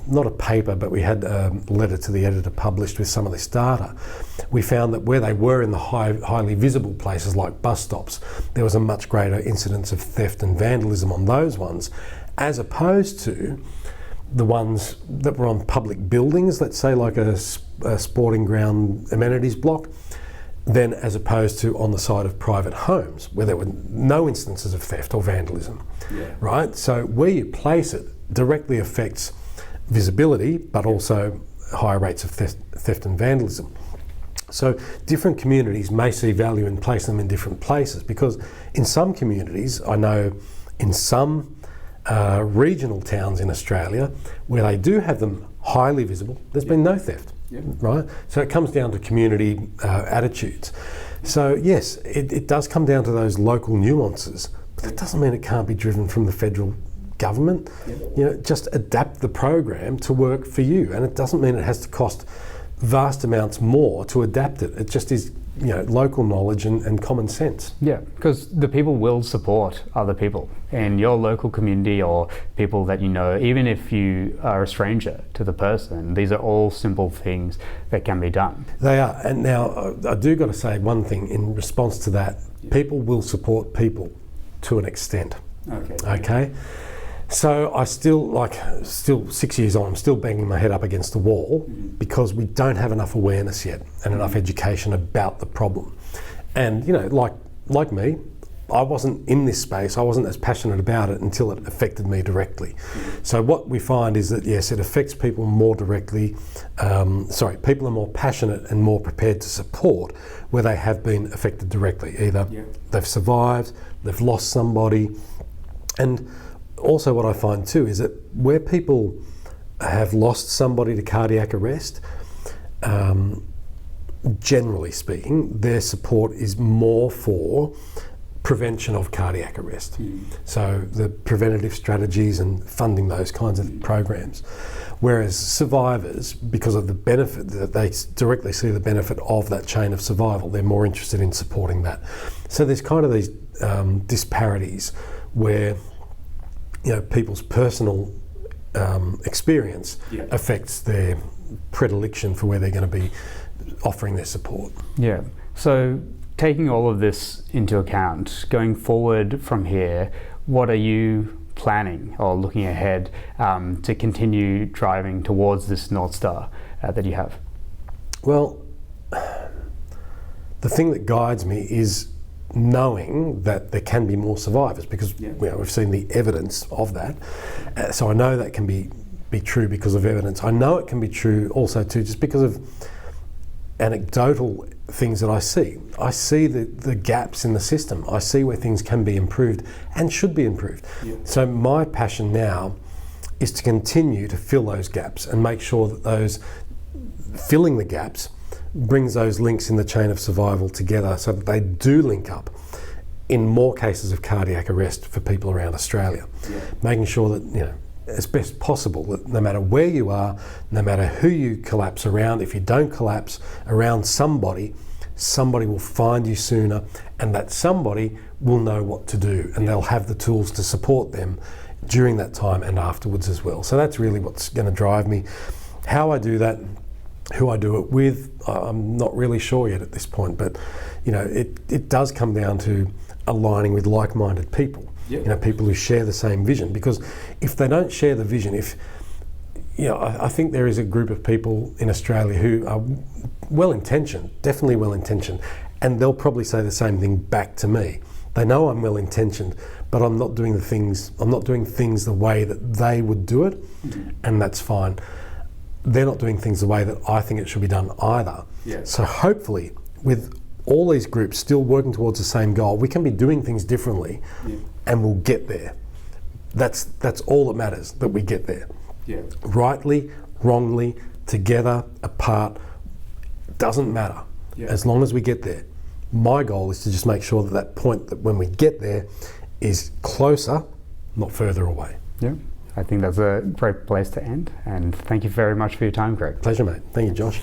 not a paper, but we had a letter to the editor published with some of this data. We found that where they were in the highly visible places like bus stops, there was a much greater incidence of theft and vandalism on those ones, as opposed to the ones that were on public buildings, let's say like a sporting ground amenities block, then as opposed to on the side of private homes where there were no instances of theft or vandalism, right? So where you place it directly affects visibility, but also higher rates of theft and vandalism. So different communities may see value in placing them in different places, because in some communities, I know in some regional towns in Australia where they do have them highly visible, there's been no theft. Yep. Right? So it comes down to community attitudes. So yes, it does come down to those local nuances, but that doesn't mean it can't be driven from the federal government. Yep. Just adapt the program to work for you, and it doesn't mean it has to cost vast amounts more to adapt it. It just is, local knowledge and common sense. Yeah, because the people will support other people in your local community or people that you know, even if you are a stranger to the person. These are all simple things that can be done. They are. And now I do got to say one thing in response to that. People will support people to an extent. Okay? So I still 6 years on, I'm still banging my head up against the wall because we don't have enough awareness yet and enough education about the problem. And, like me, I wasn't in this space, I wasn't as passionate about it until it affected me directly. So what we find is that, yes, it affects people more directly. People are more passionate and more prepared to support where they have been affected directly. Either they've survived, they've lost somebody. And also what I find too is that where people have lost somebody to cardiac arrest, generally speaking, their support is more for prevention of cardiac arrest. So the preventative strategies and funding those kinds of programs. Whereas survivors, because of the benefit that they directly see the benefit of that chain of survival, they're more interested in supporting that. So there's kind of these disparities where, you know, people's personal experience affects their predilection for where they're going to be offering their support. Yeah. So taking all of this into account, going forward from here, what are you planning or looking ahead to continue driving towards this North Star that you have? Well, the thing that guides me is knowing that there can be more survivors, because you know, we've seen the evidence of that. So I know that can be true because of evidence. I know it can be true also too just because of anecdotal things that I see. I see the gaps in the system. I see where things can be improved and should be improved. So my passion now is to continue to fill those gaps and make sure that those filling the gaps brings those links in the chain of survival together so that they do link up in more cases of cardiac arrest for people around Australia. Making sure that, you know, as best possible, that no matter where you are, no matter who you collapse around, if you don't collapse around somebody will find you sooner, and that somebody will know what to do, and they'll have the tools to support them during that time and afterwards as well. So that's really what's going to drive me. How I do that, who I do it with, I'm not really sure yet at this point, but you know, it does come down to aligning with like-minded people. You know, people who share the same vision, because if they don't share the vision, I think there is a group of people in Australia who are well-intentioned, definitely well-intentioned, and they'll probably say the same thing back to me. They know I'm well-intentioned, but I'm not doing things the way that they would do it, and that's fine. They're not doing things the way that I think it should be done either. So hopefully, with all these groups still working towards the same goal, we can be doing things differently, and we'll get there. That's all that matters, that we get there. Rightly, wrongly, together, apart, doesn't matter. As long as we get there. My goal is to just make sure that point that when we get there is closer, not further away. Yeah, I think that's a great place to end. And thank you very much for your time, Greg. Pleasure, mate. Thank you, Josh.